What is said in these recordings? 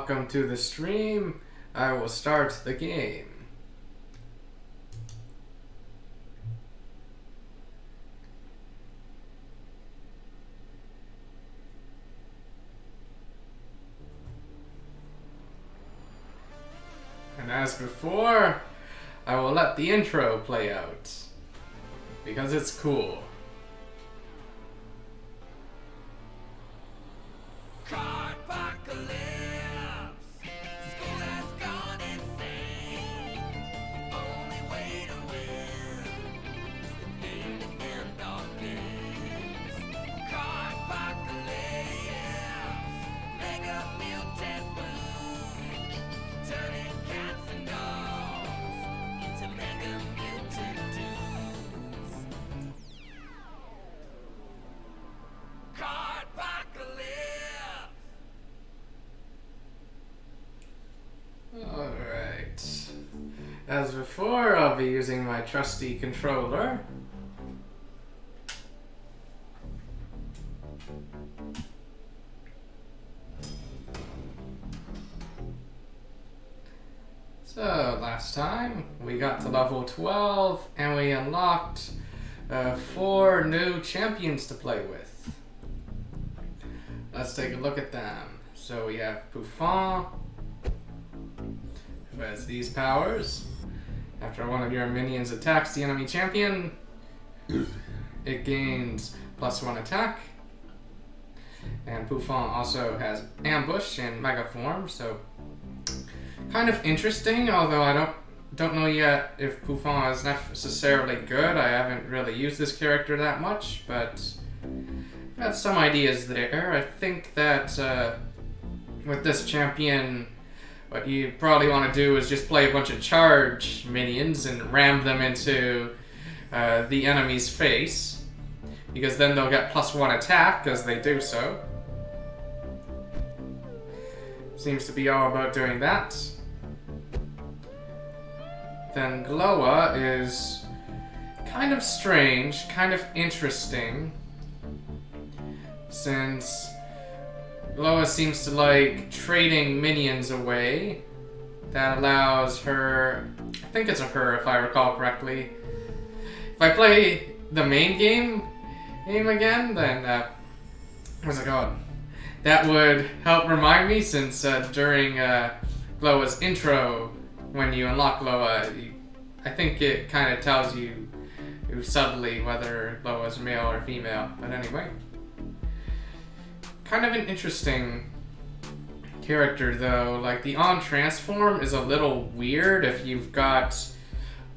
welcome to the stream. I will start the game. And as before, I will let the intro play out, because it's cool. Cardpocalypse! School has gone insane. Only way to win is the game to end all games. Cardpocalypse! Mega mutant boom! Turning cats and dogs into mega mutant dudes. Cardpocalypse! Alright. As before, I'll be using my trusty controller. So, last time, we got to level 12, and we unlocked 4 new champions to play with. Let's take a look at them. So we have Poofant, who has these powers. After one of your minions attacks the enemy champion, it gains +1 attack. And Poofant also has Ambush and Mega Form, so kind of interesting, although I don't know yet if Poofant is necessarily good. I haven't really used this character that much, but got some ideas there. I think that with this champion, what you probably want to do is just play a bunch of charge minions and ram them into the enemy's face, because then they'll get +1 attack as they do so. Seems to be all about doing that. Then Glowa is kind of strange, kind of interesting, since Glowa seems to like trading minions away. That allows her, I think it's a her if I recall correctly. If I play the main game again, then what's it called? That would help remind me, since during Glowa's intro, when you unlock Glowa, I think it kind of tells you subtly whether Glowa's male or female. But anyway. Kind of an interesting character though. Like, the on transform is a little weird if you've got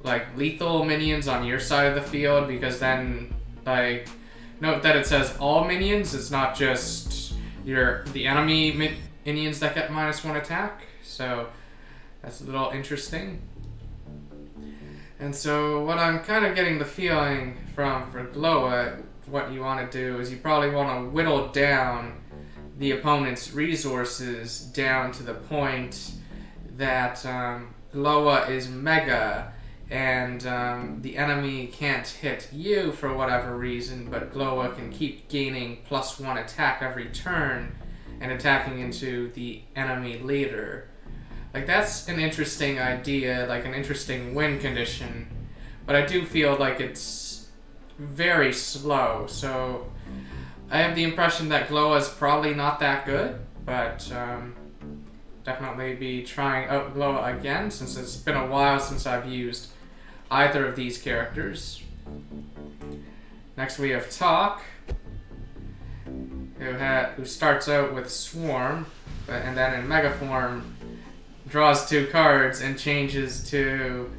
like lethal minions on your side of the field, because then, like, note that it says all minions, it's not just the enemy minions that get -1 attack. So that's a little interesting. And so what I'm kind of getting the feeling for Glowa, what you want to do is you probably want to whittle down the opponent's resources down to the point that Glowa is mega, and the enemy can't hit you for whatever reason, but Glowa can keep gaining +1 attack every turn and attacking into the enemy leader. Like, that's an interesting idea, like an interesting win condition, but I do feel like it's very slow, so I have the impression that Glowa is probably not that good, but definitely be trying out Glowa again, since it's been a while since I've used either of these characters. Next we have Tock, who starts out with Swarm, and then in Mega Form draws 2 cards and changes to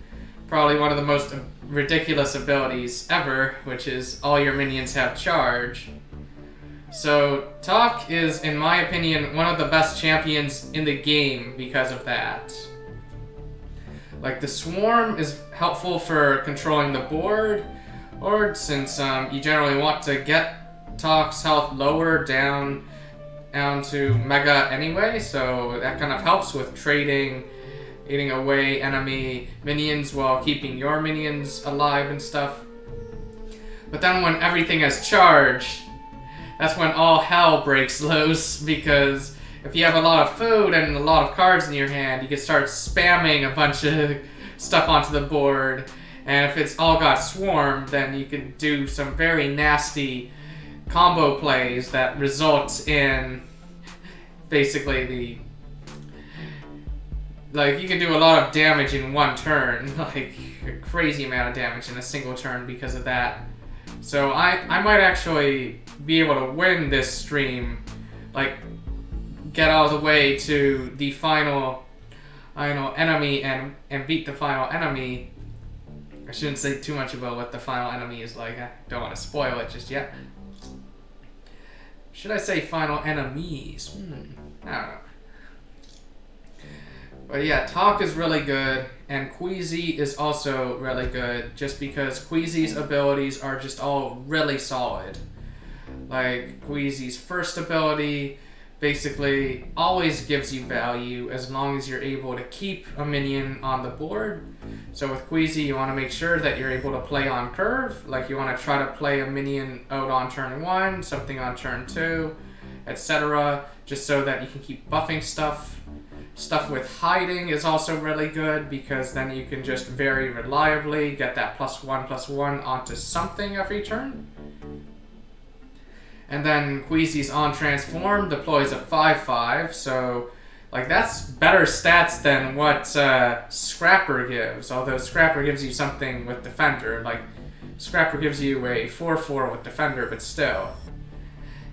probably one of the most ridiculous abilities ever, which is all your minions have charge. So Tock is, in my opinion, one of the best champions in the game because of that. Like, the Swarm is helpful for controlling the board, or since you generally want to get Tock's health lower down to Mega anyway, so that kind of helps with eating away enemy minions while keeping your minions alive and stuff. But then when everything has charge, that's when all hell breaks loose, because if you have a lot of food and a lot of cards in your hand, you can start spamming a bunch of stuff onto the board. And if it's all got swarmed, then you can do some very nasty combo plays that result in basically like, you can do a lot of damage in one turn, like a crazy amount of damage in a single turn because of that. So I might actually be able to win this stream, like get all the way to the final enemy and beat the final enemy. I shouldn't say too much about what the final enemy is like. I don't want to spoil it just yet. Should I say final enemies? I don't know. But yeah, Tock is really good, and Queezy is also really good, just because Queezy's abilities are just all really solid. Like, Queezy's first ability basically always gives you value as long as you're able to keep a minion on the board. So with Queezy, you want to make sure that you're able to play on curve, like you want to try to play a minion out on turn 1, something on turn 2, etc., just so that you can keep buffing stuff. Stuff with hiding is also really good because then you can just very reliably get that +1/+1 onto something every turn. And then Queezy's on transform deploys a 5/5, so like that's better stats than what Scrapper gives. Although Scrapper gives you something with Defender, like Scrapper gives you a 4/4 with Defender, but still.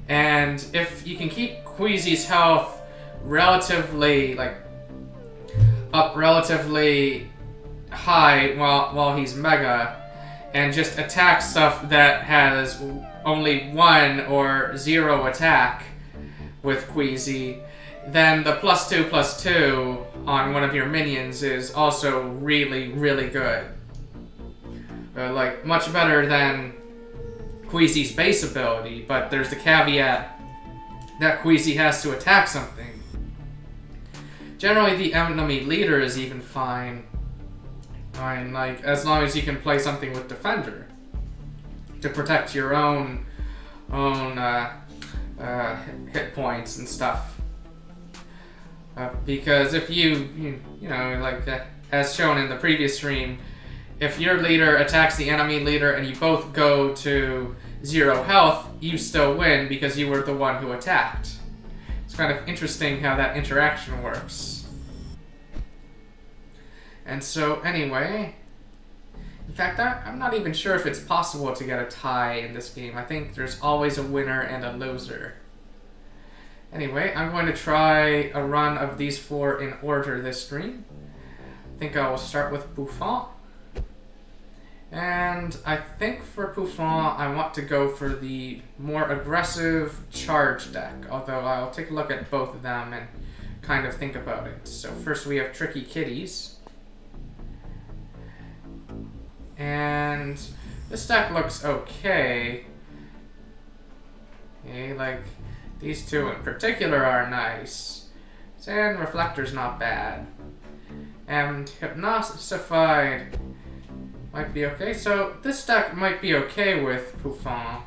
And if you can keep Queezy's health relatively relatively high while he's mega, and just attack stuff that has only 1 or 0 attack with Queezy, then the +2/+2 on one of your minions is also really, really good. Like, much better than Queezy's base ability, but there's the caveat that Queezy has to attack something. Generally, the enemy leader is even fine. I mean, like, as long as you can play something with Defender to protect your own hit points and stuff. Because if you know, like as shown in the previous stream, if your leader attacks the enemy leader and you both go to 0 health, you still win because you were the one who attacked. It's kind of interesting how that interaction works. And so, anyway, in fact, I'm not even sure if it's possible to get a tie in this game. I think there's always a winner and a loser. Anyway, I'm going to try a run of these 4 in order this stream. I think I will start with Poofant. And I think for Poofant, I want to go for the more aggressive charge deck, although I'll take a look at both of them and kind of think about it. So first we have Tricky Kitties. And this deck looks okay. Okay, like, these two in particular are nice. Sand Reflector's not bad. And Hypnosified might be okay. So this deck might be okay with Poofant.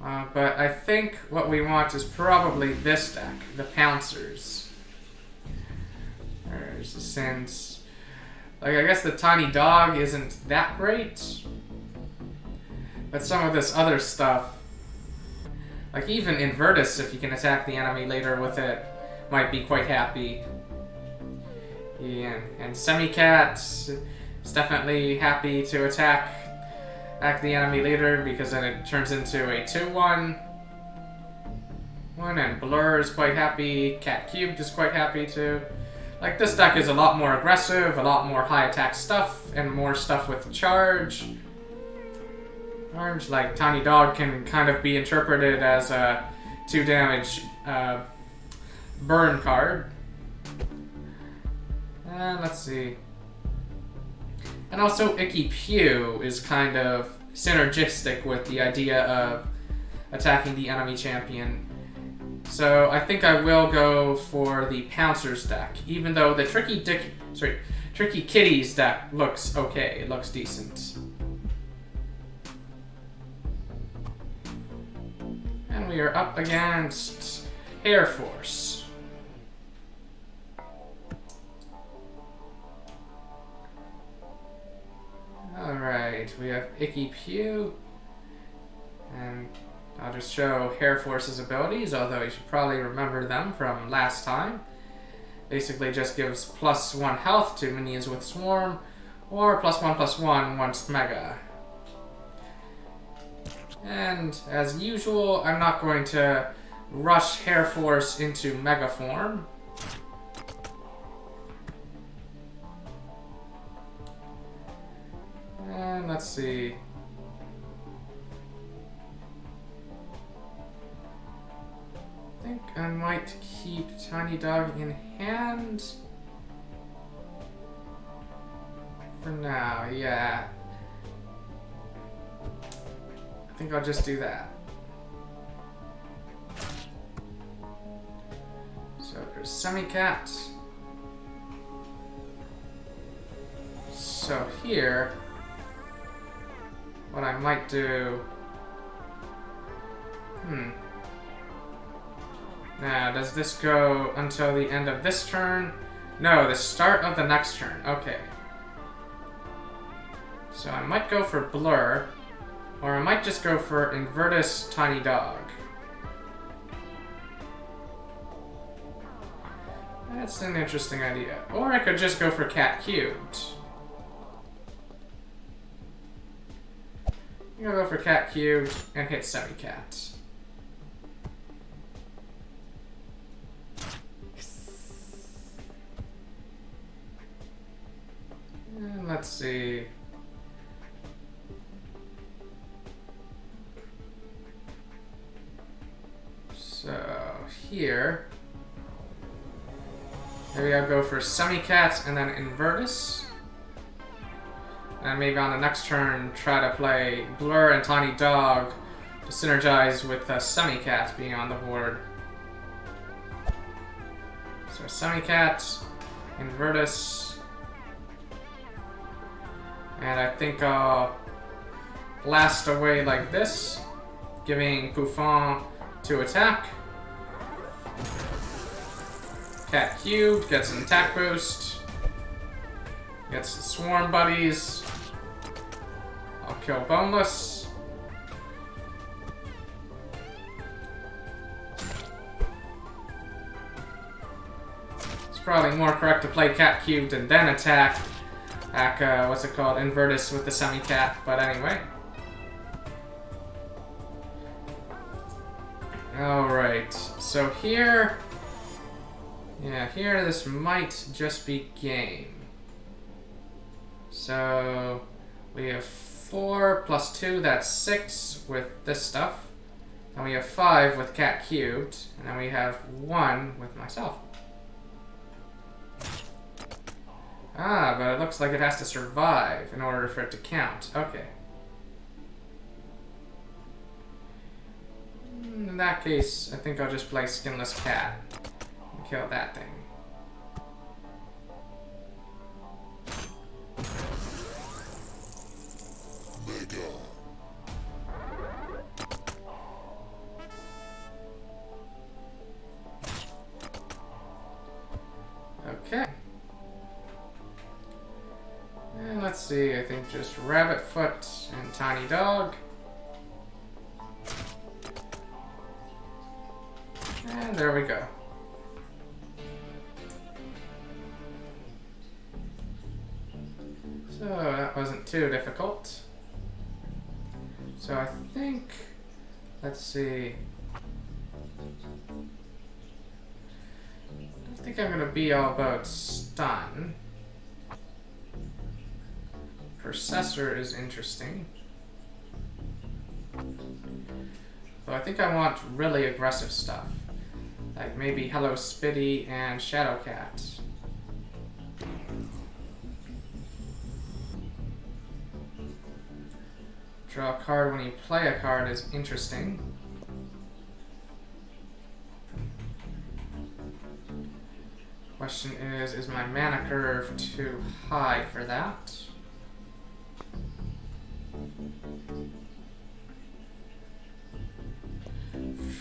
But I think what we want is probably this deck, the Pouncers. There's a sense. Like, I guess the Tiny Dog isn't that great. But some of this other stuff, like even Invertus, if you can attack the enemy later with it, might be quite happy. Yeah, and Semicat is definitely happy to attack the enemy later because then it turns into a 2/1. And Blur is quite happy. Cat Cubed is quite happy too. Like, this deck is a lot more aggressive, a lot more high attack stuff, and more stuff with charge. Orange, like, Tiny Dog can kind of be interpreted as a 2 damage burn card. And let's see. And also, Icky Pew is kind of synergistic with the idea of attacking the enemy champion. So I think I will go for the Pouncers deck, even though the Tricky Kitties deck looks okay. It looks decent. And we are up against Hair Force. Alright, we have Icky Pew. And I'll just show Hair Force's abilities, although you should probably remember them from last time. Basically just gives +1 health to minions with Swarm, or +1/+1 once Mega. And as usual, I'm not going to rush Hair Force into Mega form. And let's see. I think I might keep Tiny Dog in hand for now, yeah. I think I'll just do that. So there's Semi-Cat. So here, what I might do... Now, does this go until the end of this turn? No, the start of the next turn. Okay. So I might go for Blur, or I might just go for Invertus Tiny Dog. That's an interesting idea. Or I could just go for Cat Cubed. I'm gonna go for Cat Cubed and hit Semi-Cat. And let's see. So here, maybe I'll go for Semi-Cat and then Invertus. And maybe on the next turn, try to play Blur and Tiny Dog to synergize with Semi-Cat being on the board. So Semi-Cat, Invertus. And I think I'll blast away like this, giving Poofant to attack. Cat Cubed gets an attack boost. Gets the Swarm Buddies. I'll kill Boneless. It's probably more correct to play Cat Cubed and then attack. What's it called? Invertus with the Semi-Cat, but anyway. Alright, so here... Yeah, here this might just be game. So, we have 4 plus 2, that's 6 with this stuff. And we have 5 with Cat Cubed, and then we have 1 with myself. Ah, but it looks like it has to survive in order for it to count. Okay. In that case, I think I'll just play Skinless Cat and kill that thing. Okay. And let's see, I think just Rabbit Foot and Tiny Dog. And there we go. So that wasn't too difficult. So I think, let's see. I think I'm gonna be all about stun. Processor is interesting. Though I think I want really aggressive stuff. Like maybe Hello Spitty and Shadowcat. Draw a card when you play a card is interesting. Question is my mana curve too high for that?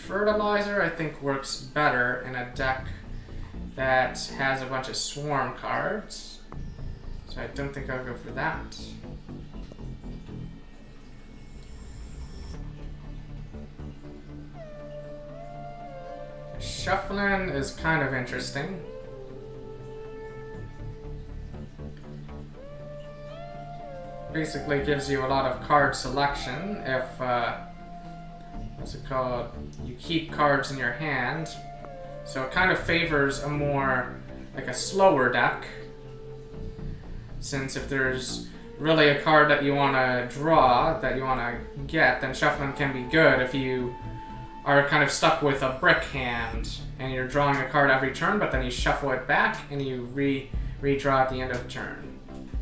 Fertilizer, I think, works better in a deck that has a bunch of swarm cards. So I don't think I'll go for that. Shuffling is kind of interesting. Basically gives you a lot of card selection if, what's it called? You keep cards in your hand. So it kind of favors a more, like a slower deck. Since if there's really a card that you want to draw, that you want to get, then shuffling can be good if you are kind of stuck with a brick hand and you're drawing a card every turn, but then you shuffle it back and you redraw at the end of the turn.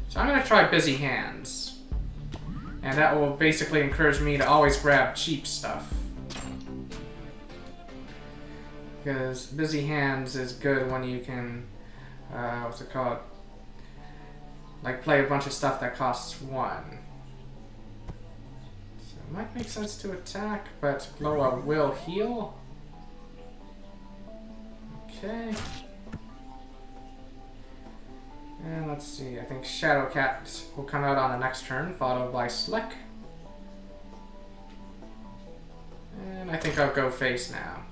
So I'm going to try Busy Hands. And that will basically encourage me to always grab cheap stuff. Because Busy Hands is good when you can, what's it called? Like play a bunch of stuff that costs 1. So it might make sense to attack, but Glowa will heal. Okay. And let's see, I think Shadow Cat will come out on the next turn, followed by Slick. And I think I'll go face now.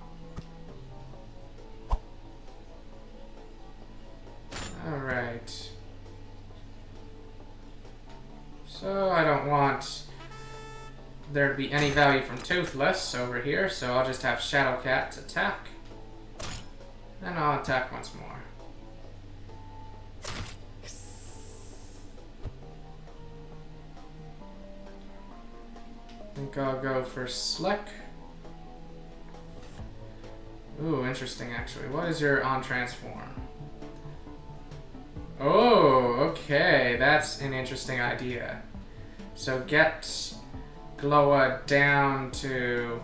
Alright. So I don't want there to be any value from Toothless over here, so I'll just have Shadow Cat attack. And I'll attack once more. I think I'll go for Slick. Ooh, interesting actually. What is your on transform? Oh, okay. That's an interesting idea. So get Glowa down to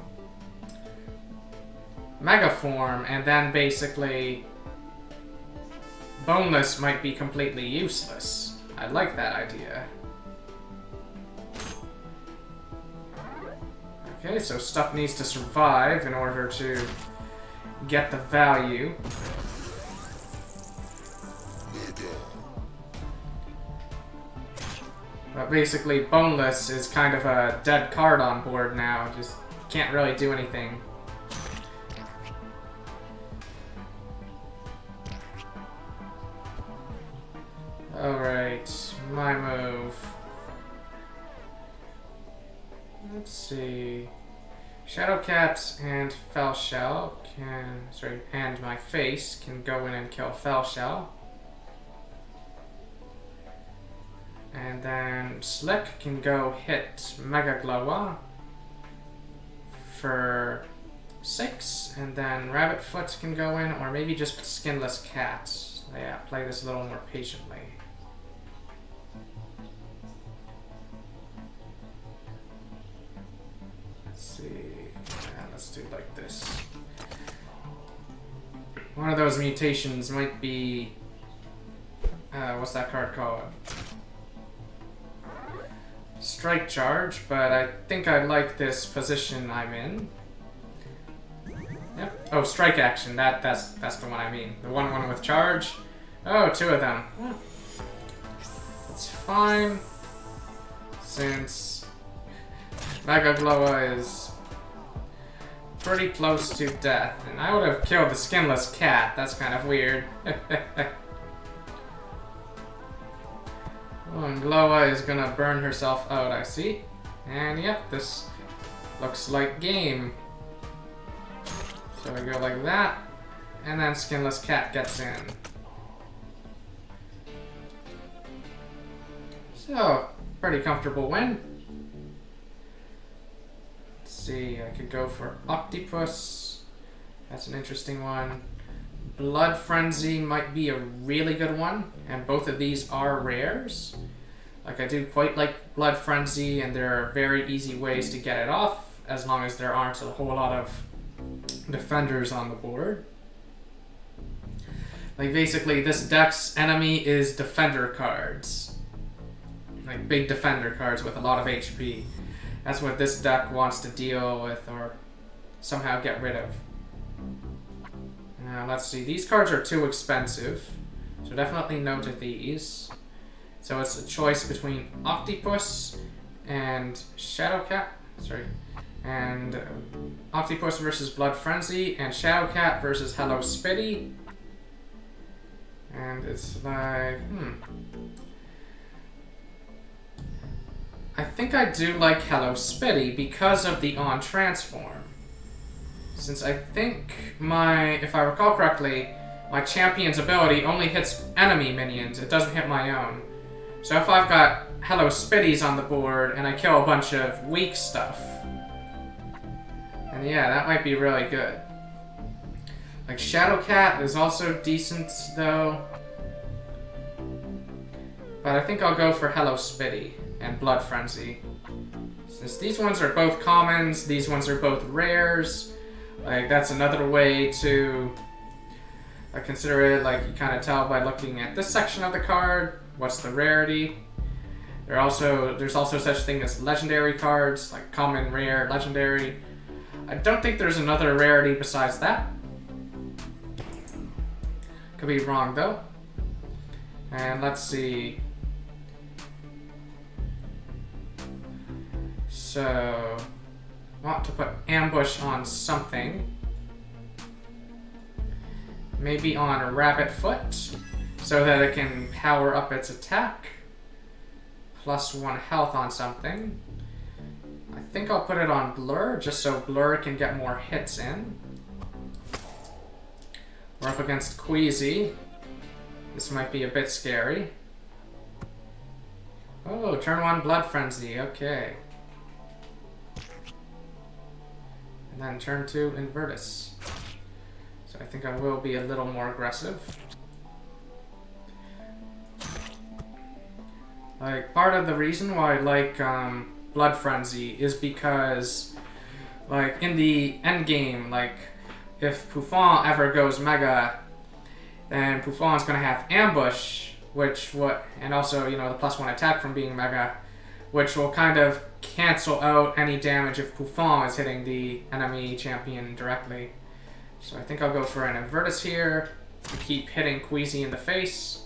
Mega Form, and then basically Boneless might be completely useless. I like that idea. Okay, so stuff needs to survive in order to get the value. But basically, Boneless is kind of a dead card on board now. Just can't really do anything. Alright, my move. Let's see. Shadowcat and Fellshell can, and my face can go in and kill Fellshell. And then Slick can go hit Mega Glowa for 6, and then Rabbitfoot can go in, or maybe just Skinless Cat. Yeah, play this a little more patiently. Let's see. Yeah, let's do it like this. One of those mutations might be. What's that card called? Strike Charge, but I think I like this position I'm in. Yep. Oh, Strike Action. That's the one I mean. The one with charge. Oh, 2 of them. It's fine, since Mega Glowa is pretty close to death, and I would have killed the Skinless Cat. That's kind of weird. Oh, and Glowa is gonna burn herself out, I see. And yep, this looks like game. So we go like that, and then Skinless Cat gets in. So, pretty comfortable win. Let's see, I could go for Octopus. That's an interesting one. Blood Frenzy might be a really good one, and both of these are rares. Like, I do quite like Blood Frenzy, and there are very easy ways to get it off, as long as there aren't a whole lot of defenders on the board. Like, basically, this deck's enemy is defender cards. Like, big defender cards with a lot of HP. That's what this deck wants to deal with, or somehow get rid of. Now, let's see. These cards are too expensive, so definitely no to these. So it's a choice between Octopus and Shadowcat. Sorry. And Octopus versus Blood Frenzy, and Shadowcat versus Hello Spitty. And it's like, I think I do like Hello Spitty because of the on transform. Since I think if I recall correctly, my champion's ability only hits enemy minions, it doesn't hit my own. So if I've got Hello Spitties on the board and I kill a bunch of weak stuff, and yeah, that might be really good. Like Shadowcat is also decent though. But I think I'll go for Hello Spitty and Blood Frenzy. Since these ones are both commons, these ones are both rares. Like that's another way to consider it. Like you kind of tell by looking at this section of the card, what's the rarity. There's also such thing as legendary cards, like common, rare, legendary. I don't think there's another rarity besides that. Could be wrong though. And let's see. So, want to put ambush on something. Maybe on Rabbitfoot, so that it can power up its attack. +1 health on something. I think I'll put it on Blur, just so Blur can get more hits in. We're up against Queezy. This might be a bit scary. Oh, turn 1 Blood Frenzy, okay. And then turn 2 Invertus. So I think I will be a little more aggressive. Like, part of the reason why I like Blood Frenzy is because, like, in the end game, like, if Poofant ever goes Mega, then Poofant's gonna have Ambush, and also, you know, the +1 attack from being Mega, which will kind of cancel out any damage if Poofant is hitting the enemy champion directly. So I think I'll go for an Invertus here to keep hitting Queezy in the face.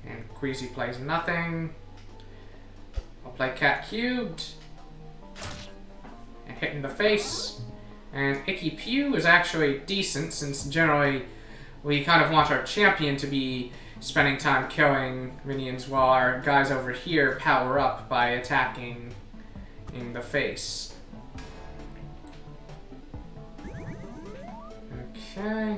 And Queezy plays nothing. I'll play Cat Cubed. And hit in the face. And Icky Pew is actually decent, since generally we kind of want our champion to be spending time killing minions while our guys over here power up by attacking in the face. Okay.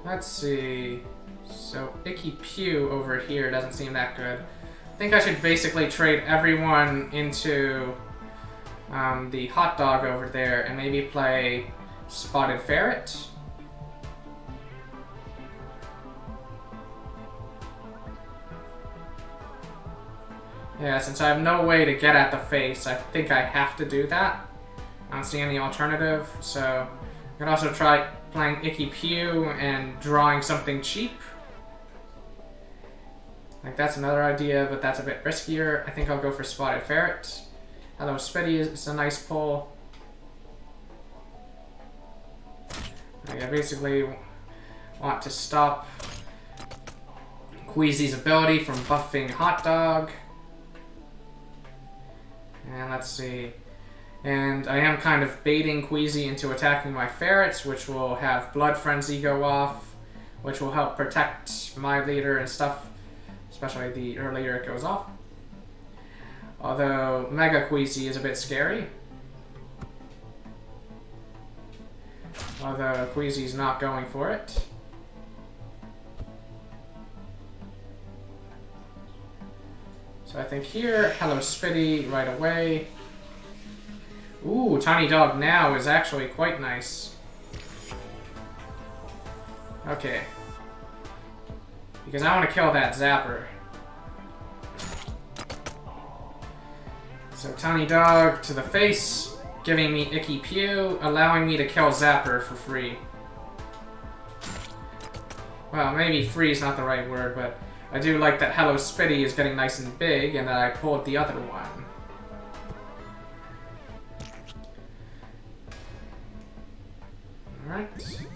Let's see. So Icky Pew over here doesn't seem that good. I think I should basically trade everyone into the hot dog over there and maybe play Spotted Ferret. Yeah, since I have no way to get at the face, I think I have to do that. I don't see any alternative, so I could also try playing Icky Pew and drawing something cheap. Like, that's another idea, but that's a bit riskier. I think I'll go for Spotted Ferret. Hello Spitty is a nice pull. I basically want to stop Queezy's ability from buffing Hot Dog. And let's see. And I am kind of baiting Queezy into attacking my ferrets, which will have Blood Frenzy go off, which will help protect my leader and stuff, especially the earlier it goes off. Although Mega Queezy is a bit scary. Although Queezy's not going for it. So I think here, Hello Spitty right away. Ooh, Tiny Dog now is actually quite nice. Okay. Because I want to kill that Zapper. So Tiny Dog to the face, giving me Icky Pew, allowing me to kill Zapper for free. Well, maybe free is not the right word, but I do like that Hello Spitty is getting nice and big and that I pulled the other one. Alright.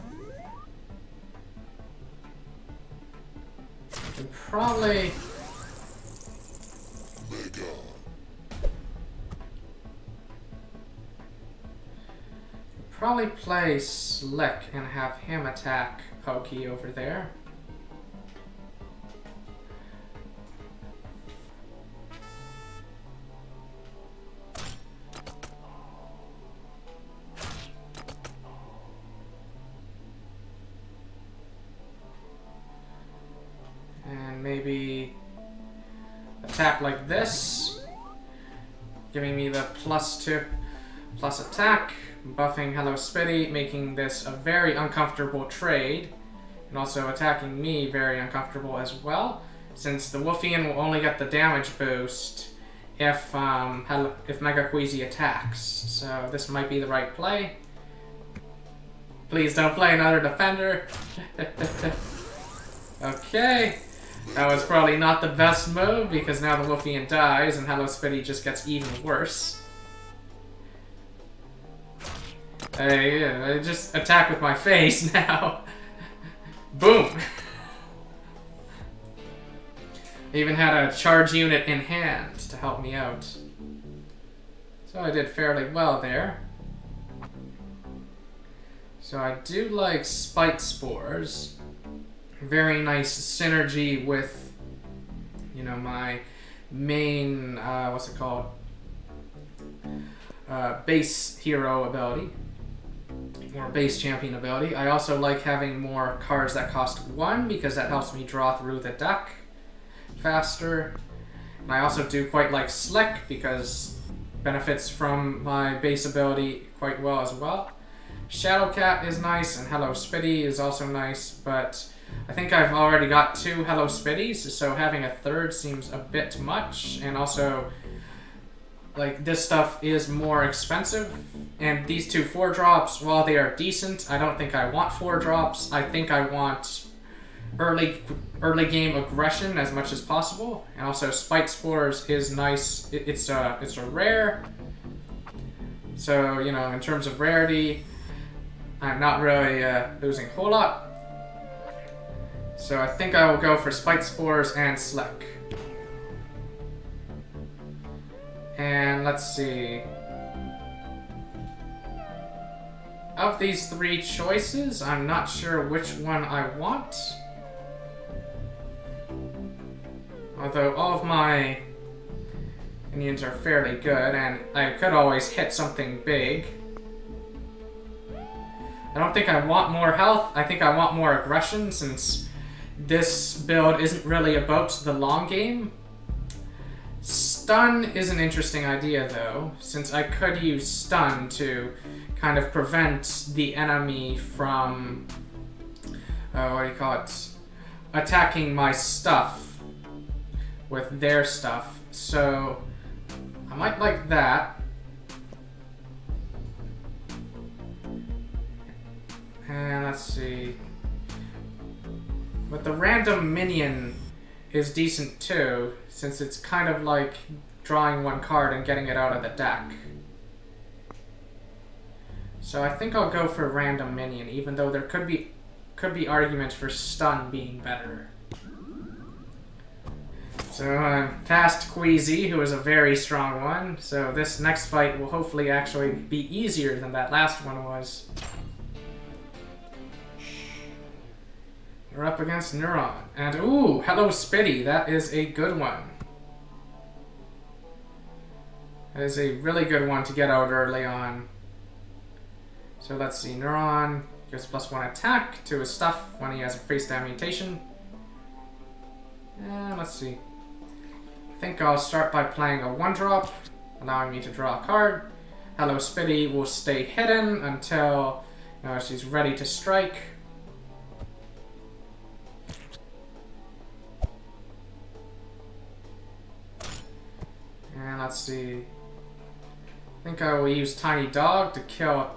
And probably... Probably play Slick and have him attack Pokey over there. And maybe attack like this, giving me the +2 plus attack, buffing Hello Spitty, making this a very uncomfortable trade, and also attacking me very uncomfortable as well, since the Wolfian will only get the damage boost if Mega Queezy attacks. So this might be the right play. Please don't play another defender. Okay, that was probably not the best move because now the Wolfian dies and Hello Spitty just gets even worse. I just attack with my face now. Boom! I even had a charge unit in hand to help me out. So I did fairly well there. So I do like Spite Spores. Very nice synergy with, you know, my main, what's it called? Base hero ability. Or base champion ability. I also like having more cards that cost 1 because that helps me draw through the deck faster. And I also do quite like Slick because benefits from my base ability quite well as well. Shadowcat is nice and Hello Spitty is also nice, but I think I've already got 2 Hello Spitties, so having a third seems a bit much, and also like this stuff is more expensive, and these 2 4-drops, while they are decent, I don't think I want 4-drops. I think I want early game aggression as much as possible, and also Spite Spores is nice. It's a rare, so you know, in terms of rarity, I'm not really losing a whole lot. So I think I will go for Spite Spores and Slick. And let's see. Of these 3 choices, I'm not sure which one I want. Although all of my Indians are fairly good, and I could always hit something big. I don't think I want more health. I think I want more aggression, since this build isn't really about the long game. Stun is an interesting idea though, since I could use stun to kind of prevent the enemy from, what do you call it, attacking my stuff with their stuff. So I might like that. And let's see. But the random minion is decent too, since it's kind of like drawing 1 card and getting it out of the deck. So I think I'll go for random minion, even though there could be arguments for stun being better. So I'm past Queezy, who is a very strong one, so this next fight will hopefully actually be easier than that last one was. We're up against Neuron. And ooh, Hello Spitty, that is a good one. That is a really good one to get out early on. So let's see, Neuron gives +1 attack to his stuff when he has a face-down mutation. And let's see. I think I'll start by playing a 1-drop, allowing me to draw a card. Hello Spitty will stay hidden until she's ready to strike. And let's see. I think I will use Tiny Dog to kill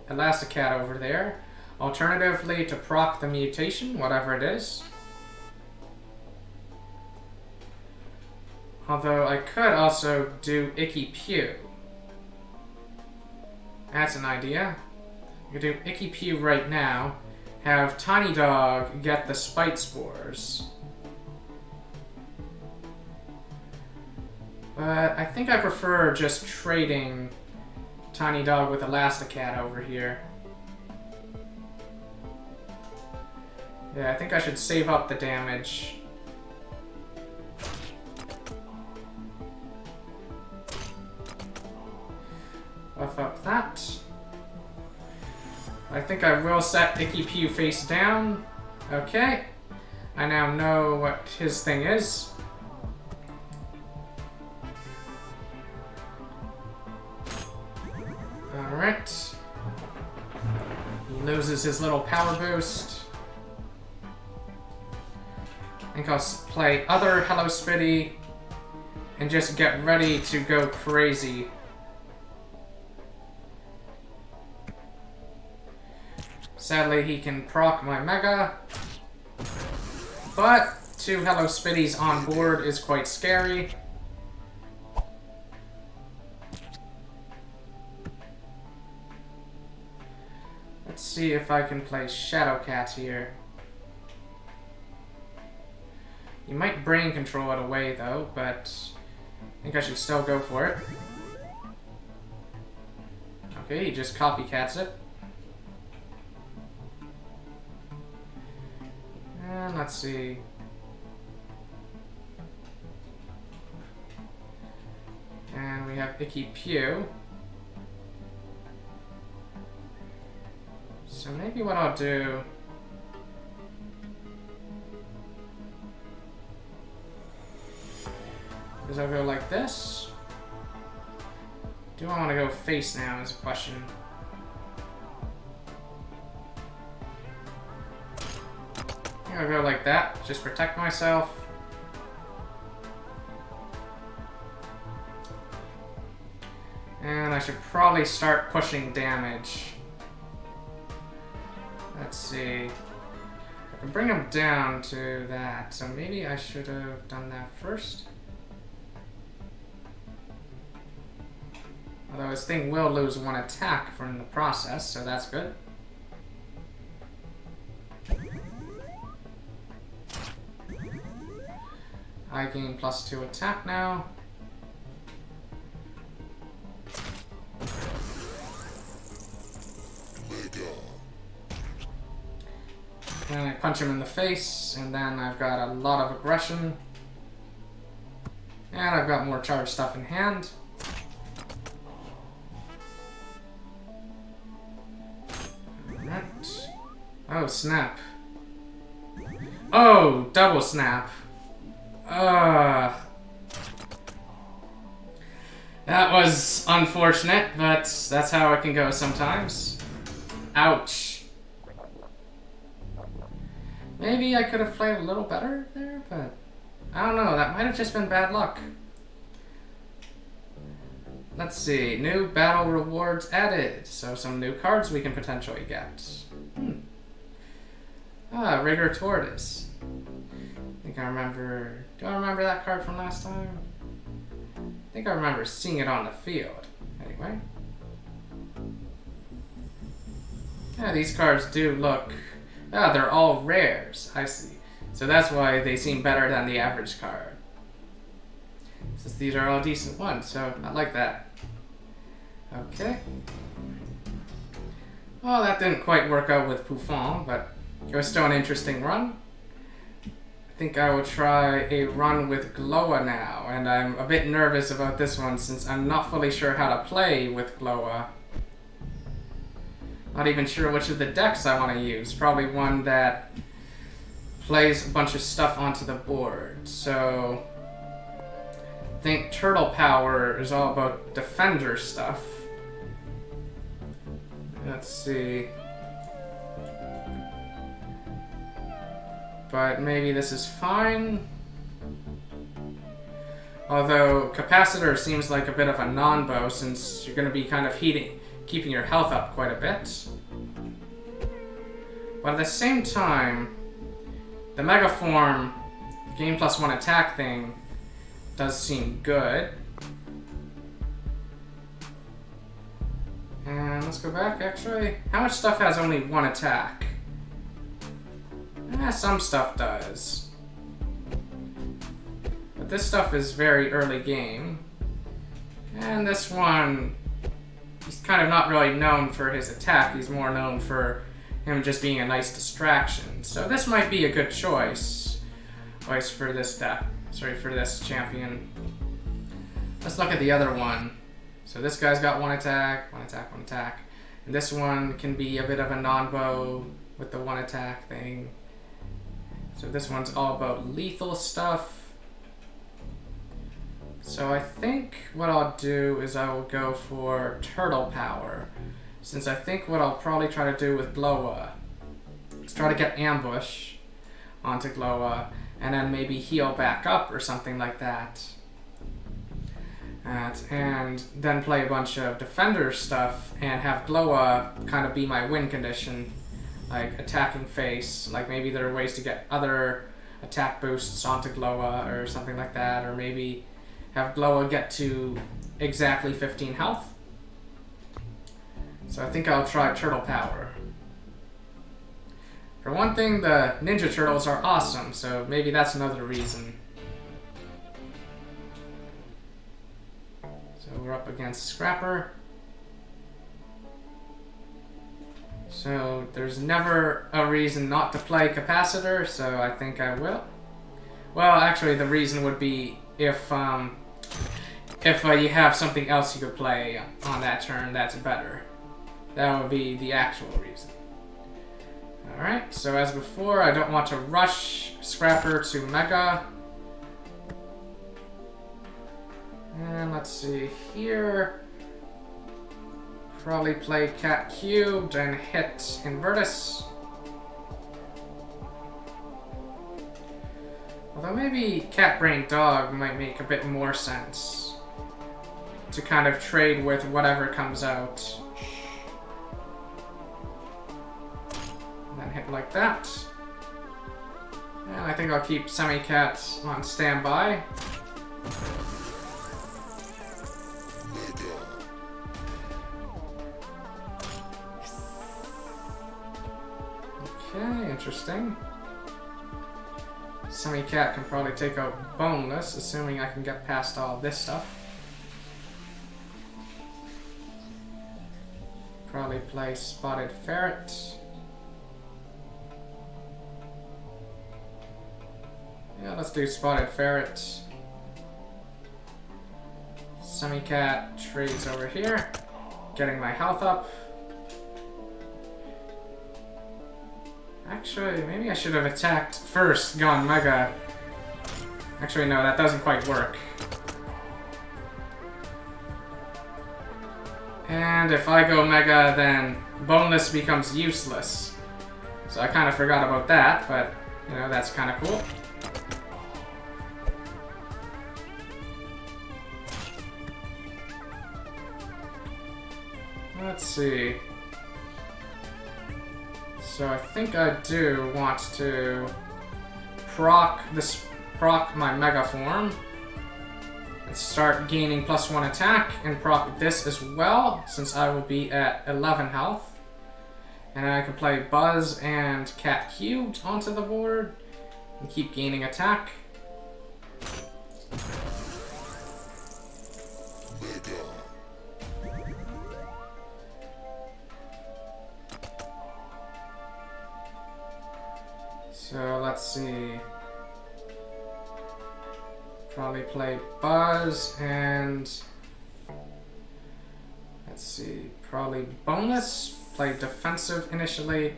Elasticat over there. Alternatively, to proc the mutation, whatever it is. Although I could also do Icky Pew. That's an idea. I could do Icky Pew right now. Have Tiny Dog get the Spite Spores. But I think I prefer just trading Tiny Dog with Elasticat over here. Yeah, I think I should save up the damage. Buff up that. I think I will set Icky Pew face down. Okay. I now know what his thing is. Alright. He loses his little power boost. I think I'll play other Hello Spitty and just get ready to go crazy. Sadly, he can proc my Mega, but 2 Hello Spitties on board is quite scary. Let's see if I can play Shadow Cat here. You might brain control it away though, but I think I should still go for it. Okay, he just copycats it. And let's see. And we have Icky Pew. So maybe what I'll do is I'll go like this. Do I want to go face now is a question. I'll go like that, just protect myself. And I should probably start pushing damage. Let's see. I can bring him down to that, so maybe I should have done that first. Although his thing will lose 1 attack from the process, so that's good. I gain +2 attack now. And I punch him in the face, and then I've got a lot of aggression. And I've got more charged stuff in hand. Alright. Oh, snap. Oh, double snap. That was unfortunate, but that's how it can go sometimes. Ouch. Maybe I could have played a little better there, but I don't know, that might have just been bad luck. Let's see, new battle rewards added, so some new cards we can potentially get. Rigor Tortoise. I think I remember... Do I remember that card from last time? I think I remember seeing it on the field. Anyway. Yeah, these cards do look... Ah, they're all rares. I see. So that's why they seem better than the average card. Since these are all decent ones, so I like that. Okay. Well, that didn't quite work out with Poofant, but it was still an interesting run. I think I will try a run with Glowa now, and I'm a bit nervous about this one since I'm not fully sure how to play with Glowa. Not even sure which of the decks I want to use. Probably one that plays a bunch of stuff onto the board. So I think Turtle Power is all about defender stuff. Let's see. But maybe this is fine. Although Capacitor seems like a bit of a non-bow since you're going to be kind of keeping your health up quite a bit. But at the same time, the Mega Form gain +1 attack thing does seem good. And let's go back, actually. How much stuff has only 1 attack? Some stuff does. But this stuff is very early game. And this one, he's kind of not really known for his attack. He's more known for him just being a nice distraction. So this might be a good choice for this deck. Sorry, for this champion. Let's look at the other one. So this guy's got 1 attack, 1 attack, 1 attack. And this one can be a bit of a non-bow with the 1 attack thing. So this one's all about lethal stuff. So I think what I'll do is I will go for Turtle Power. Since I think what I'll probably try to do with Glowa is try to get Ambush onto Glowa and then maybe heal back up or something like that. And then play a bunch of Defender stuff and have Glowa kind of be my win condition. Like attacking face, like maybe there are ways to get other attack boosts onto Glowa or something like that, or maybe have Glowa get to exactly 15 health. So I think I'll try Turtle Power. For one thing, the Ninja Turtles are awesome, so maybe that's another reason. So we're up against Scrapper. So there's never a reason not to play Capacitor, so I think I will. Well, actually, the reason would be if you have something else you could play on that turn that's better. That would be the actual reason. Alright, so as before, I don't want to rush Scrapper to Mega. And let's see here. Probably play Cat Cubed and hit Invertus. Although maybe Cat Brain Dog might make a bit more sense to kind of trade with whatever comes out. And then hit like that. And I think I'll keep Semi-Cat on standby. Okay, interesting. Semi-Cat can probably take out Boneless, assuming I can get past all this stuff. Probably play Spotted Ferret. Yeah, let's do Spotted Ferret. Semi-Cat trades over here, getting my health up. Actually, maybe I should have attacked first, gone Mega. Actually, no, that doesn't quite work. And if I go Mega, then Boneless becomes useless. So I kind of forgot about that, but, you know, that's kind of cool. Let's see. So I think I do want to proc my Mega Form and start gaining +1 attack and proc this as well, since I will be at 11 health. And I can play Buzz and Cat Cubed onto the board and keep gaining attack. So let's see. Probably play Buzz and let's see. Probably Boneless. Play defensive initially,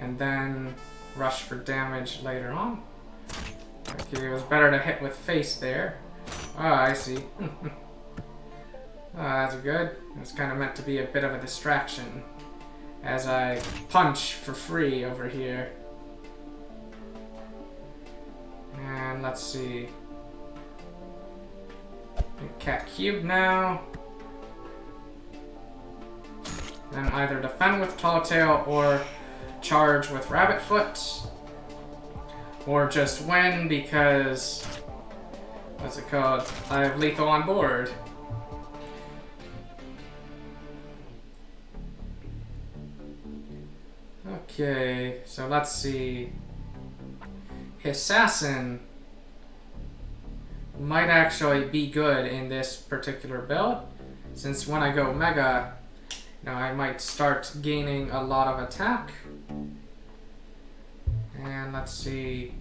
and then rush for damage later on. Okay, it was better to hit with face there. Oh, I see. Oh, that's good. It's kind of meant to be a bit of a distraction as I punch for free over here. And let's see. Cat Cube now. Then either defend with Tall Tail or charge with Rabbit Foot, or just win because, what's it called? I have lethal on board. Okay, so let's see. Assassin might actually be good in this particular build, since when I go Mega, I might start gaining a lot of attack. And let's see.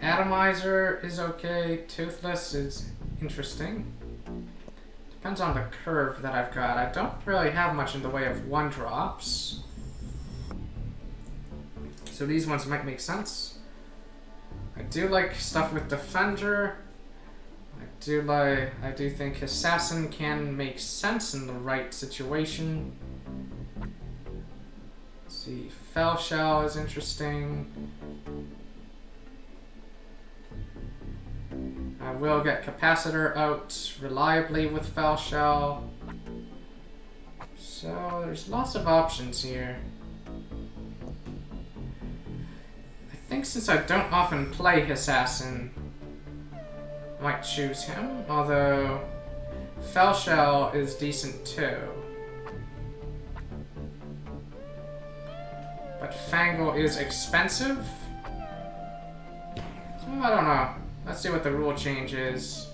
Atomizer is okay. Toothless is interesting. Depends on the curve that I've got. I don't really have much in the way of 1-drops. So these ones might make sense. I do like stuff with Defender. I do think Assassin can make sense in the right situation. Let's see, Fell Shell is interesting. I will get Capacitor out reliably with Fell Shell. So there's lots of options here. I think since I don't often play Assassin, I might choose him, although Fell Shell is decent too. But Fangle is expensive. So I don't know. Let's see what the rule change is.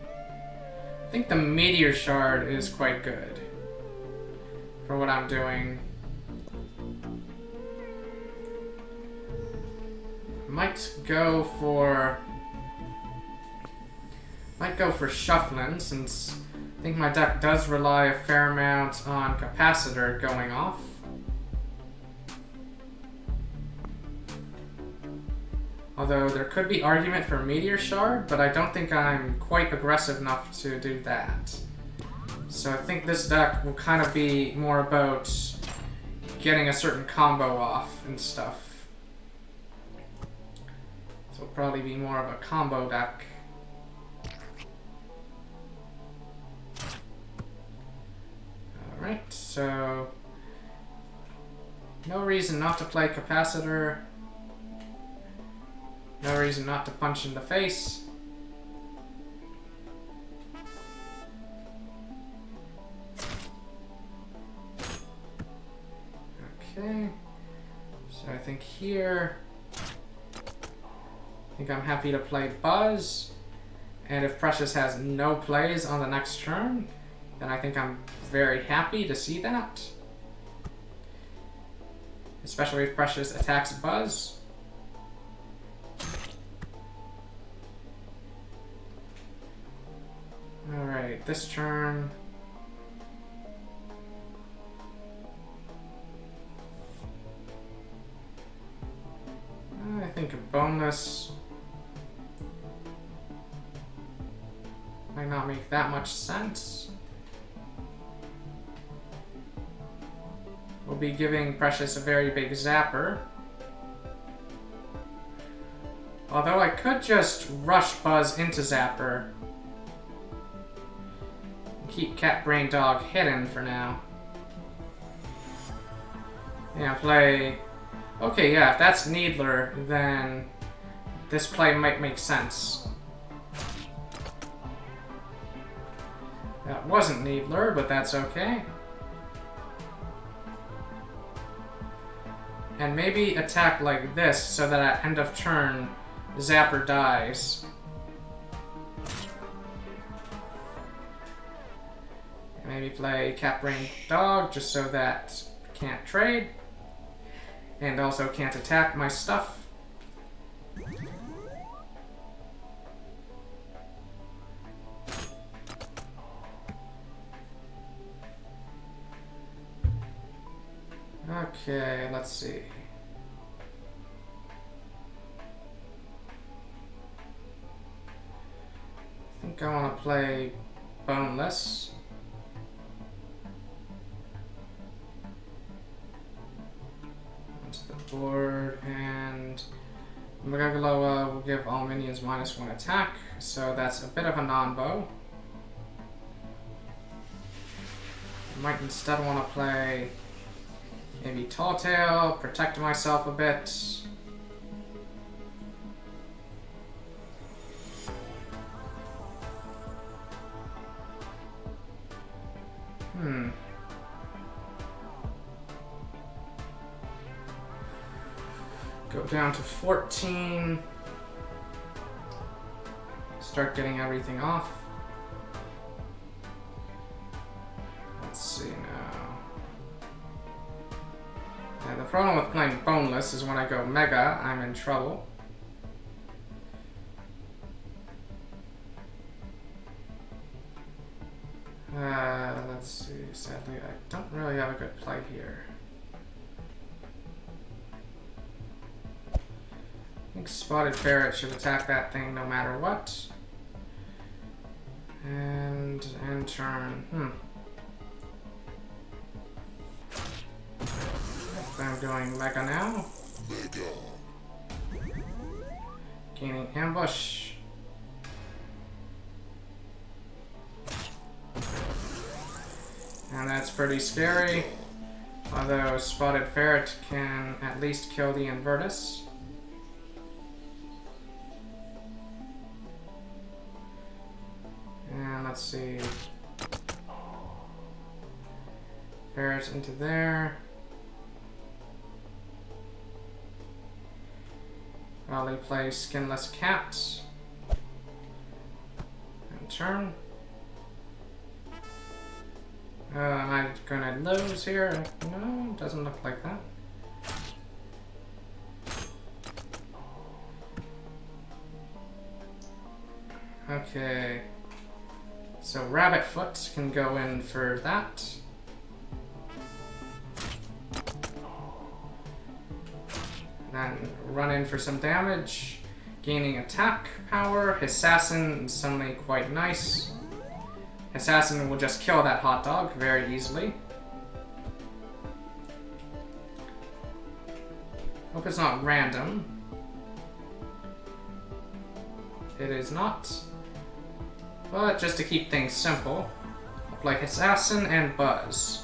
I think the Meteor Shard is quite good for what I'm doing. Might go for Shufflin', since I think my deck does rely a fair amount on Capacitor going off. Although there could be argument for Meteor Shard, but I don't think I'm quite aggressive enough to do that. So I think this deck will kind of be more about getting a certain combo off and stuff. So it'll probably be more of a combo deck. Alright, so no reason not to play Capacitor. No reason not to punch in the face. Okay. So I think here, I'm happy to play Buzz. And if Precious has no plays on the next turn, then I think I'm very happy to see that. Especially if Precious attacks Buzz. Alright, this turn. I think a boneless might not make that much sense. We'll be giving Precious a very big zapper. Although I could just rush Buzz into Zapper. Keep Cat Brain Dog hidden for now. Yeah, play... Okay, yeah, if that's Needler, then this play might make sense. That wasn't Needler, but that's okay. And maybe attack like this so that at end of turn, Zapper dies. Maybe play Cat Brain Dog just so that I can't trade. And also can't attack my stuff. Okay, let's see. I think I want to play Boneless. Onto the board, and Glowa will give all minions -1 attack, so that's a bit of a non-bow. I might instead want to play Maybe Tall Tail, protect myself a bit. Go down to 14. Start getting everything off. Let's see now. Yeah, the problem with playing boneless is when I go mega, I'm in trouble. Let's see. Sadly, I don't really have a good play here. I think Spotted Ferret should attack that thing no matter what. And end turn. I'm doing Mega now. Gaining Ambush. And that's pretty scary. Although Spotted Ferret can at least kill the Invertus. And let's see. Ferret into there. Probably play Skinless Cat. And turn. Am I gonna lose here? No, doesn't look like that. Okay. So Rabbitfoot can go in for that. Then run in for some damage. Gaining attack power. Assassin is suddenly quite nice. Assassin will just kill that hot dog very easily. Hope it's not random. It is not. But just to keep things simple, I'll play Assassin and Buzz.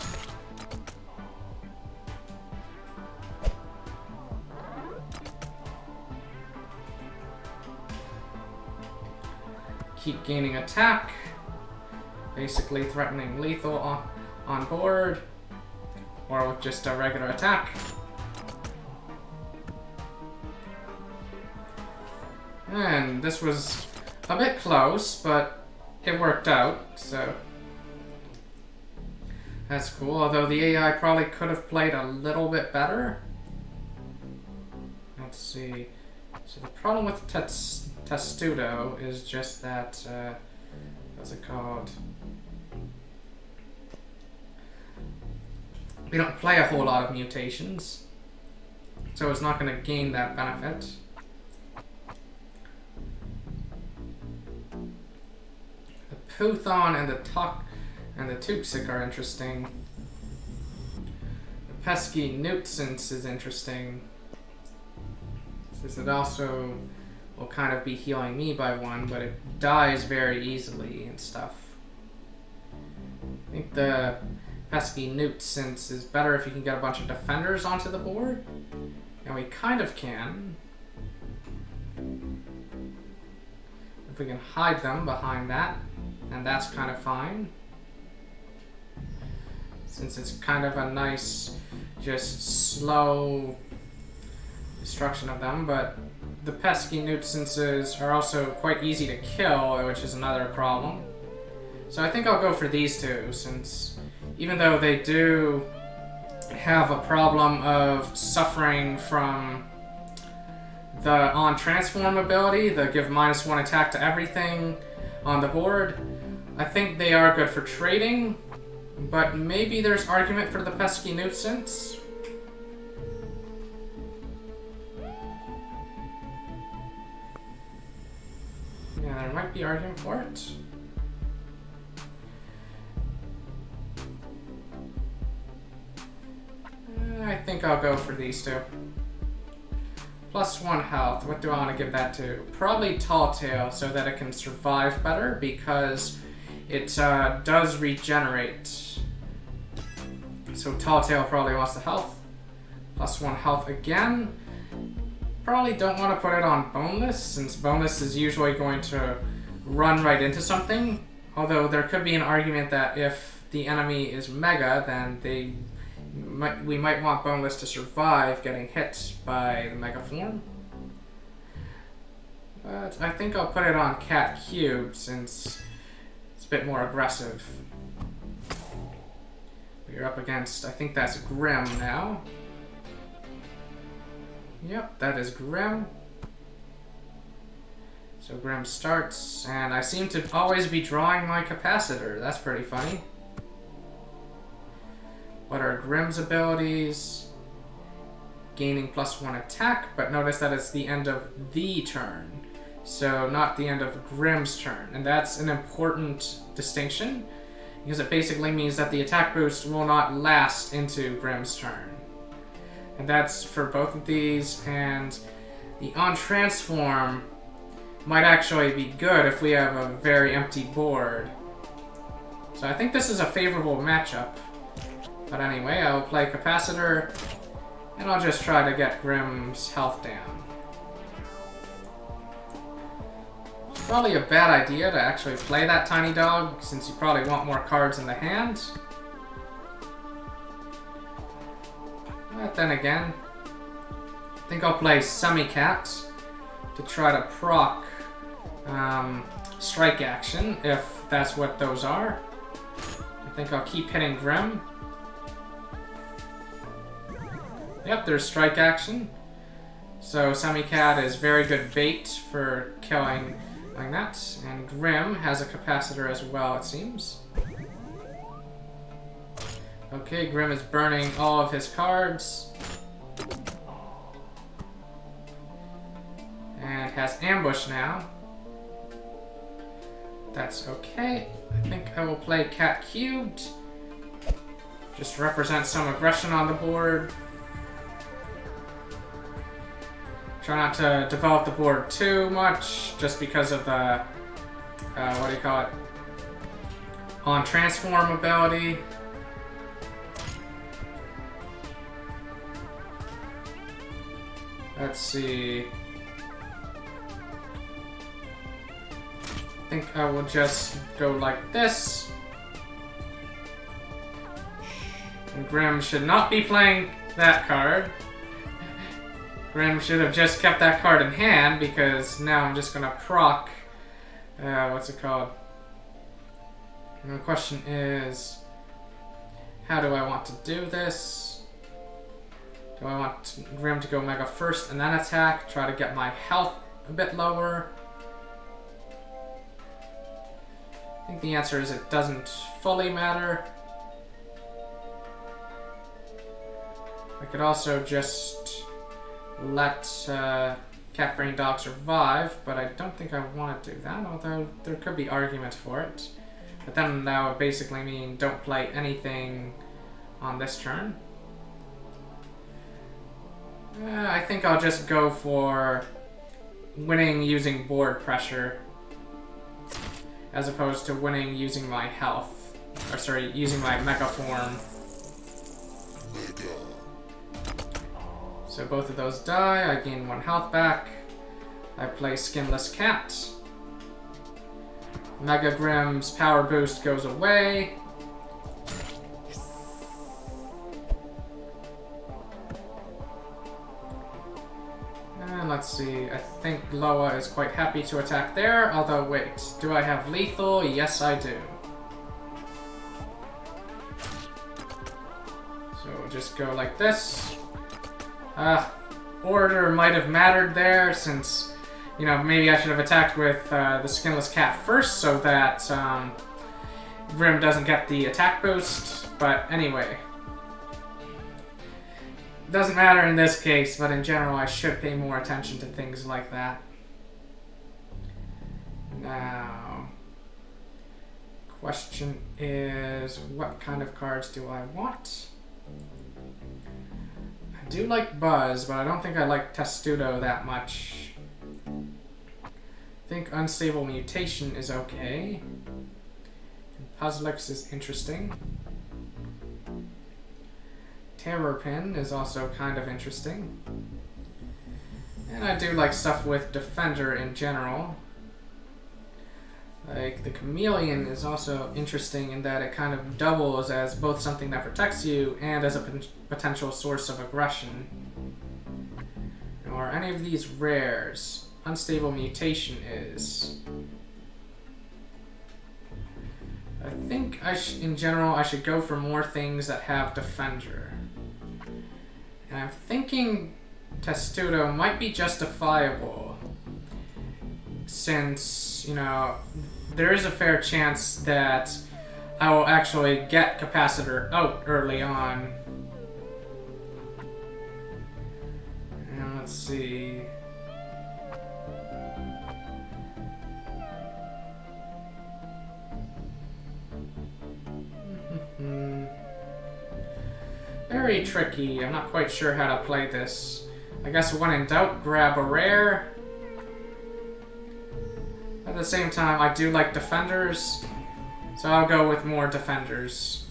Keep gaining attack. Basically threatening lethal on board, or with just a regular attack. And this was a bit close, but it worked out, so that's cool. Although the AI probably could have played a little bit better. Let's see. So the problem with Testudo is just that, what's it called? We don't play a whole lot of mutations, so it's not going to gain that benefit. The Poofant and the Tock and the Toxic are interesting. The Pesky Nuisance is interesting, since it also will kind of be healing me by 1, but it dies very easily and stuff. I think the Pesky Nuisance is better if you can get a bunch of defenders onto the board. And we kind of can. If we can hide them behind that, and that's kind of fine. Since it's kind of a nice, just slow destruction of them, but the Pesky Nuisances are also quite easy to kill, which is another problem. So I think I'll go for these two, since even though they do have a problem of suffering from the on-transform ability, the give -1 attack to everything on the board, I think they are good for trading, but maybe there's argument for the Pesky Nuisance. Yeah, there might be argument for it. I think I'll go for these two. +1 health. What do I want to give that to? Probably Tall Tail, so that it can survive better, because it does regenerate. So Tall Tail probably wants the health. +1 health again. Probably don't want to put it on boneless, since boneless is usually going to run right into something. Although there could be an argument that if the enemy is mega, then we might want boneless to survive getting hit by the mega form. But I think I'll put it on Cat Cube since it's a bit more aggressive. We're up against, I think that's Grim now. Yep, that is Grim. So Grim starts, and I seem to always be drawing my capacitor. That's pretty funny. What are Grim's abilities? Gaining +1 attack, but notice that it's the end of the turn. So not the end of Grim's turn. And that's an important distinction, because it basically means that the attack boost will not last into Grim's turn. And that's for both of these, and the on-transform might actually be good if we have a very empty board. So I think this is a favorable matchup. But anyway, I'll play Capacitor, and I'll just try to get Grim's health down. It's probably a bad idea to actually play that tiny dog, since you probably want more cards in the hand. But then again, I think I'll play Semi-Cat to try to proc strike action, if that's what those are. I think I'll keep hitting Grim. Yep, there's strike action. So Semi-Cat is very good bait for killing like that. And Grim has a capacitor as well, it seems. Okay, Grim is burning all of his cards. And has ambush now. That's okay. I think I will play Cat Cubed. Just represent some aggression on the board. Try not to develop the board too much, just because of the, what do you call it? On transform ability. Let's see. I think I will just go like this. And Grim should not be playing that card. Grim should have just kept that card in hand, because now I'm just gonna proc, what's it called? And the question is, how do I want to do this? Do I want Grim to go Mega first and then attack, try to get my health a bit lower? I think the answer is it doesn't fully matter. I could also just let Cat Brain Dog survive, but I don't think I want to do that, although there could be arguments for it. But then that would basically mean don't play anything on this turn. I think I'll just go for winning using board pressure, as opposed to winning using my health. Or sorry, using my Mega Form. So both of those die, I gain 1 health back. I play Skinless Cat. Mega Grim's power boost goes away. And let's see, I think Glowa is quite happy to attack there, although wait, do I have lethal? Yes, I do. So we'll just go like this. Order might have mattered there, since, you know, maybe I should have attacked with the Skinless Cat first so that Grim doesn't get the attack boost, but anyway. Doesn't matter in this case, but in general I should pay more attention to things like that. Now, question is, what kind of cards do I want? I do like Buzz, but I don't think I like Testudo that much. I think Unstable Mutation is okay. And Puzzlix is interesting. Terrapin is also kind of interesting. And I do like stuff with Defender in general. Like, the Chameleon is also interesting in that it kind of doubles as both something that protects you and as a potential source of aggression. Or any of these rares. Unstable Mutation is. I think in general I should go for more things that have Defender. And I'm thinking Testudo might be justifiable. Since, you know, there is a fair chance that I will actually get Capacitor out early on. And let's see. Very tricky. I'm not quite sure how to play this. I guess when in doubt, grab a rare. At the same time, I do like Defenders, so I'll go with more Defenders.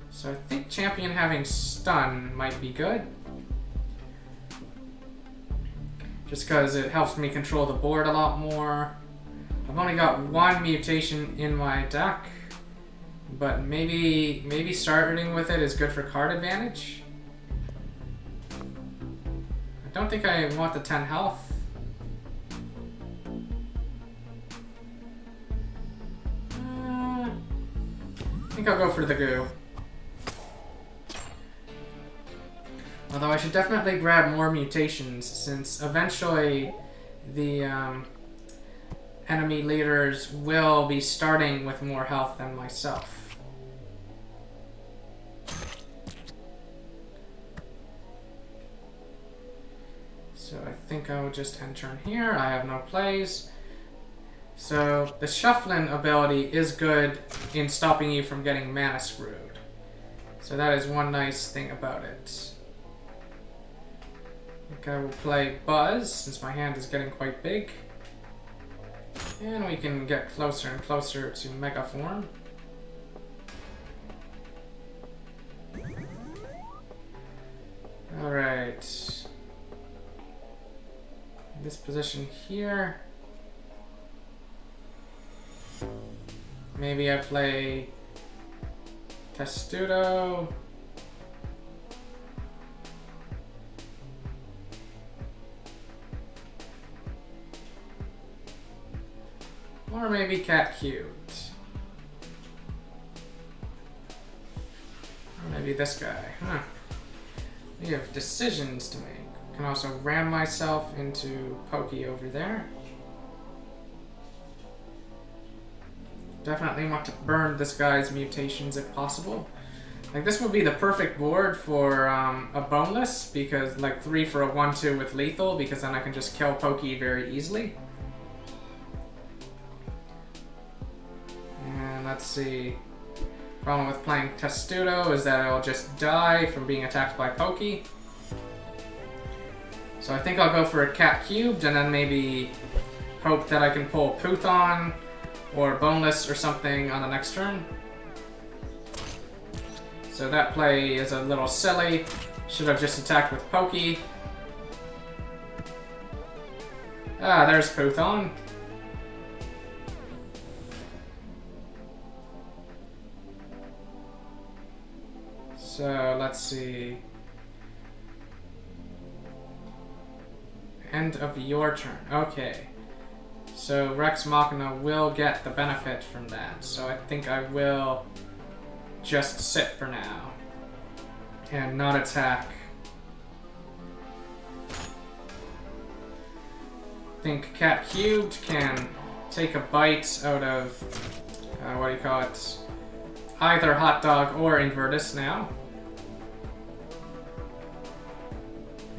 So I think Champion having Stun might be good. Just because it helps me control the board a lot more. I've only got one mutation in my deck, but maybe starting with it is good for card advantage. I don't think I want the 10 health. I think I'll go for the goo. Although I should definitely grab more mutations, since eventually the enemy leaders will be starting with more health than myself. So I think I will just end turn here. I have no plays. So the shuffling ability is good in stopping you from getting mana screwed. So that is one nice thing about it. I think I will play Buzz, since my hand is getting quite big. And we can get closer and closer to Mega Form. Alright. In this position here. Maybe I play Testudo. Or maybe Cat Cubed. Or maybe this guy. Huh. We have decisions to make. I can also ram myself into Pokey over there. Definitely want to burn this guy's mutations if possible. Like, this would be the perfect board for a boneless, because like 3 for a 1/2 with lethal, because then I can just kill Pokey very easily. And let's see. Problem with playing Testudo is that it'll just die from being attacked by Pokey. So I think I'll go for a Cat Cubed and then maybe hope that I can pull Poofant or boneless or something on the next turn. So that play is a little silly. Should have just attacked with Pokey. Ah, there's Poofant. So let's see. End of your turn. Okay. So Rex Machina will get the benefit from that. So I think I will just sit for now and not attack. I think Cat Cubed can take a bite out of, what do you call it? Either Hot Dog or Invertus now.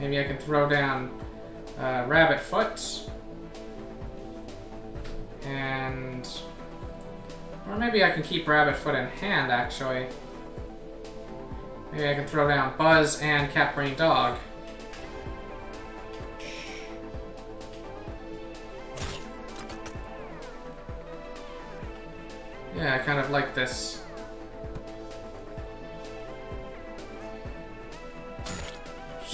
Maybe I can throw down Rabbit Foot. And... or maybe I can keep Rabbit Foot in hand, actually. Maybe I can throw down Buzz and Cat Brain Dog. Yeah, I kind of like this.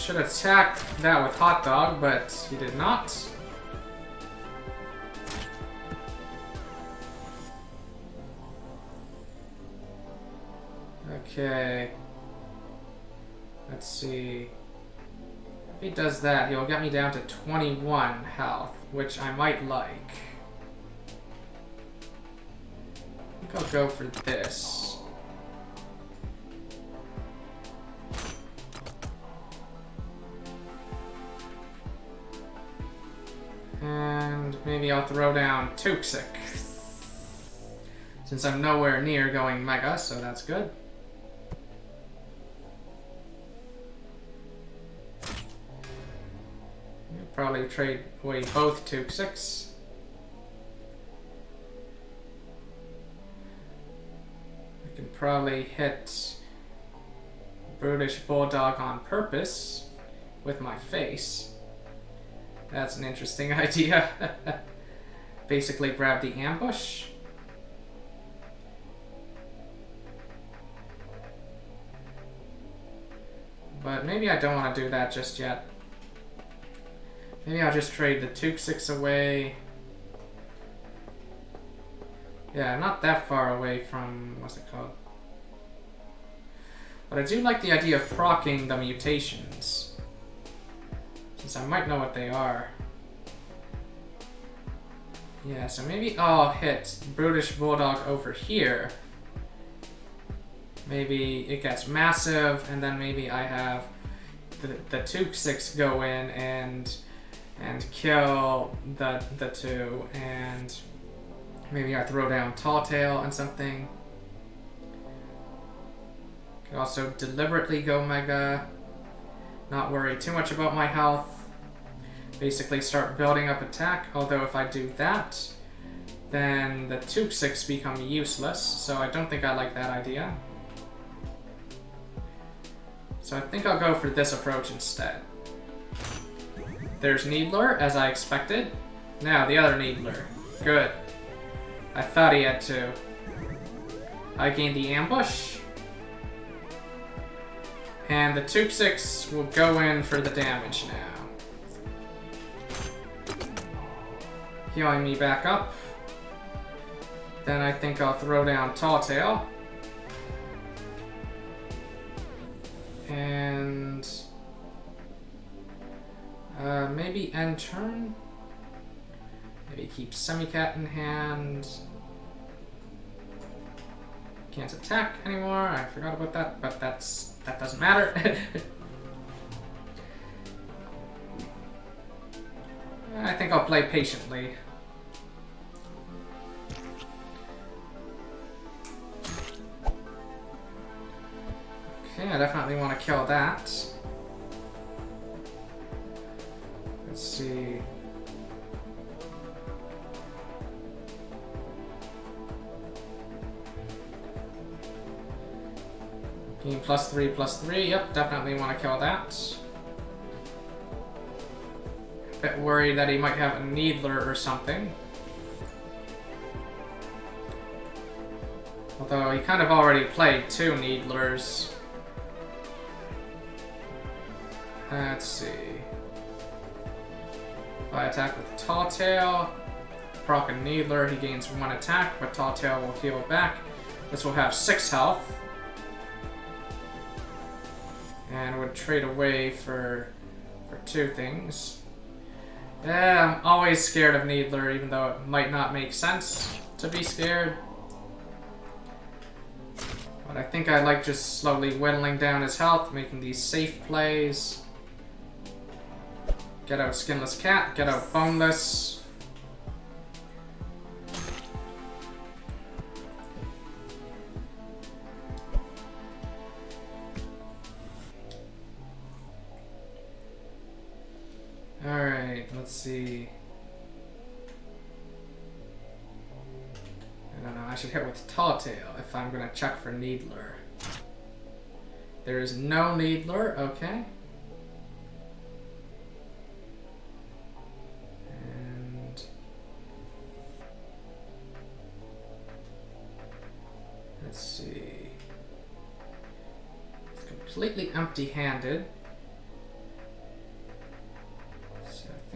Should attack that with Hot Dog, but he did not. Okay. Let's see. If he does that, he'll get me down to 21 health, which I might like. I think I'll go for this. And maybe I'll throw down Toxic. Since I'm nowhere near going Mega, so that's good. Probably trade away both Toxics. I can probably hit Brutish Bulldog on purpose with my face. That's an interesting idea. Basically grab the ambush. But maybe I don't want to do that just yet. Maybe I'll just trade the Toxics away. Yeah, not that far away from... what's it called? But I do like the idea of proccing the mutations. Since I might know what they are. Yeah, so maybe I'll hit Brutish Bulldog over here. Maybe it gets massive, and then maybe I have the Toxics go in and kill the two, and maybe I throw down Tall Tail and something. Could also deliberately go Mega, not worry too much about my health. Basically start building up attack, although if I do that, then the Toxics become useless, so I don't think I like that idea. So I think I'll go for this approach instead. There's Needler, as I expected. Now, the other Needler. Good. I thought he had to. I gained the ambush. And the Toxics will go in for the damage now. Healing me back up. Then I think I'll throw down Tall Tail. And... maybe end turn? Maybe keep Semi-Cat in hand. Can't attack anymore, I forgot about that, but that doesn't matter. I think I'll play patiently. Okay, I definitely want to kill that. Let's see. Gain +3/+3. Yep, definitely want to kill that. A bit worried that he might have a Needler or something. Although he kind of already played 2 Needlers. Let's see. If I attack with Tall Tail, proc a Needler, he gains 1 attack, but Tall Tail will heal back. This will have 6 health. And would trade away for 2 things. Yeah, I'm always scared of Needler, even though it might not make sense to be scared. But I think I like just slowly whittling down his health, making these safe plays. Get out Skinless Cat, get out Boneless. Alright, let's see. I don't know, I should hit with Tall Tail if I'm gonna check for Needler. There is no Needler, okay. And let's see. It's completely empty-handed.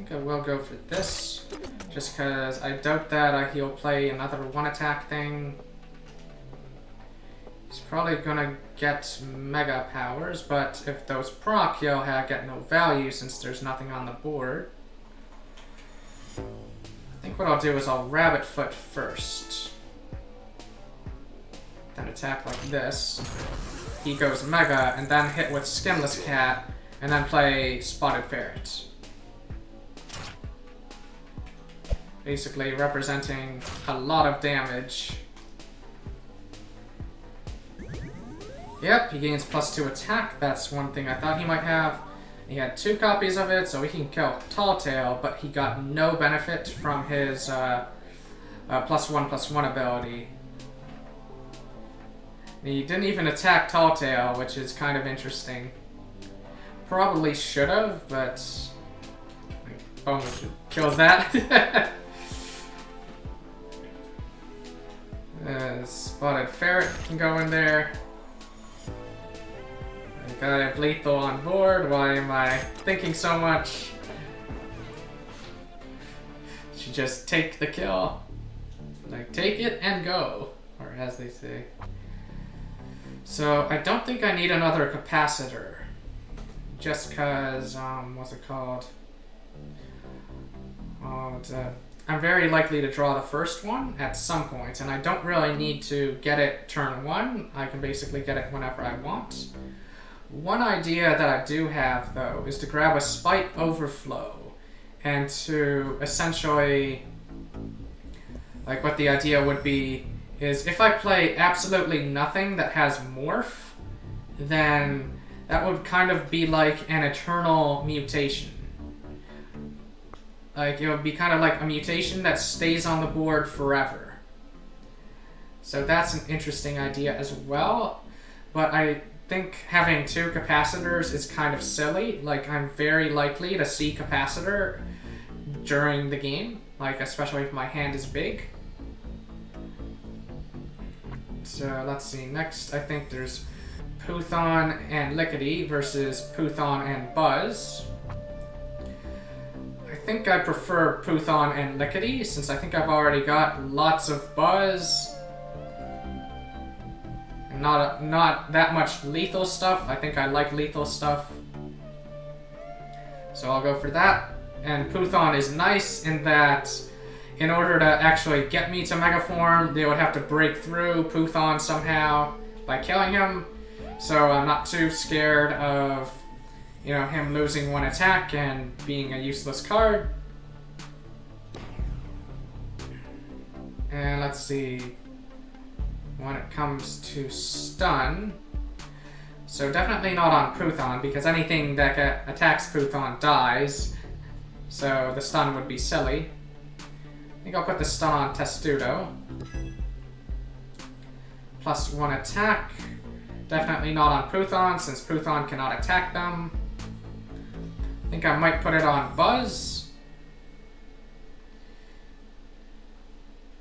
think I will go for this, just because I doubt that he'll play another one attack thing. He's probably gonna get mega powers, but if those proc, he'll get no value since there's nothing on the board. I think what I'll do is I'll rabbit foot first. Then attack like this. He goes mega, and then hit with Skinless Cat, and then play Spotted Ferret. Basically representing a lot of damage. Yep, he gains +2 attack. That's one thing I thought he might have. He had 2 copies of it, so he can kill Tall Tail, but he got no benefit from his +1/+1 ability. He didn't even attack Tall Tail, which is kind of interesting. Probably should have, but boom, kills that. Spotted Ferret can go in there. I got lethal on board. Why am I thinking so much? Should just take the kill. Like, take it and go. Or as they say. So, I don't think I need another capacitor. Just cause, what's it called? I'm very likely to draw the first one at some point, and I don't really need to get it turn 1. I can basically get it whenever I want. One idea that I do have, though, is to grab a Spite Overflow and to essentially, like, what the idea would be is if I play absolutely nothing that has Morph, then that would kind of be like an eternal mutation. Like, it would be kind of like a mutation that stays on the board forever. So that's an interesting idea as well, but I think having 2 capacitors is kind of silly. Like, I'm very likely to see capacitor during the game, like, especially if my hand is big. So let's see, next I think there's Poofant and Lickety versus Poofant and Buzz. I think I prefer Poofant and Lickety since I think I've already got lots of Buzz. And not that much lethal stuff. I think I like lethal stuff. So I'll go for that. And Poofant is nice in that in order to actually get me to Mega Form, they would have to break through Poofant somehow by killing him. So I'm not too scared of, you know, him losing 1 attack and being a useless card. And let's see, when it comes to stun, so definitely not on Poofant because anything that attacks Poofant dies, so the stun would be silly. I think I'll put the stun on Testudo. +1 attack. Definitely not on Poofant, since Poofant cannot attack them. I think I might put it on Buzz.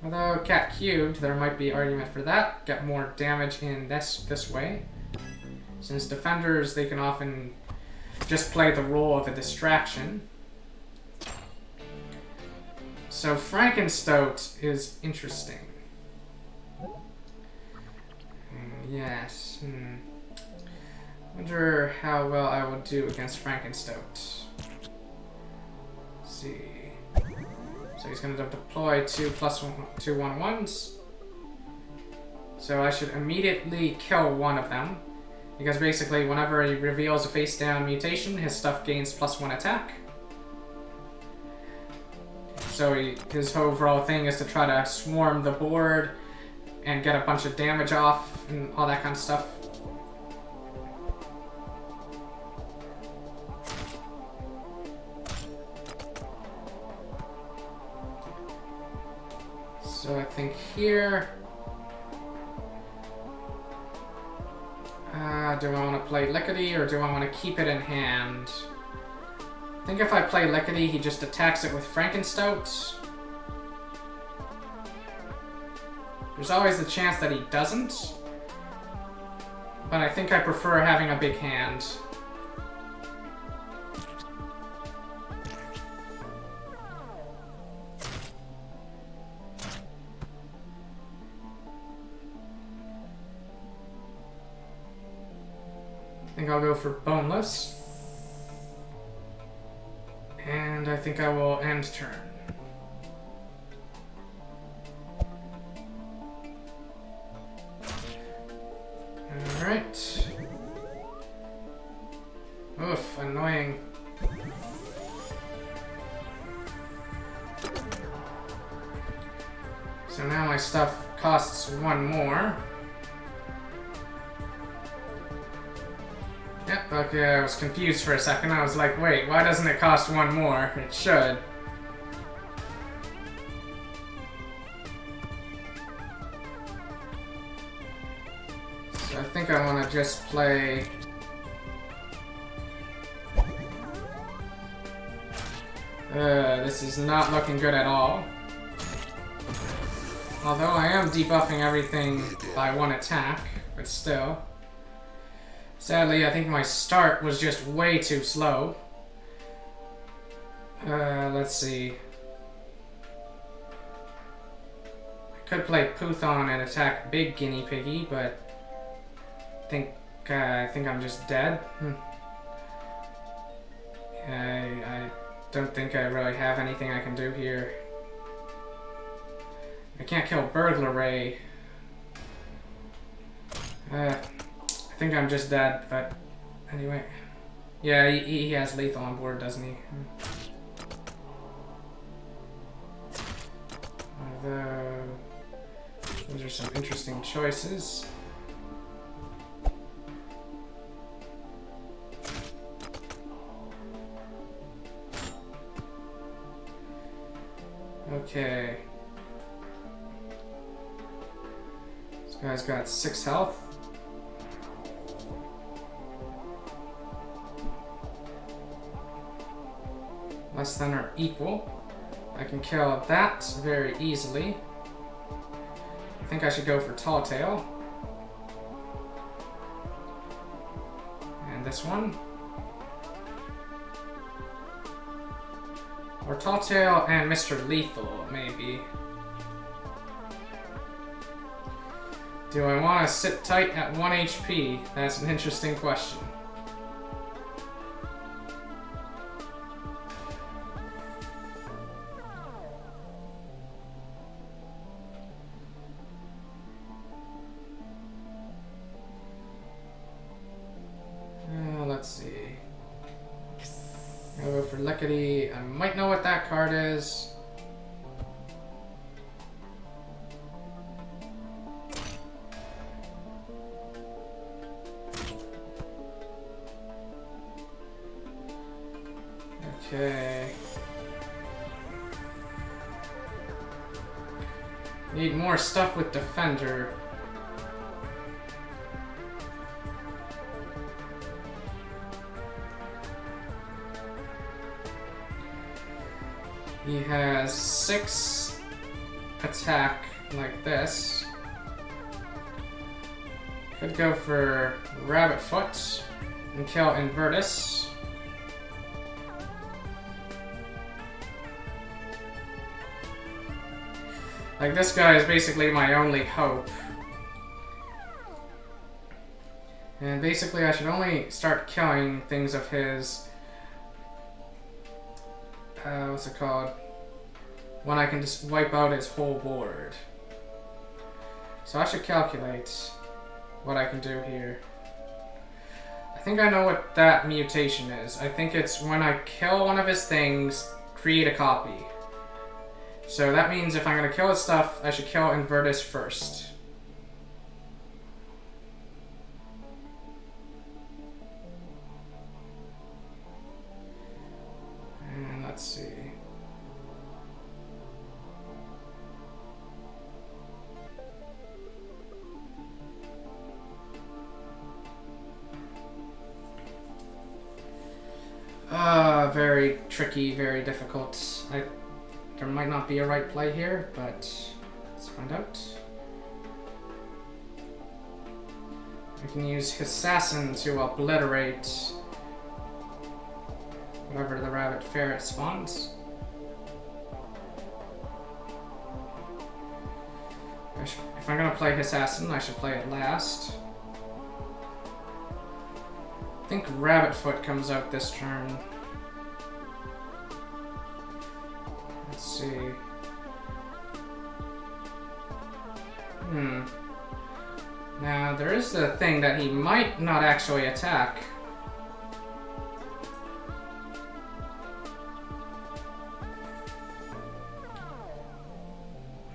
Although Cat Cubed, there might be argument for that. Get more damage in this way. Since defenders, they can often just play the role of a distraction. So Frankenstoat is interesting. Yes. Wonder how well I would do against Frankenstoat. Let's see. So he's going to deploy 2 1/1s. So I should immediately kill one of them. Because basically whenever he reveals a face down mutation, his stuff gains +1 attack. So his overall thing is to try to swarm the board and get a bunch of damage off and all that kind of stuff. So I think here, do I want to play Lickety or do I want to keep it in hand? I think if I play Lickety, he just attacks it with Frankenstoat. There's always the chance that he doesn't, but I think I prefer having a big hand. think I'll go for boneless. And I think I will end turn. Alright. Oof, annoying. So now my stuff costs one more. Yep, okay, I was confused for a second. I was like, wait, why doesn't it cost one more? It should. So I think I want to just play... this is not looking good at all. Although I am debuffing everything by one attack, but still. Sadly, I think my start was just way too slow. Let's see. I could play Poofant and attack Big Guinea Piggy, but I think I'm just dead. I don't think I really have anything I can do here. I can't kill Burglar Ray. I think I'm just dead, but anyway. Yeah, he has lethal on board, doesn't he? Those are some interesting choices. Okay. This guy's got 6 health. Less than or equal. I can kill that very easily. I think I should go for Tall Tail. And this one. Or Tall Tail and Mr. Lethal, maybe. Do I want to sit tight at 1 HP? That's an interesting question. Let's see. I'll go for Lickety. I might know what that card is. Okay. Need more stuff with Defender. He has 6 attack like this. Could go for Rabbit Foot and kill Invertus. Like, this guy is basically my only hope. And basically I should only start killing things of his... what's it called? When I can just wipe out his whole board. So I should calculate what I can do here. I think I know what that mutation is. I think it's when I kill one of his things, create a copy. So that means if I'm going to kill his stuff, I should kill Invertus first. And let's see. Very tricky, very difficult. There might not be a right play here, but let's find out. I can use Assassin to obliterate whatever the Rabbit Ferret spawns. If I'm gonna play Assassin, I should play it last. think Rabbitfoot comes out this turn. Let's see. Now, there is the thing that he might not actually attack.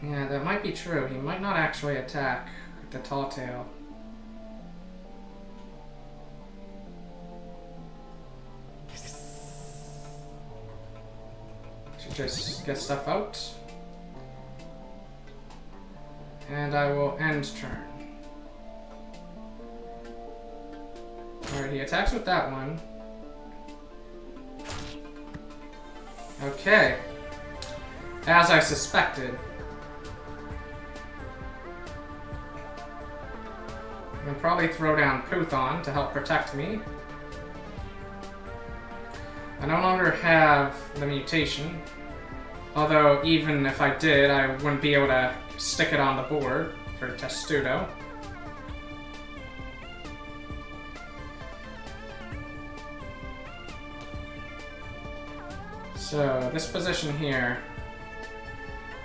Yeah, that might be true. He might not actually attack with the Tall Tail. Should just get stuff out. And I will end turn. Alright, he attacks with that one. Okay. As I suspected. I'll probably throw down Poofant to help protect me. I no longer have the mutation. Although, even if I did, I wouldn't be able to stick it on the board for Testudo. So, this position here,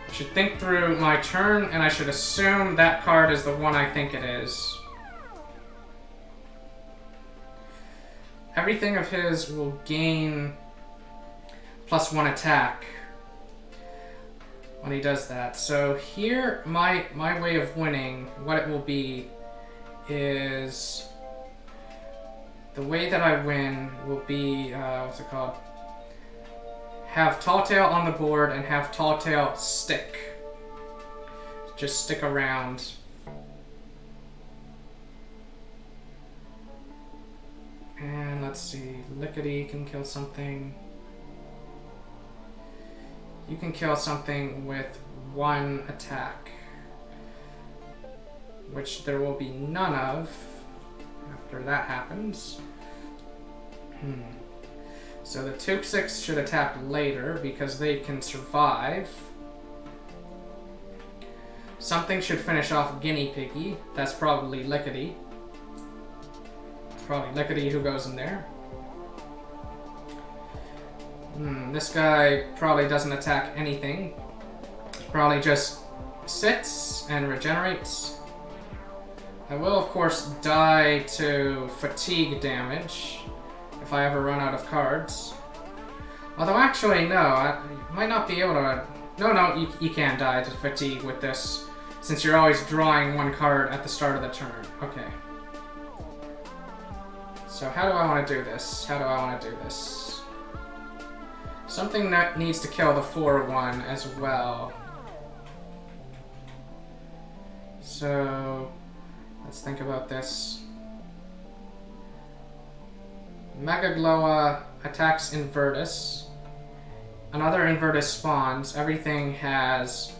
I should think through my turn, and I should assume that card is the one I think it is. Everything of his will gain +1 attack when he does that. So here, my way of winning, what it will be, is the way that I win will be, what's it called? Have Tall Tail on the board and have Tall Tail stick. Just stick around. And let's see, Lickety can kill something. You can kill something with 1 attack, which there will be none of after that happens. So the Took-6 should attack later because they can survive. Something should finish off Guinea Piggy. That's probably Lickety. Probably Lickety who goes in there. This guy probably doesn't attack anything. Probably just sits and regenerates. I will, of course, die to fatigue damage if I ever run out of cards. Although, actually, no. I might not be able to... No, you can die to fatigue with this, since you're always drawing 1 card at the start of the turn. Okay. So how do I want to do this? Something that needs to kill the 4-1 as well. So let's think about this. Mega Glowa attacks Invertus. Another Invertus spawns. Everything has,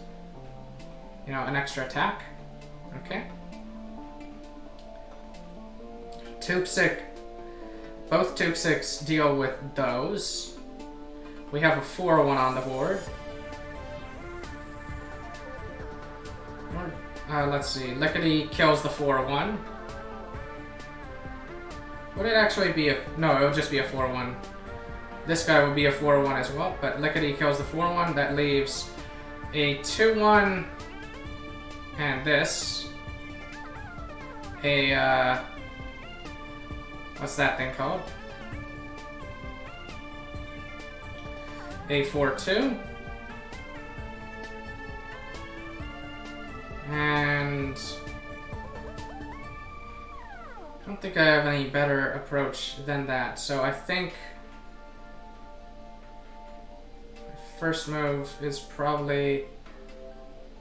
an extra attack. Okay. Took-6. Both Took-6 deal with those. We have a 4-1 on the board. Let's see. Lickety kills the 4-1. Would it actually be a... No, it would just be a 4-1. This guy would be a 4-1 as well, but Lickety kills the 4-1. That leaves a 2-1 and this. A, what's that thing called? A 4-2. And I don't think I have any better approach than that. So I think my first move is probably...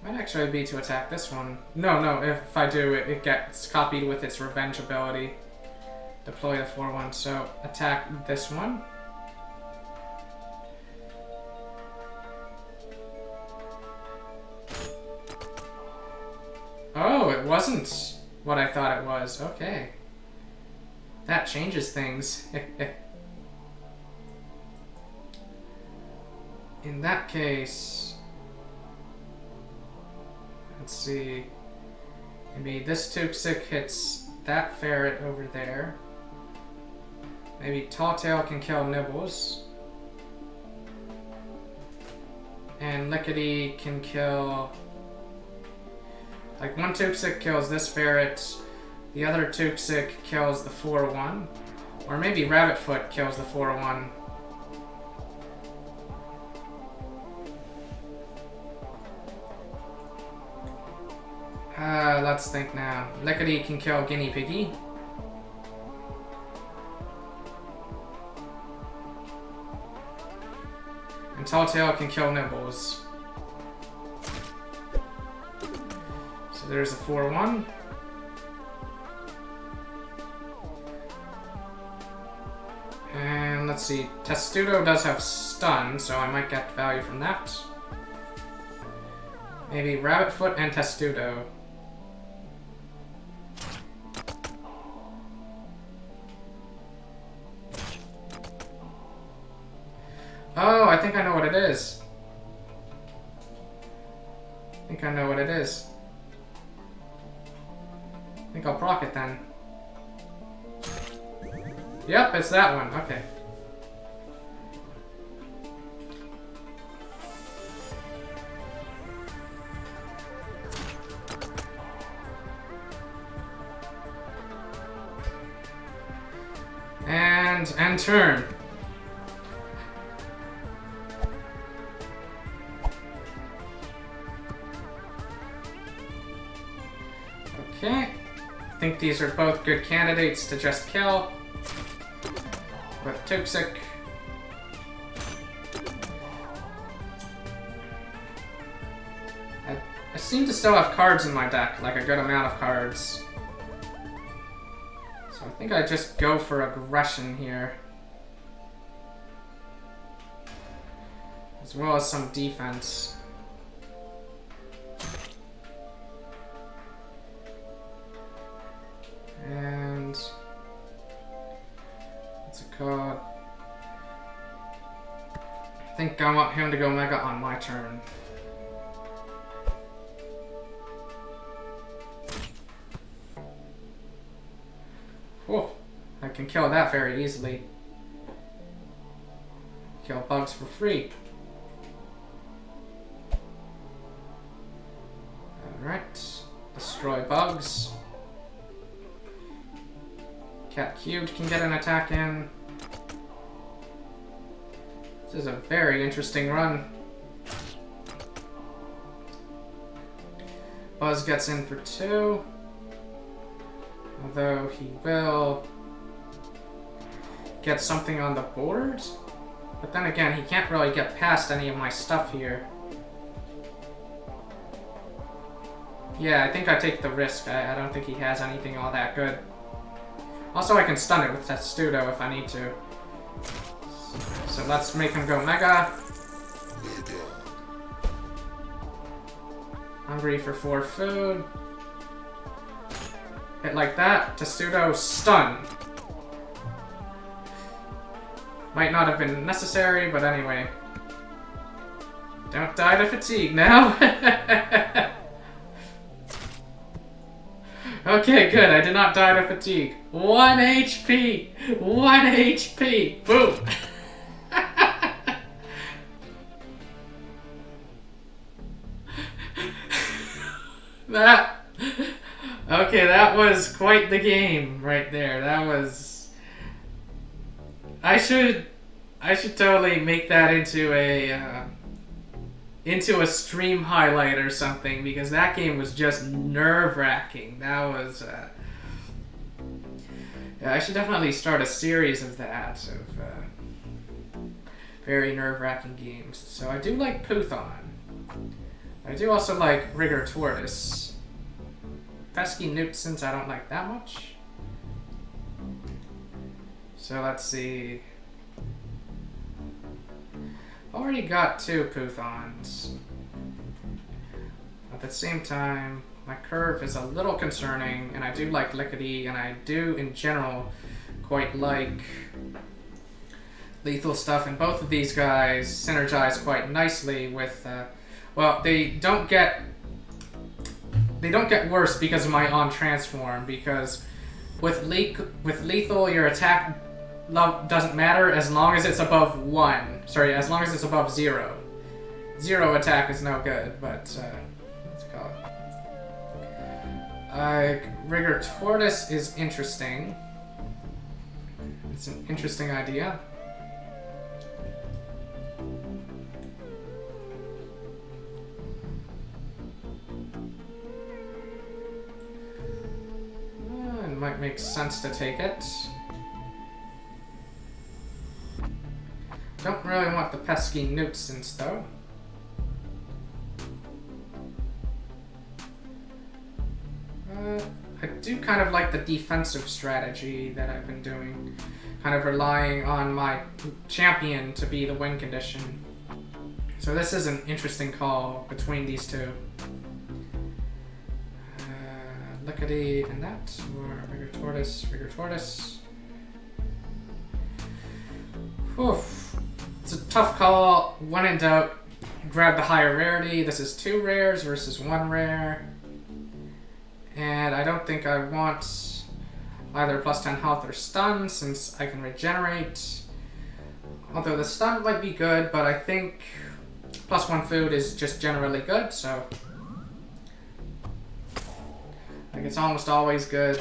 Might actually be to attack this one. No, if I do, it gets copied with its revenge ability. Deploy the 4-1, so attack this one. Oh, it wasn't what I thought it was. Okay. That changes things. In that case... Let's see. Maybe this Took-6 hits that ferret over there. Maybe Tall Tail can kill Nibbles. And Lickety can kill... Like, one Toxic kills this ferret, the other Toxic kills the 4-1. Or maybe Rabbitfoot kills the 4-1. Let's think now. Lickety can kill Guinea Piggy. And Tall Tail can kill Nibbles. So there's a 4-1. And let's see, Testudo does have stun, so I might get value from that. Maybe Rabbitfoot and Testudo. Oh, I think I know what it is. I think I know what it is. I think I'll proc it then. Yep, it's that one. Okay. And turn. Okay. I think these are both good candidates to just kill. With Toxic. I seem to still have cards in my deck, like a good amount of cards. So I think I just go for aggression here. As well as some defense. And... what's it called? I think I want him to go Mega on my turn. Whoa, I can kill that very easily. Kill bugs for free. Alright, destroy bugs. Cat Cubed can get an attack in. This is a very interesting run. Buzz gets in for 2. Although he will get something on the board. But then again, he can't really get past any of my stuff here. Yeah, I think I take the risk. I don't think he has anything all that good. Also, I can stun it with Testudo if I need to. So let's make him go Mega. Hungry for 4 food. Hit like that. Testudo stun. Might not have been necessary, but anyway. Don't die to fatigue now. Okay, good. I did not die to fatigue. 1 HP! 1 HP! Boom! Okay, that was quite the game right there. That was... I should totally make that into a stream highlight or something, because that game was just nerve-wracking. That was yeah, I should definitely start a series of that, of very nerve-wracking games. So I do like Poofant. I do also like Rigor Tortoise. Pesky Nuisance I don't like that much. So let's see. Already got 2 Poothants. At the same time, my curve is a little concerning, and I do like Lickety, and I do, in general, quite like lethal stuff, and both of these guys synergize quite nicely with, well, they don't get worse because of my on-transform, because with lethal, your attack doesn't matter as long as it's above 1. Sorry, as long as it's above 0. 0 attack is no good, but let's call it. Rigor Tortoise is interesting. It's an interesting idea. It might make sense to take it. Don't really want the pesky nuisance though. I do kind of like the defensive strategy that I've been doing. Kind of relying on my champion to be the win condition. So this is an interesting call between these two. Lickety and that, or Rigor Tortoise, Rigor Tortoise. Oof. It's a tough call. When in doubt, grab the higher rarity. This is 2 rares versus 1 rare. And I don't think I want either plus 10 health or stun, since I can regenerate. Although the stun might be good, but I think plus 1 food is just generally good, so like it's almost always good.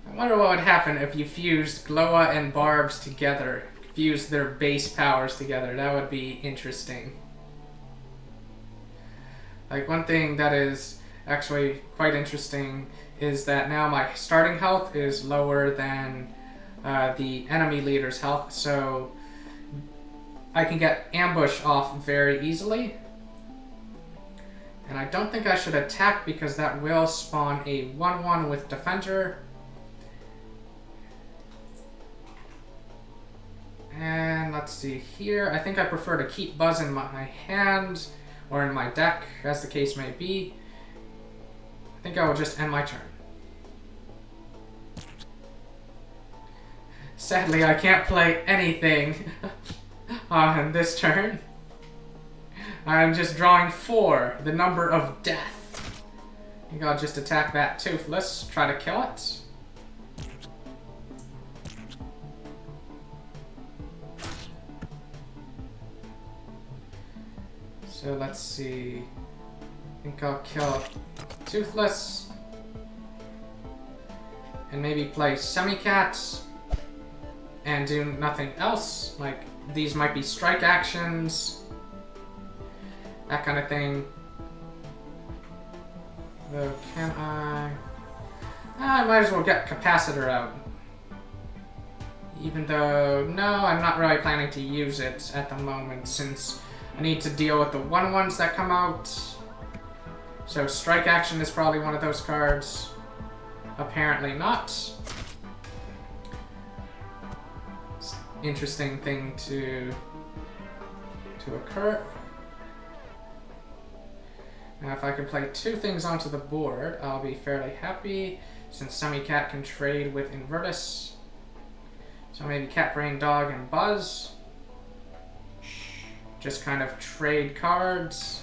I wonder what would happen if you fused Glowa and Barbs together. Fused their base powers together. That would be interesting. Like, one thing that is actually quite interesting is that now my starting health is lower than the enemy leader's health, so I can get ambush off very easily. And I don't think I should attack because that will spawn a 1/1 with Defender. And let's see here. I think I prefer to keep Buzz in my hand or in my deck, as the case may be. I think I will just end my turn. Sadly, I can't play anything on this turn. I'm just drawing 4, the number of death. I think I'll just attack that Toothless, try to kill it. So let's see. I think I'll kill Toothless. And maybe play Semi-Cat. And do nothing else. Like, these might be strike actions. That kind of thing. Though, can I... I might as well get Capacitor out. Even though, no, I'm not really planning to use it at the moment, since I need to deal with the 1/1s that come out. So strike action is probably one of those cards. Apparently not. It's an interesting thing to occur. Now if I can play 2 things onto the board, I'll be fairly happy, since Semi-Cat can trade with Invertus. So maybe Cat, Brain, Dog, and Buzz. Just kind of trade cards.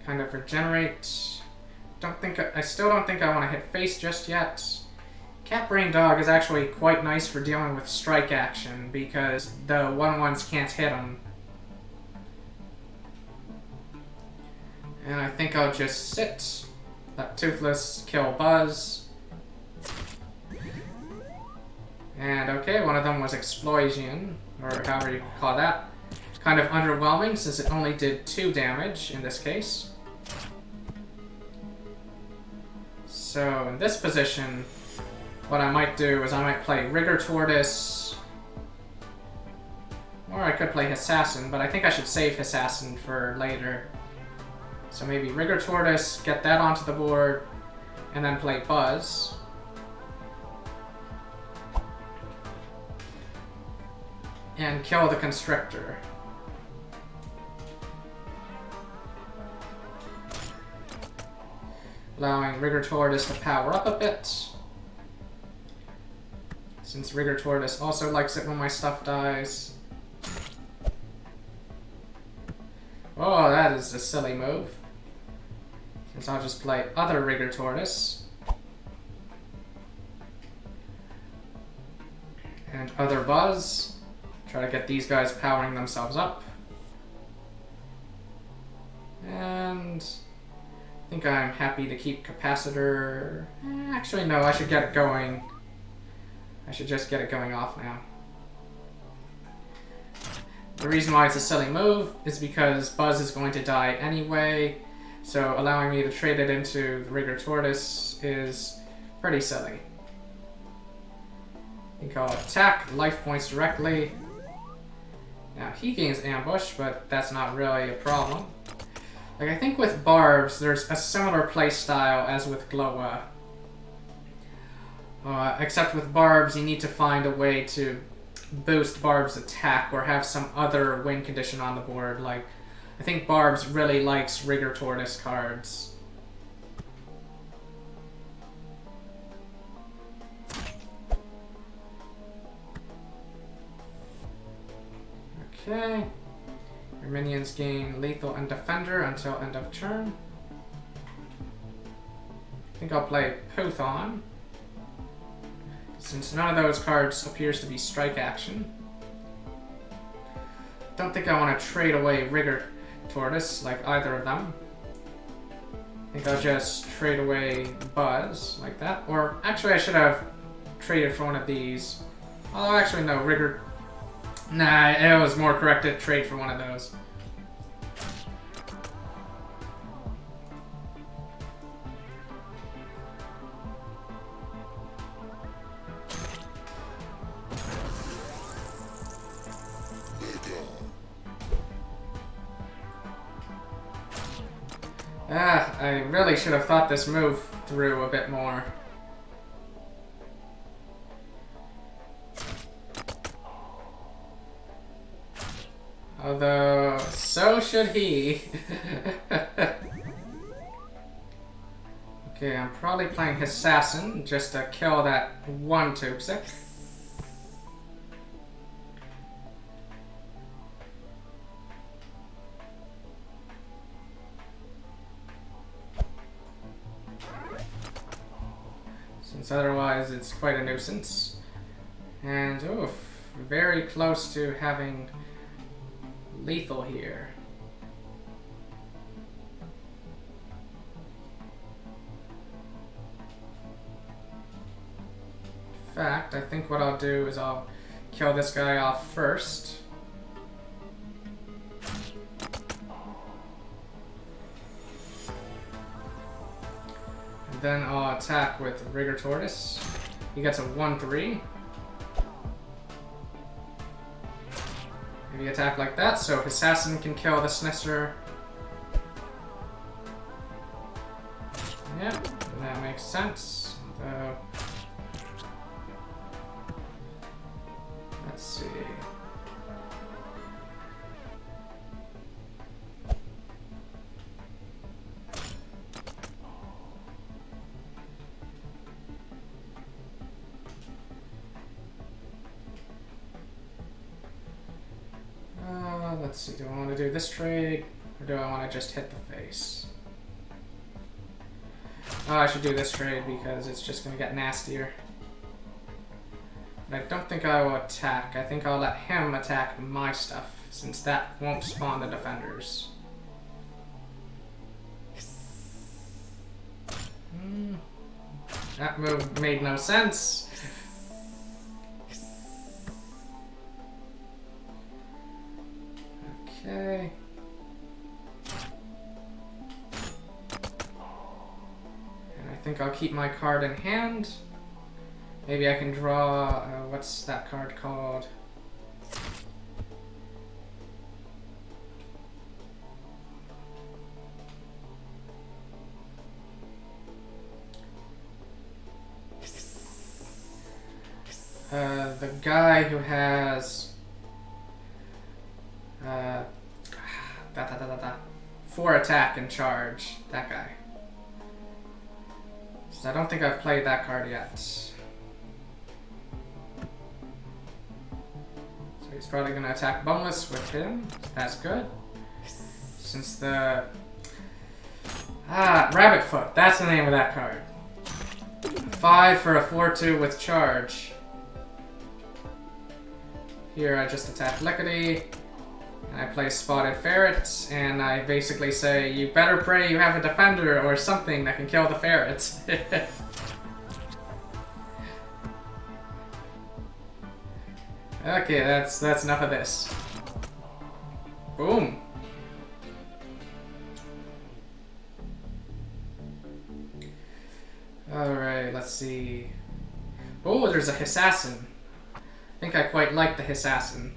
Kind of regenerate. I still don't think I want to hit face just yet. Cat, Brain, Dog is actually quite nice for dealing with strike action because the 1/1s can't hit them. And I think I'll just sit. Let Toothless kill Buzz. And okay, one of them was Explosion, or however you call that. Kind of underwhelming since it only did 2 damage in this case. So in this position, what I might do is I might play Rigor Tortoise, or I could play Assassin, but I think I should save Assassin for later. So maybe Rigor Tortoise, get that onto the board, and then play Buzz. And kill the Constrictor. Allowing Rigor Tortoise to power up a bit. Since Rigor Tortoise also likes it when my stuff dies. Oh, that is a silly move. So I'll just play other Rigor Tortoise. And other Buzz. Try to get these guys powering themselves up. And I think I'm happy to keep Capacitor. Actually, no, I should get it going. I should just get it going off now. The reason why it's a silly move is because Buzz is going to die anyway, so allowing me to trade it into the Rigor Tortoise is pretty silly. I think I'll attack life points directly. Now he gains ambush, but that's not really a problem. Like, I think with Barbs, there's a similar playstyle as with Glowa. Except with Barbs, you need to find a way to boost Barb's attack or have some other win condition on the board. Like, I think Barbs really likes Rigor Tortoise cards. Okay. Your minions gain lethal and defender until end of turn. I think I'll play Poofant, since none of those cards appears to be strike action. Don't think I want to trade away Rigor Tortoise, like either of them. I think I'll just trade away Buzz, like that. Or, actually I should have traded for one of these. Oh, actually no, Rigor... Nah, it was more correct to trade for one of those. I really should have thought this move through a bit more. Although, so should he. Okay, I'm probably playing Assassin just to kill that one Toopsic. Since otherwise it's quite a nuisance. And, oof, very close to having lethal here. In fact, I think what I'll do is I'll kill this guy off first. And then I'll attack with Rigor Tortoise. He gets a 1-3. Maybe attack like that, so Assassin can kill the Snisser. Yep, that makes sense. Although, let's see. Let's see, do I want to do this trade, or do I want to just hit the face? Oh, I should do this trade because it's just going to get nastier. But I don't think I will attack. I think I'll let him attack my stuff, since that won't spawn the defenders. That move made no sense. Okay. And I think I'll keep my card in hand. Maybe I can draw, what's that card called? The guy who has 4 attack and charge. That guy. So I don't think I've played that card yet. So he's probably going to attack boneless with him. That's good. Since the... Ah, Rabbit Foot. That's the name of that card. 5 for a 4/2 with charge. Here I just attack Lickety. And I play Spotted Ferret. And I basically say, you better pray you have a defender or something that can kill the ferrets. Okay, that's enough of this. Boom. Alright, let's see. Oh, there's a Hissassin. I think I quite like the Hissassin.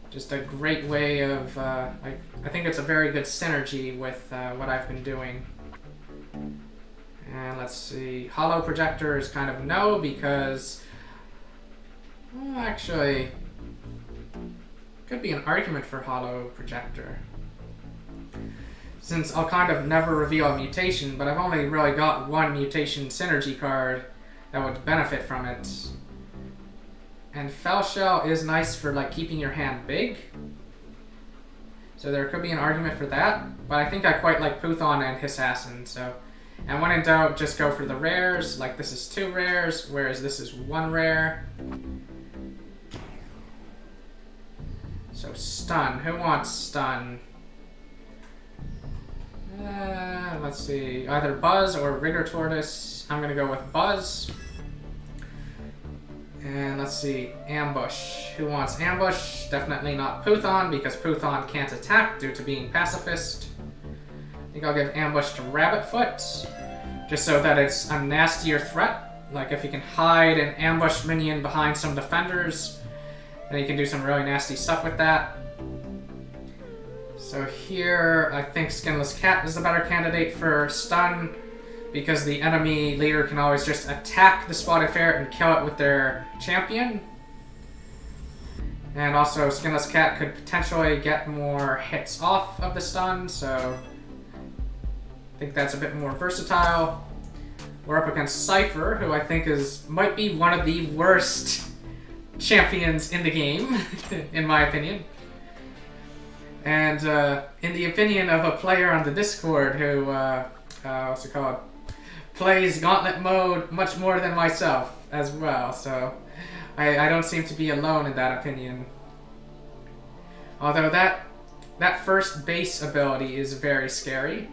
Just a great way of, I think it's a very good synergy with what I've been doing. And let's see, Hollow Projector is kind of no because, well, actually, could be an argument for Hollow Projector. Since I'll kind of never reveal a mutation, but I've only really got one mutation synergy card that would benefit from it. And Fell Shell is nice for like keeping your hand big. So there could be an argument for that, but I think I quite like Poofant and Hissassin, so. And when in doubt, just go for the rares, like this is 2 rares, whereas this is 1 rare. So Stun, who wants Stun? Let's see, either Buzz or Rigor Tortoise. I'm gonna go with Buzz. And let's see, Ambush. Who wants Ambush? Definitely not Poofant, because Poofant can't attack due to being pacifist. I think I'll give Ambush to Rabbitfoot, just so that it's a nastier threat. Like if you can hide an ambush minion behind some defenders, then you can do some really nasty stuff with that. So here, I think Skinless Cat is the better candidate for stun, because the enemy leader can always just attack the Spotted Ferret and kill it with their champion. And also, Skinless Cat could potentially get more hits off of the stun, so I think that's a bit more versatile. We're up against Cypher, who I think might be one of the worst champions in the game, in my opinion. And in the opinion of a player on the Discord who, what's it called, plays Gauntlet mode much more than myself as well, so I don't seem to be alone in that opinion. Although that first base ability is very scary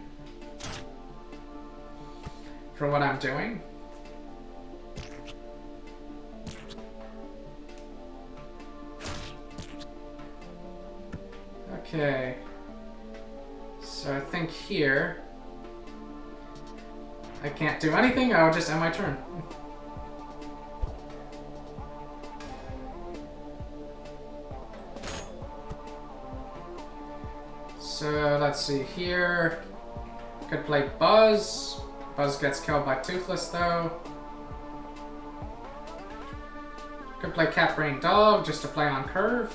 for what I'm doing. Okay, so I think here I can't do anything. I'll just end my turn. So let's see here. Could play Buzz. Buzz gets killed by Toothless though. Could play Cat Brain Dog just to play on curve.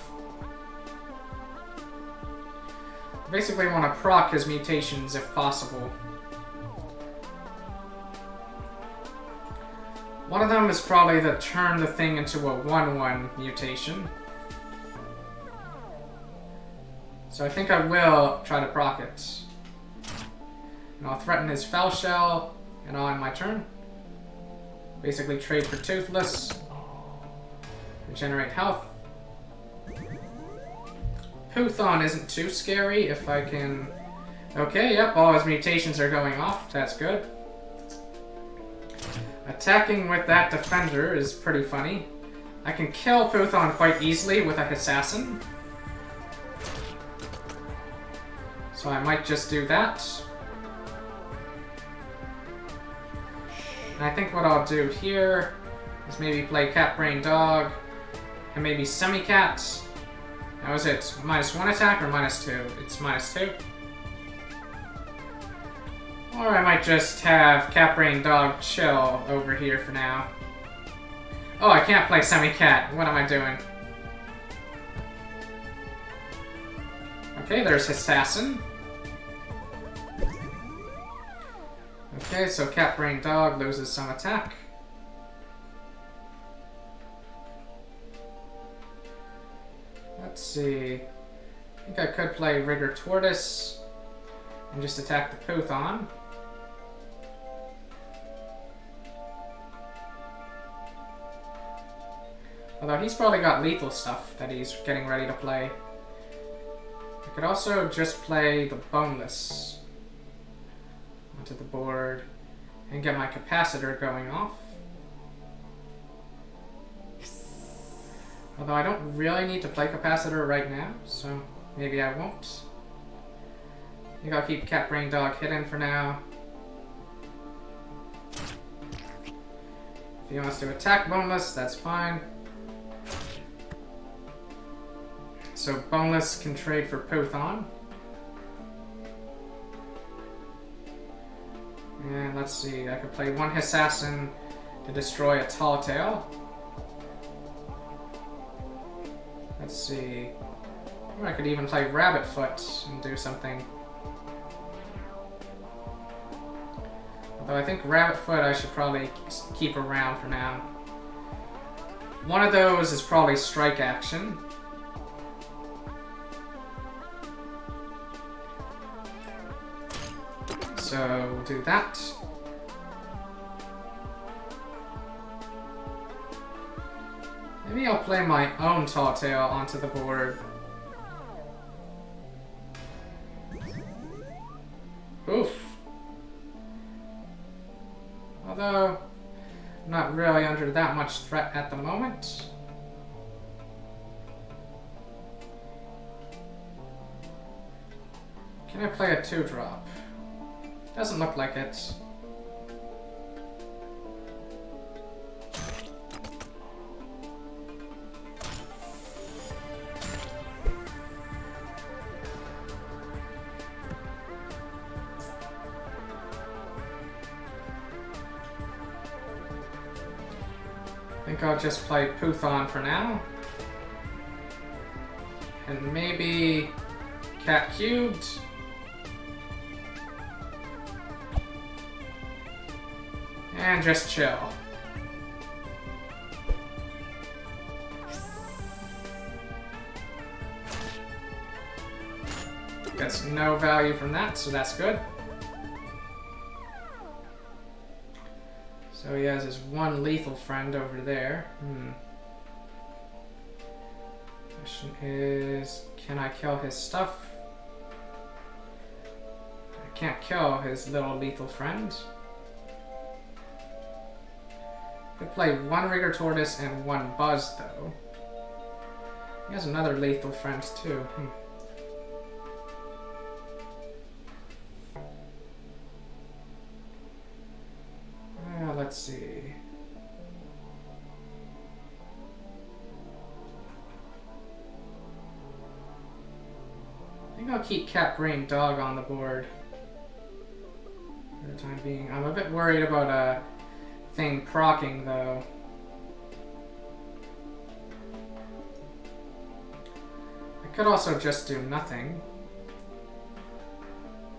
Basically want to proc his mutations if possible. One of them is probably to turn the thing into a 1/1 mutation. So I think I will try to proc it. And I'll threaten his Fell Shell, and I'll end my turn. Basically trade for Toothless. Regenerate health. Poofant isn't too scary if I can... Okay, yep, all his mutations are going off. That's good. Attacking with that defender is pretty funny. I can kill Poofant quite easily with a Hissassin. So I might just do that. And I think what I'll do here is maybe play Cat Brain Dog and maybe Semi-Cat. Now is it -1 attack or -2? It's -2. Or I might just have Cat Brain Dog chill over here for now. Oh, I can't play Semi-Cat. What am I doing? Okay, there's Hissassin. Okay, so Cat Brain Dog loses some attack. Let's see. I think I could play Rigor Tortoise And just attack the Poofant. Although he's probably got lethal stuff that he's getting ready to play. I could also just play the Boneless onto the board and get my Capacitor going off. Although I don't really need to play Capacitor right now, so maybe I won't. I think I'll keep Cat Brain Dog hidden for now. If he wants to attack Boneless, that's fine. So Boneless can trade for Poofant. And let's see, I could play one Assassin to destroy a Tall Tale. Let's see. Or I could even play Rabbit Foot and do something. Although I think Rabbit Foot I should probably keep around for now. One of those is probably Strike Action. So we'll do that. Maybe I'll play my own Tall Tale onto the board. Oof. Although, I'm not really under that much threat at the moment. Can I play a 2-drop? Doesn't look like it. I think I'll just play Poofant for now. And maybe Cat Cubed. And just chill. Gets no value from that, so that's good. So he has his one lethal friend over there. Question is, can I kill his stuff? I can't kill his little lethal friend. Could play one Rigor Tortoise and one Buzz, though. He has another lethal friend, too. Let's see. I think I'll keep Cat Brain Dog on the board for the time being. I'm a bit worried about a thing proccing, though. I could also just do nothing.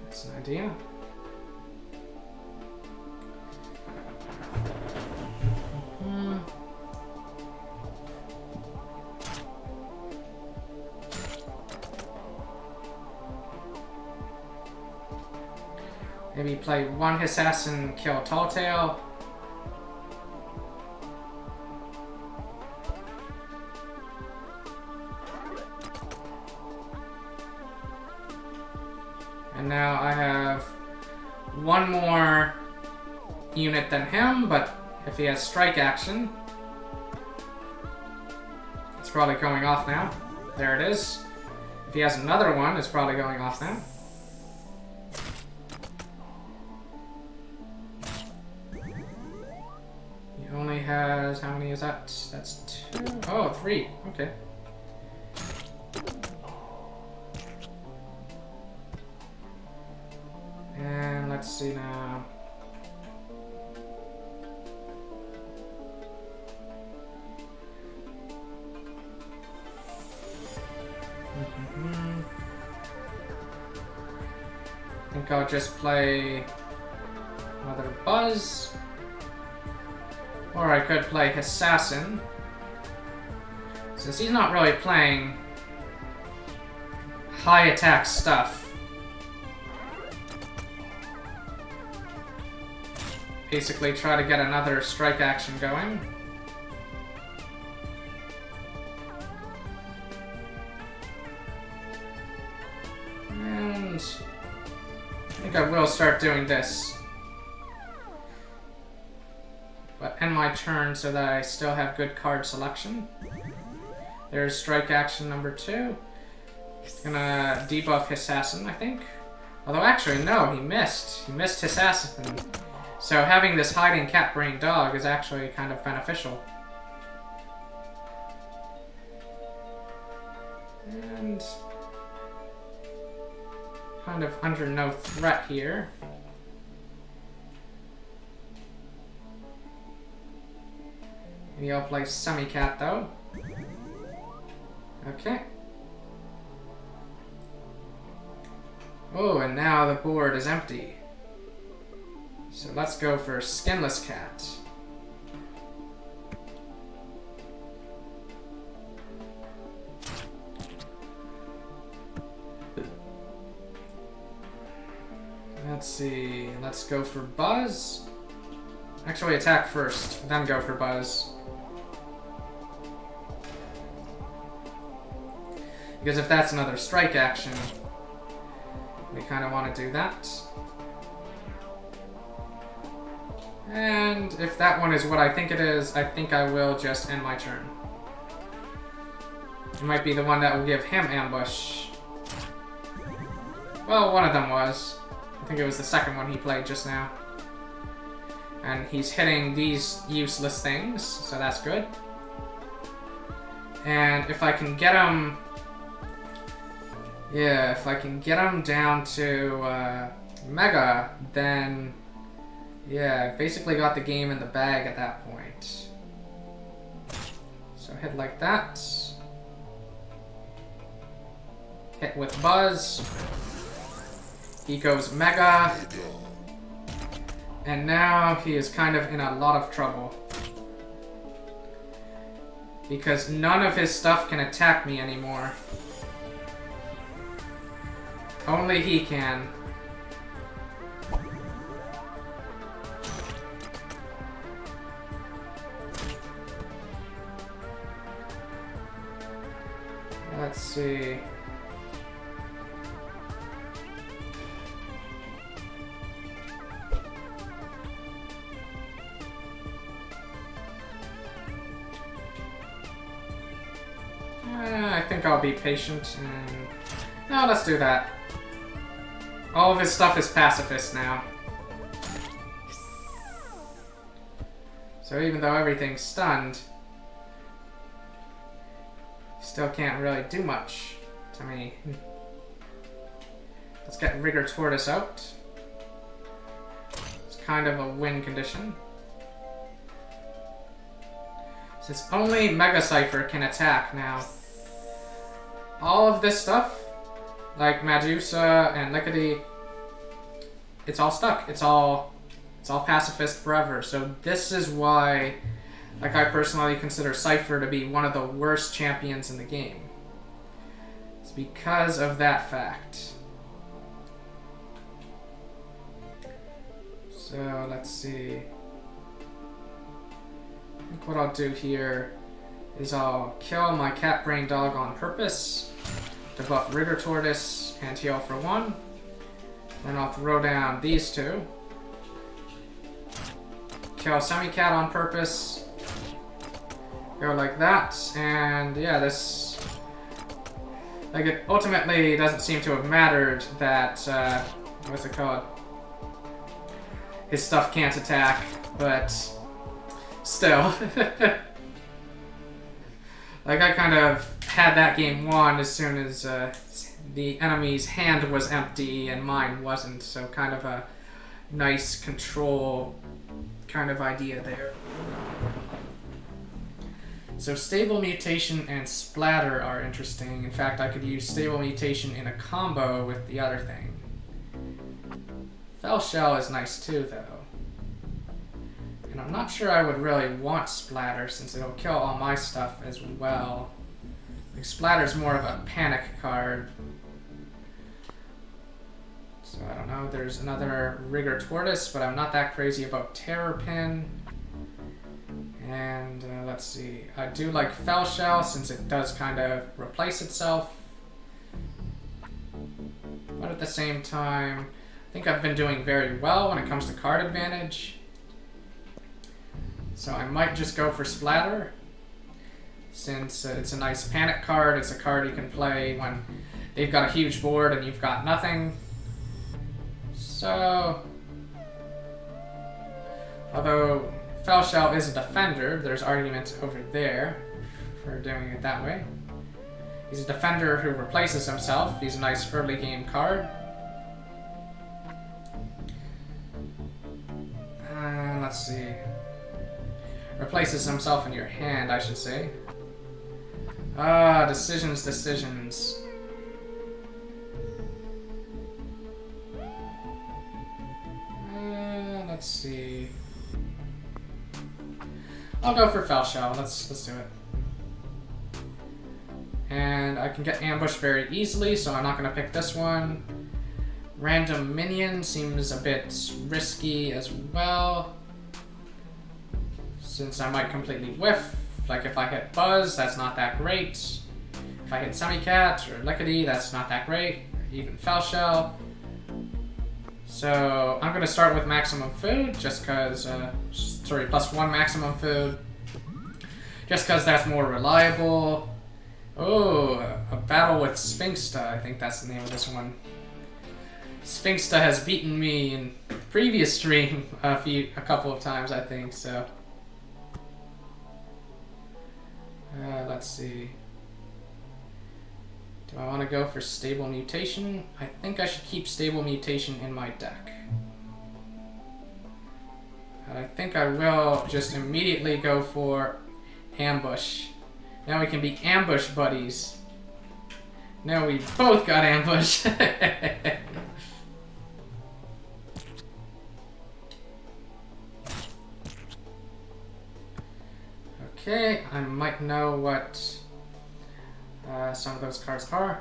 That's an idea. Maybe play one Assassin, kill Tall Tale. And now I have one more unit than him, but if he has Strike Action, it's probably going off now. There it is. If he has another one, it's probably going off now. He only has, how many is that? That's 2. Oh, 3. Okay. And let's see now. I think I'll just play another Buzz. Or I could play Assassin. Since he's not really playing high attack stuff. basically try to get another strike action going. And I think I will start doing this. But end my turn so that I still have good card selection. There's strike action number 2. Gonna debuff Assassin, I think. Although actually, no, he missed. He missed Assassin. So having this hiding cat brain dog is actually kind of beneficial. And kind of under no threat here. Maybe I'll play Semi-Cat though. Okay. Oh, and now the board is empty. So let's go for Skinless Cat. Let's see, let's go for Buzz. Actually, attack first, then go for Buzz. Because if that's another strike action, we kind of want to do that. And if that one is what I think it is, I think I will just end my turn. It might be the one that will give him ambush. Well, one of them was. I think it was the second one he played just now. And he's hitting these useless things, so that's good. And if I can get him... Yeah, if I can get him down to Mega, then... Yeah, I basically got the game in the bag at that point. So hit like that. Hit with Buzz. He goes Mega. And now he is kind of in a lot of trouble. Because none of his stuff can attack me anymore. Only he can. Let's see. I think I'll be patient and... No, let's do that. All of his stuff is pacifist now. So even though everything's stunned, still can't really do much to me. Let's get Rigor Tortoise out. It's kind of a win condition. Since only Mega Cypher can attack now. All of this stuff, like Medusa and Lickety, it's all stuck. It's all pacifist forever. So this is why, like, I personally consider Cypher to be one of the worst champions in the game. It's because of that fact. So let's see. I think what I'll do here is I'll kill my cat brain dog on purpose to buff Rigor Tortoise and heal for 1. Then I'll throw down these 2. Kill Semi-Cat on purpose. Go like that, and yeah, this... Like, it ultimately doesn't seem to have mattered that, what's it called? His stuff can't attack, but still. Like, I kind of had that game won as soon as the enemy's hand was empty and mine wasn't, so kind of a nice control kind of idea there. So Stable Mutation and Splatter are interesting. In fact, I could use Stable Mutation in a combo with the other thing. Fell Shell is nice too, though. And I'm not sure I would really want Splatter since it'll kill all my stuff as well. Like, Splatter's more of a panic card. So I don't know, there's another Rigor Tortoise, but I'm not that crazy about Terrapin. And let's see, I do like Fell Shell since it does kind of replace itself. But at the same time, I think I've been doing very well when it comes to card advantage. So I might just go for Splatter. Since it's a nice panic card, it's a card you can play when they've got a huge board and you've got nothing. So, although Fell Shell is a defender, there's argument over there for doing it that way. He's a defender who replaces himself. He's a nice early game card. Let's see. Replaces himself in your hand, I should say. Decisions. Let's see. I'll go for Fell Shell. Let's do it. And I can get ambushed very easily, so I'm not going to pick this one. Random minion seems a bit risky as well, since I might completely whiff. Like if I hit Buzz, that's not that great. If I hit Semicat or Lickety, that's not that great. Or even Fell Shell. So I'm gonna start with maximum food, just cause, sorry, +1 maximum food. Just cause that's more reliable. Oh, a battle with Sphinxta, I think that's the name of this one. Sphinxta has beaten me in the previous stream a couple of times, I think, so. Let's see. Do I want to go for Stable Mutation? I think I should keep Stable Mutation in my deck. I think I will just immediately go for Ambush. Now we can be Ambush buddies. Now we both got Ambush. Okay, I might know what some of those cards are.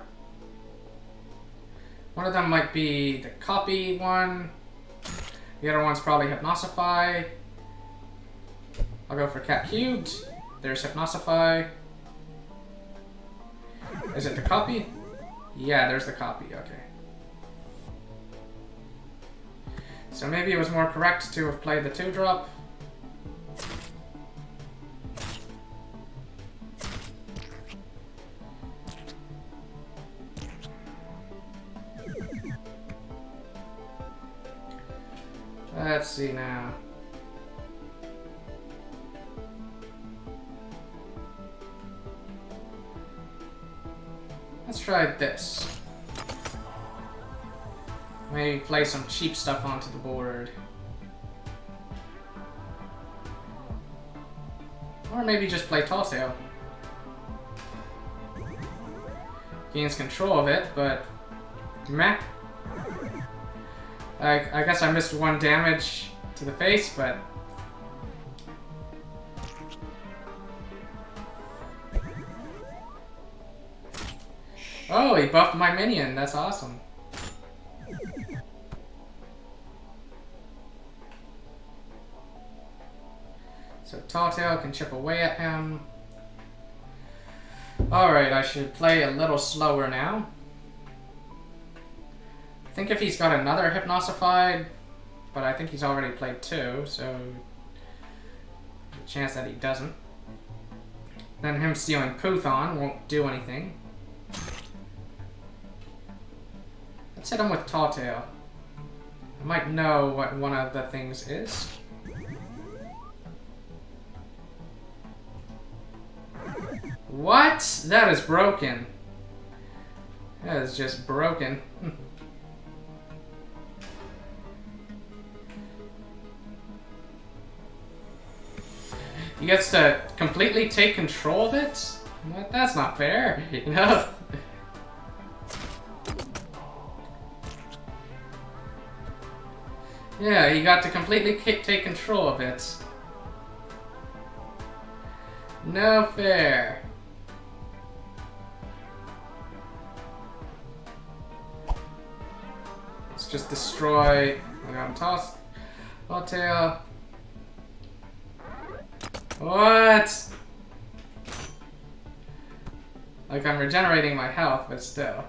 One of them might be the copy one. The other one's probably Hypnosify. I'll go for Cat Cubed. There's Hypnosify. Is it the copy? Yeah, there's the copy, okay. So maybe it was more correct to have played the 2-drop. Let's see now. Let's try this. Maybe play some cheap stuff onto the board. Or maybe just play Tall Tale. Gains control of it, but meh. I guess I missed 1 damage to the face, but... Oh, he buffed my minion. That's awesome. So Tall Tale can chip away at him. Alright, I should play a little slower now. I think if he's got another Hypnosified, but I think he's already played 2, so a chance that he doesn't. Then him stealing Poofant won't do anything. Let's hit him with Tall Tale. I might know what one of the things is. What? That is broken. That is just broken. He gets to completely take control of it? What? That's not fair, you know? Yeah, he got to completely take control of it. No fair. Let's just destroy. I got him tossed. Ball tail. What? Like I'm regenerating my health, but still.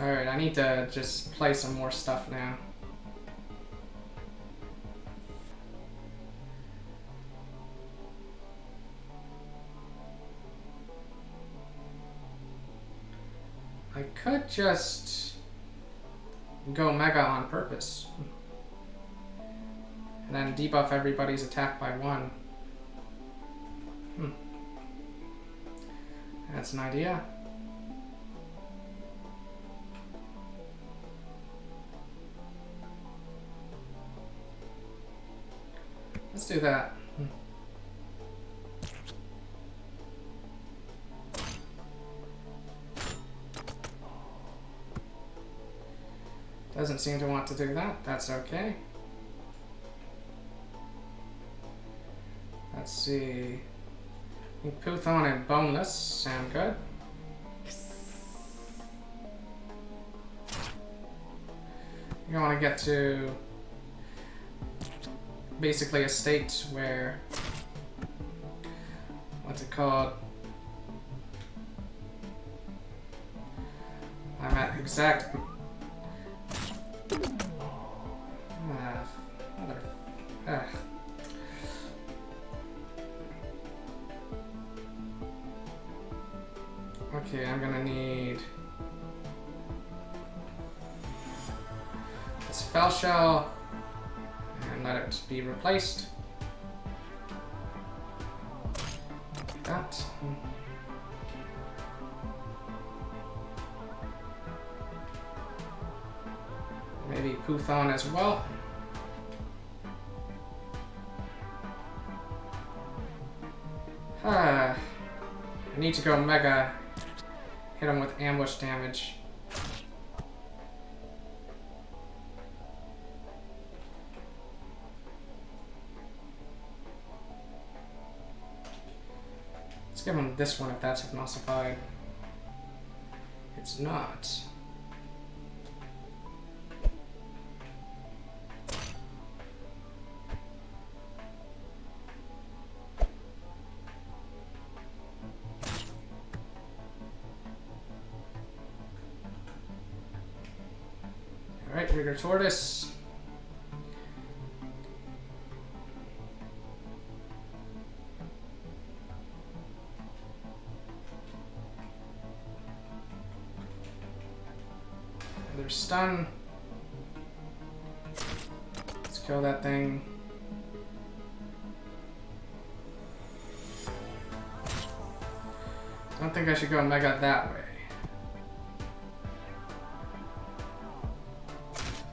Alright, I need to just play some more stuff now. I could just go Mega on purpose. And then debuff everybody's attack by 1. That's an idea. Let's do that. Doesn't seem to want to do that. That's okay. Let's see. Poofant and Boneless sound good. You want to get to basically a state where, what's it called? I'm at exact. Okay, I'm gonna need this spell shell and let it be replaced. That. Maybe Poofant as well. I need to go Mega. Hit him with ambush damage. Let's give him this one if that's hypnosified. It's not. Alright, Rigor Tortoise. Another stun. Let's kill that thing. Don't think I should go Mega that way.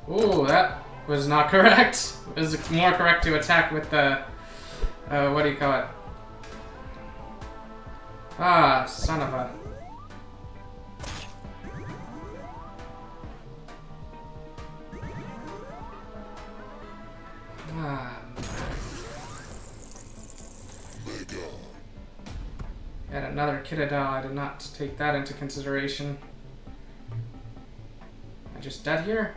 Ooh, that was not correct. It was more correct to attack with the, what do you call it? Ah, son of a... Yet another Chicada. I did not take that into consideration. Am I just dead here?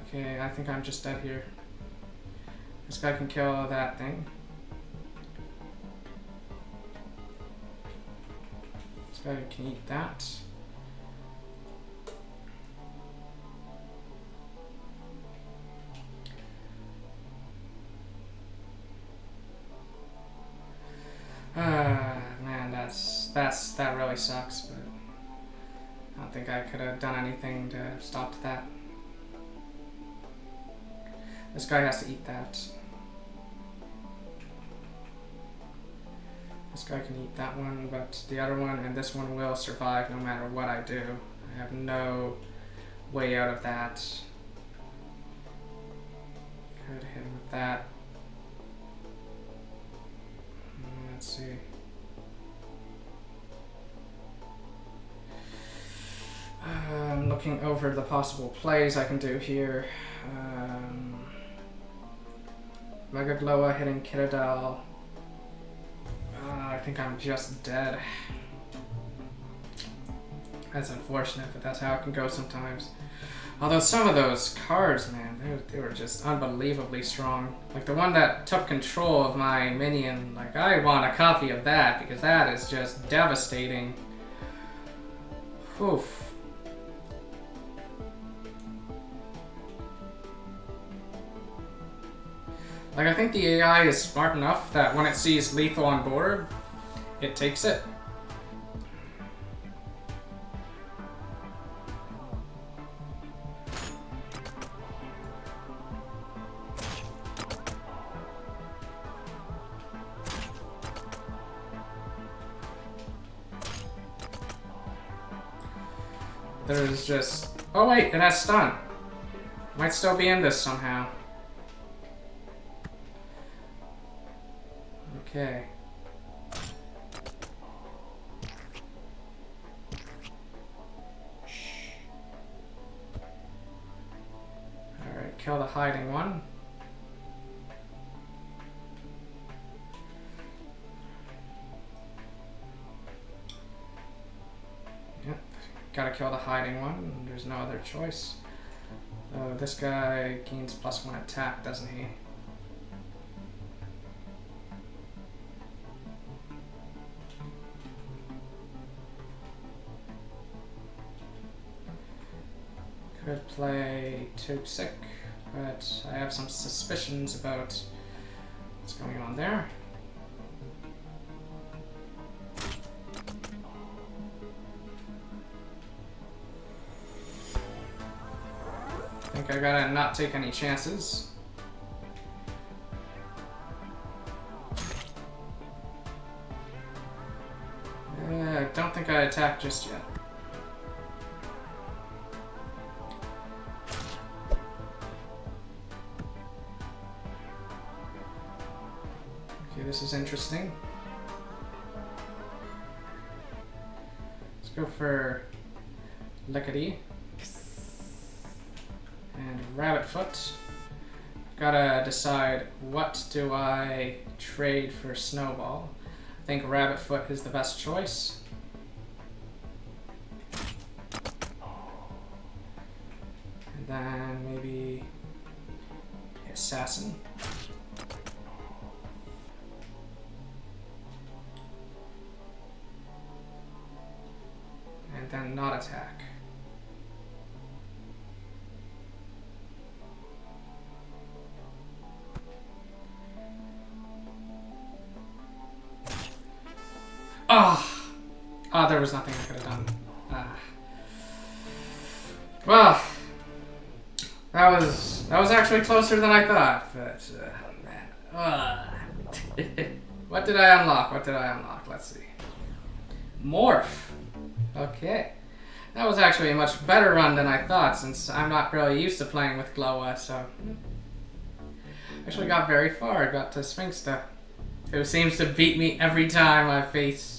Okay, I think I'm just dead here. This guy can kill that thing. This guy can eat that. Man, that really sucks, but I don't think I could have done anything to stop that. This guy has to eat that. This guy can eat that one, but the other one and this one will survive no matter what I do. I have no way out of that. Could hit him with that. Let's see. I'm looking over the possible plays I can do here. Mega Glowa hitting Citadel. I think I'm just dead. That's unfortunate, but that's how it can go sometimes. Although some of those cards, man, they were just unbelievably strong. Like the one that took control of my minion, like I want a copy of that because that is just devastating. Oof. Like I think the AI is smart enough that when it sees lethal on board, it takes it. There's just... Oh wait, it has stun. Might still be in this somehow. Okay. Alright, kill the hiding one. Yep, gotta kill the hiding one. There's no other choice. This guy gains +1 attack, doesn't he? Could play Toxic, but I have some suspicions about what's going on there. I think I gotta not take any chances. I don't think I attacked just yet. Okay, this is interesting. Let's go for Lickety. And Rabbitfoot. Gotta decide what do I trade for Snowball. I think Rabbitfoot is the best choice. And then maybe Assassin. And then not attack. There was nothing I could have done. Well, that was actually closer than I thought. But man, what did I unlock? What did I unlock? Let's see. Morph. Okay, that was actually a much better run than I thought, since I'm not really used to playing with Glowa. So actually got very far. Got to Sphinxta, who seems to beat me every time I face.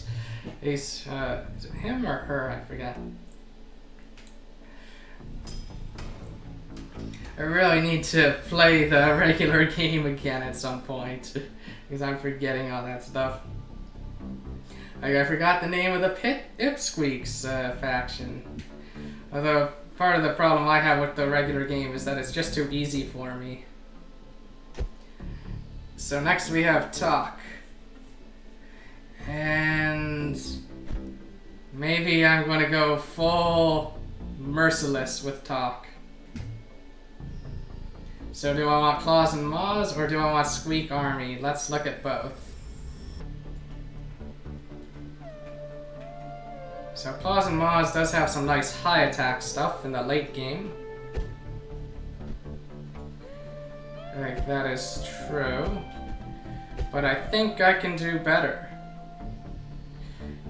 Is it him or her? I forget. I really need to play the regular game again at some point because I'm forgetting all that stuff. Like, I forgot the name of the Ipsqueaks faction. Although part of the problem I have with the regular game is that it's just too easy for me. So next we have Tock. And maybe I'm going to go full merciless with Tock. So do I want Claws and Maws or do I want Squeak Army? Let's look at both. So Claws and Maws does have some nice high attack stuff in the late game. I think that is true. But I think I can do better.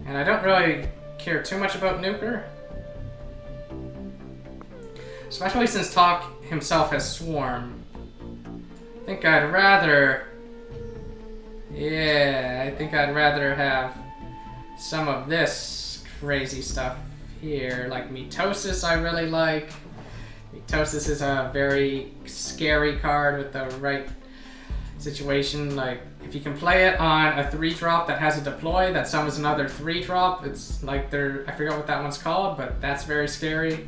And I don't really care too much about Nuker. Especially since Tock himself has Swarm. I think I'd rather... Yeah, I think I'd rather have some of this crazy stuff here. Like Mitosis I really like. Mitosis is a very scary card with the right situation. Like, if you can play it on a 3-drop that has a deploy that summons another 3-drop, it's like I forgot what that one's called, but that's very scary.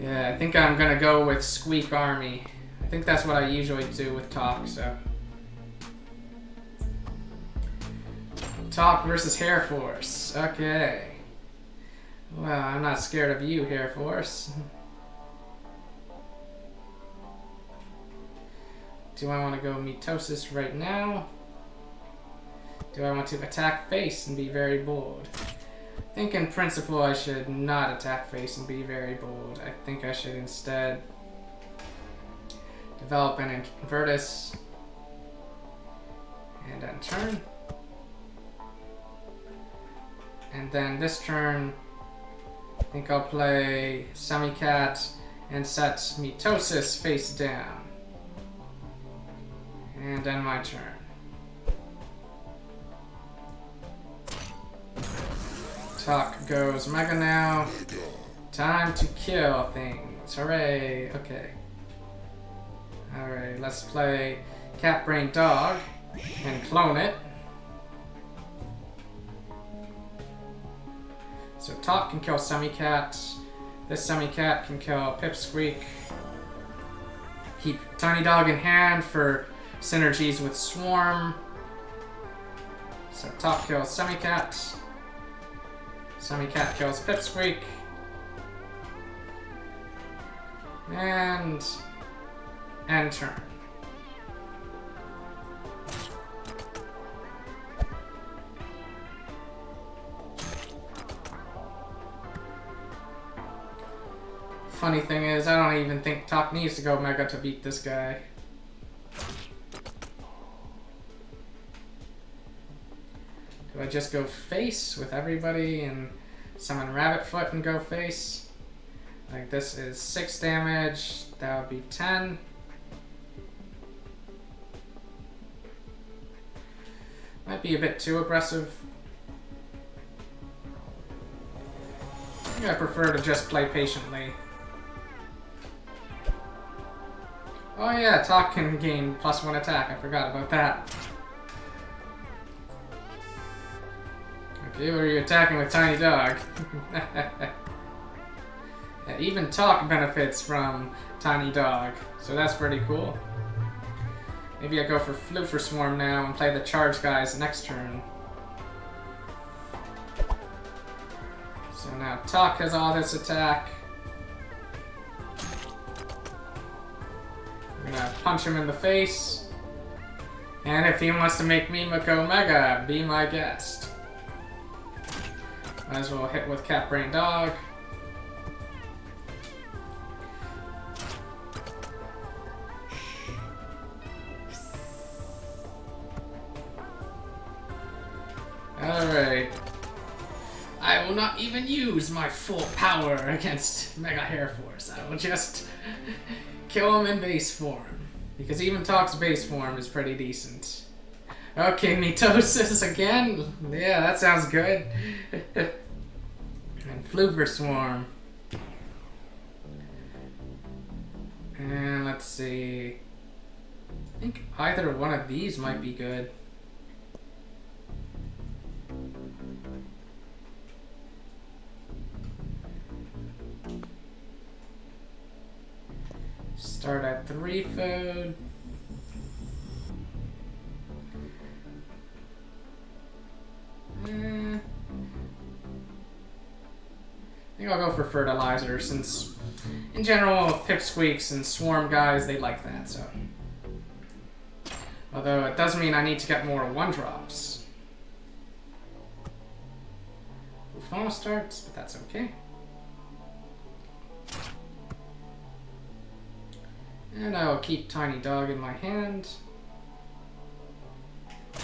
Yeah, I think I'm gonna go with Squeak Army. I think that's what I usually do with Tock, so. Tock versus Hair Force. Okay. Well, I'm not scared of you, Hair Force. Do I want to go Mitosis right now? Do I want to attack face and be very bold? I think in principle I should not attack face and be very bold. I think I should instead develop an Invertus and then turn. And then this turn, I think I'll play Semicat and set Mitosis face down. And then my turn. Tock goes Mega now. Time to kill things. Hooray. Okay. Alright, let's play Cat Brain Dog and clone it. So Tock can kill Semicat. This Semicat can kill Pipsqueak. Keep Tiny Dog in hand for synergies with Swarm. So Tock kills Semicat. Semicat kills Pipsqueak. And end turn. Funny thing is, I don't even think Tock needs to go Mega to beat this guy. Do I just go face with everybody and summon Rabbitfoot and go face? Like, this is 6 damage, that would be 10. Might be a bit too aggressive. I think I prefer to just play patiently. Oh yeah, Tock can gain +1 attack, I forgot about that. Okay, what are you attacking with Tiny Dog? Yeah, even Tock benefits from Tiny Dog, so that's pretty cool. Maybe I go for Floofer Swarm now and play the charge guys next turn. So now Tock has all this attack. I'm gonna punch him in the face. And if he wants to make me go Mega, be my guest. Might as well hit with Cat Brain Dog. Alright. I will not even use my full power against Mega Hair Force. I will just kill him in base form. Because even Tock's base form is pretty decent. Okay, Mitosis again? Yeah, that sounds good. And Floofer Swarm. And let's see. I think either one of these might be good. Start at 3 food. I think I'll go for fertilizer since, in general, Pipsqueaks and Swarm guys, they like that, so. Although it does mean I need to get more 1-drops. Poofant starts, but that's okay. And I'll keep Tiny Dog in my hand.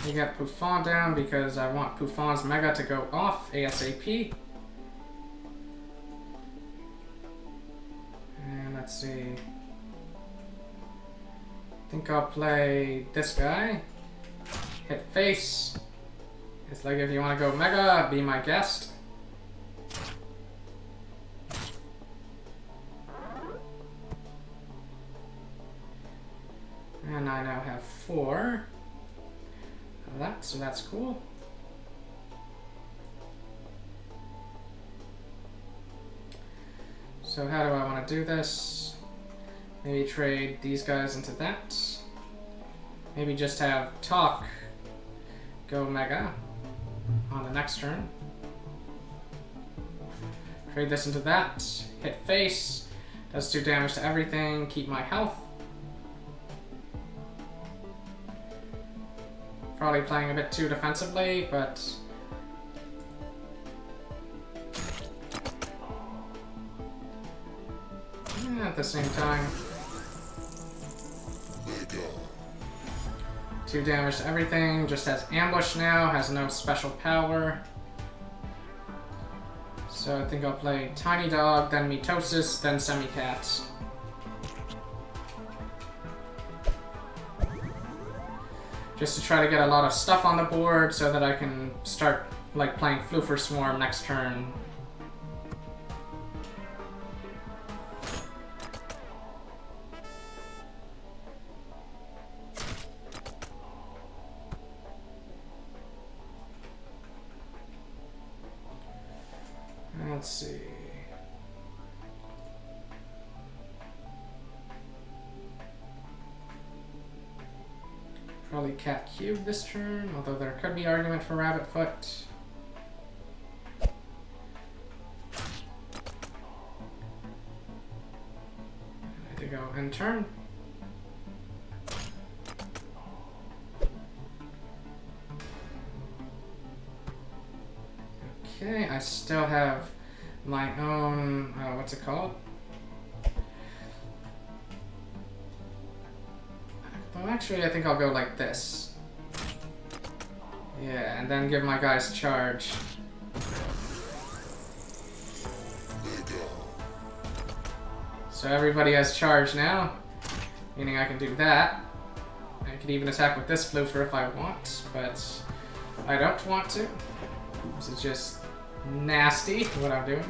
I got Poofant down because I want Poofant's Mega to go off ASAP. And let's see. I think I'll play this guy. Hit face. It's like if you want to go Mega, be my guest. I now have 4 of that, so that's cool. So how do I want to do this? Maybe trade these guys into that. Maybe just have Tock go Mega on the next turn. Trade this into that. Hit face. Does 2 damage to everything. Keep my health. Probably playing a bit too defensively, but at the same time, 2 damage to everything. Just has ambush now. Has no special power. So I think I'll play Tiny Dog, then Mitosis, then Semi-Cat. Just to try to get a lot of stuff on the board so that I can start like playing Floofer Swarm next turn. Let's see. Probably Cat Cube this turn, although there could be argument for Rabbit Foot. I had to go end turn. Okay, I still have my own, what's it called? Well, actually, I think I'll go like this. Yeah, and then give my guys charge. So everybody has charge now, meaning I can do that. I can even attack with this Floofer if I want, but I don't want to. This is just nasty what I'm doing.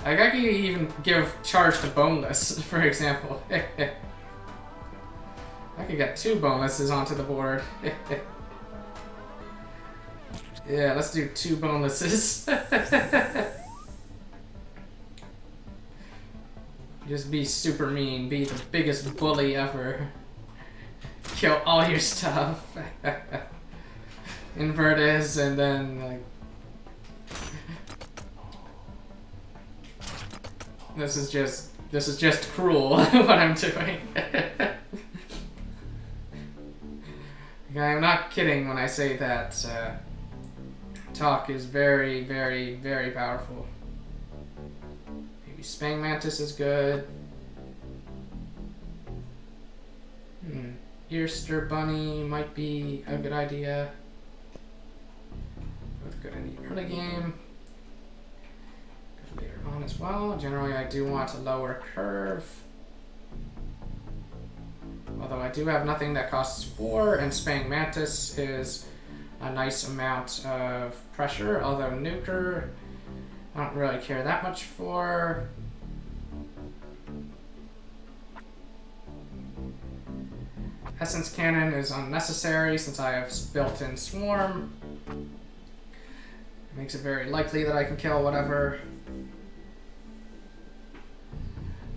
Like, I can even give charge to Boneless, for example. I could get 2 Bonelesses onto the board. Yeah, let's do 2 Bonelesses. Just be super mean, be the biggest bully ever. Kill all your stuff. Invertis, and then like this is just cruel what I'm doing. I'm not kidding when I say that Tock is very, very, very powerful. Maybe Spang Mantis is good. Earster Bunny might be a good idea. Both good in the early game. Good later on as well. Generally, I do want a lower curve. Although I do have nothing that costs 4, and Spang Mantis is a nice amount of pressure, although Nuker I don't really care that much for. Essence Cannon is unnecessary since I have built-in Swarm. It makes it very likely that I can kill whatever.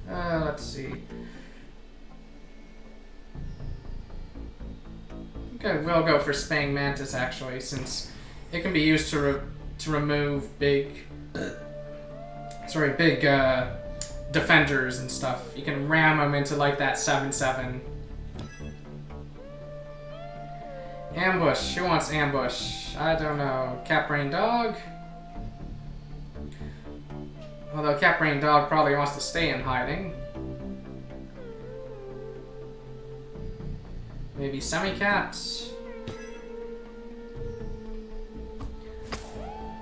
Let's see. I think I will go for Spang Mantis actually, since it can be used to remove big defenders and stuff. You can ram them into like that 7/7. Ambush. Who wants ambush? I don't know. Catbrain Dog? Although Catbrain Dog probably wants to stay in hiding. Maybe Semi-Cat?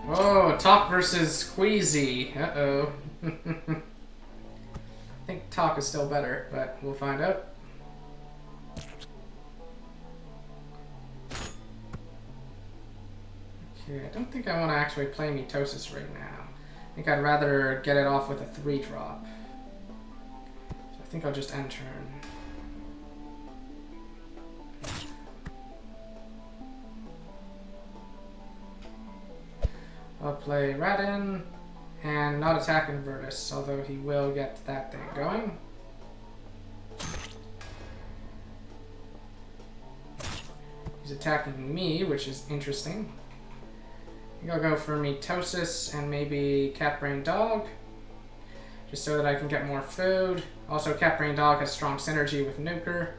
Oh, Tock versus Queezy. Uh-oh. I think Tock is still better, but we'll find out. Okay, I don't think I want to actually play Mitosis right now. I think I'd rather get it off with a 3-drop. So I think I'll just end turn. I'll play Radin and not attack Invertus, although he will get that thing going. He's attacking me, which is interesting. I think I'll go for Mitosis and maybe Catbrain Dog, just so that I can get more food. Also, Catbrain Dog has strong synergy with Nuker.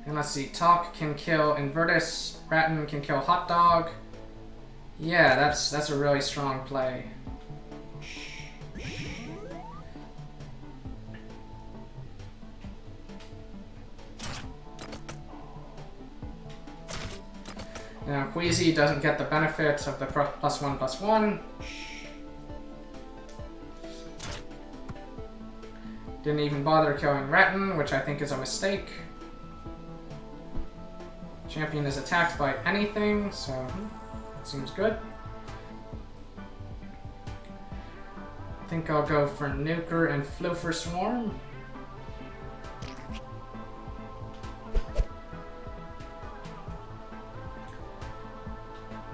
And let's see, Tock can kill Invertus, Ratton can kill Hot Dog. Yeah, that's a really strong play. Now, Queezy doesn't get the benefit of the +1/+1. Didn't even bother killing Ratton, which I think is a mistake. Champion is attacked by anything, so that seems good. I think I'll go for Nuker and Floofer Swarm.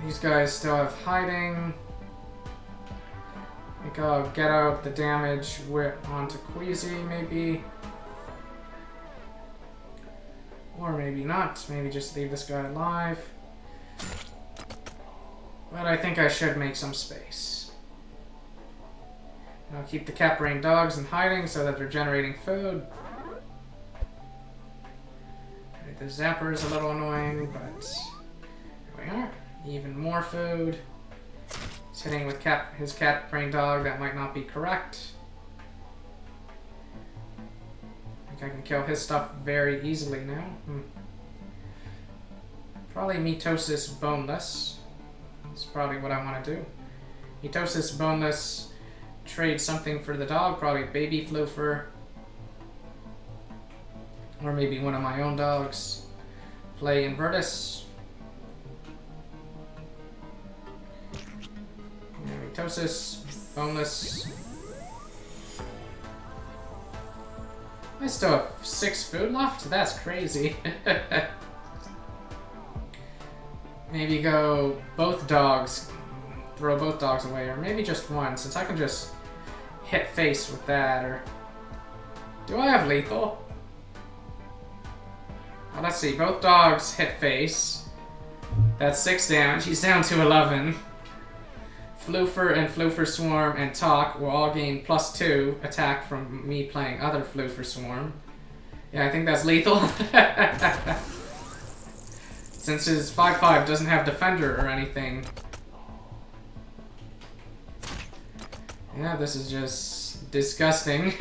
These guys still have hiding. I think I'll get out the damage onto Queezy, maybe. Or maybe not. Maybe just leave this guy alive. But I think I should make some space. I'll keep the Catbrain Dogs in hiding so that they're generating food. Right, the Zapper is a little annoying, but here we are. Even more food. He's hitting with his Catbrain Dog. That might not be correct. I think I can kill his stuff very easily now. Probably Mitosis Boneless. That's probably what I want to do. Mitosis Boneless, trade something for the dog, probably Baby Floofer. Or maybe one of my own dogs. Play Invertus. Mitosis, Boneless. I still have 6 food left? That's crazy. Maybe go both dogs, throw both dogs away, or maybe just one, since I can just hit face with that, or... Do I have lethal? Well, let's see, both dogs hit face. That's 6 damage, he's down to 11. Floofer and Floofer Swarm and Tock will all gain +2 attack from me playing other Floofer Swarm. Yeah, I think that's lethal. Since his 5/5 doesn't have Defender or anything. Yeah, this is just disgusting.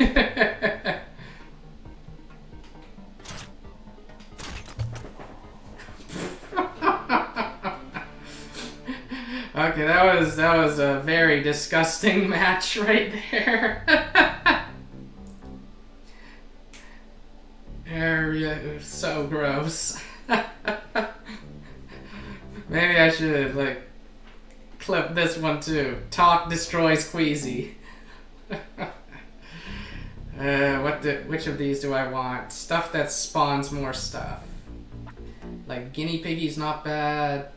Okay, that was a very disgusting match right there. It was so gross. Maybe I should like clip this one too. Tock destroys Queezy. Which of these do I want? Stuff that spawns more stuff. Like Guinea Piggy's not bad.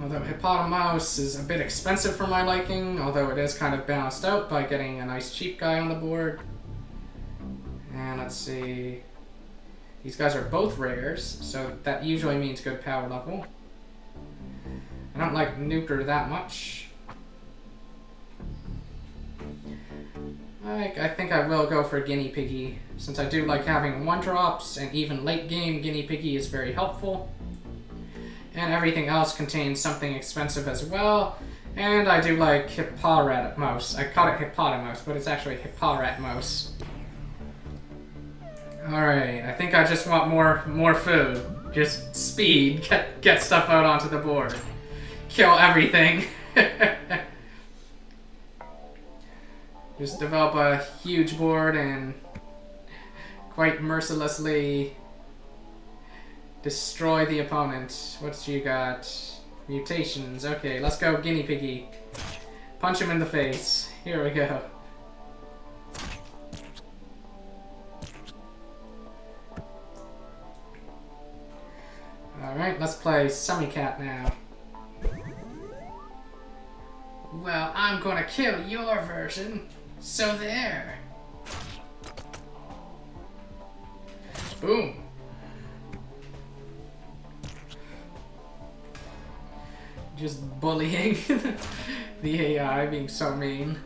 Although Hippopotamus is a bit expensive for my liking, although it is kind of balanced out by getting a nice cheap guy on the board. And let's see... These guys are both rares, so that usually means good power level. I don't like Nuker that much. I think I will go for Guinea Piggy, since I do like having 1-drops, and even late game Guinea Piggy is very helpful. And everything else contains something expensive as well. And I do like Hippopotamus. I call it Hippopotamus, but it's actually Hippopotamus. Alright, I think I just want more food. Just speed. Get stuff out onto the board. Kill everything. Just develop a huge board and quite mercilessly destroy the opponent. What you got? Mutations. Okay, let's go Guinea Piggy. Punch him in the face. Here we go. Alright, let's play Semicat now. Well, I'm gonna kill your version, so there. Boom. Just bullying the AI, being so mean.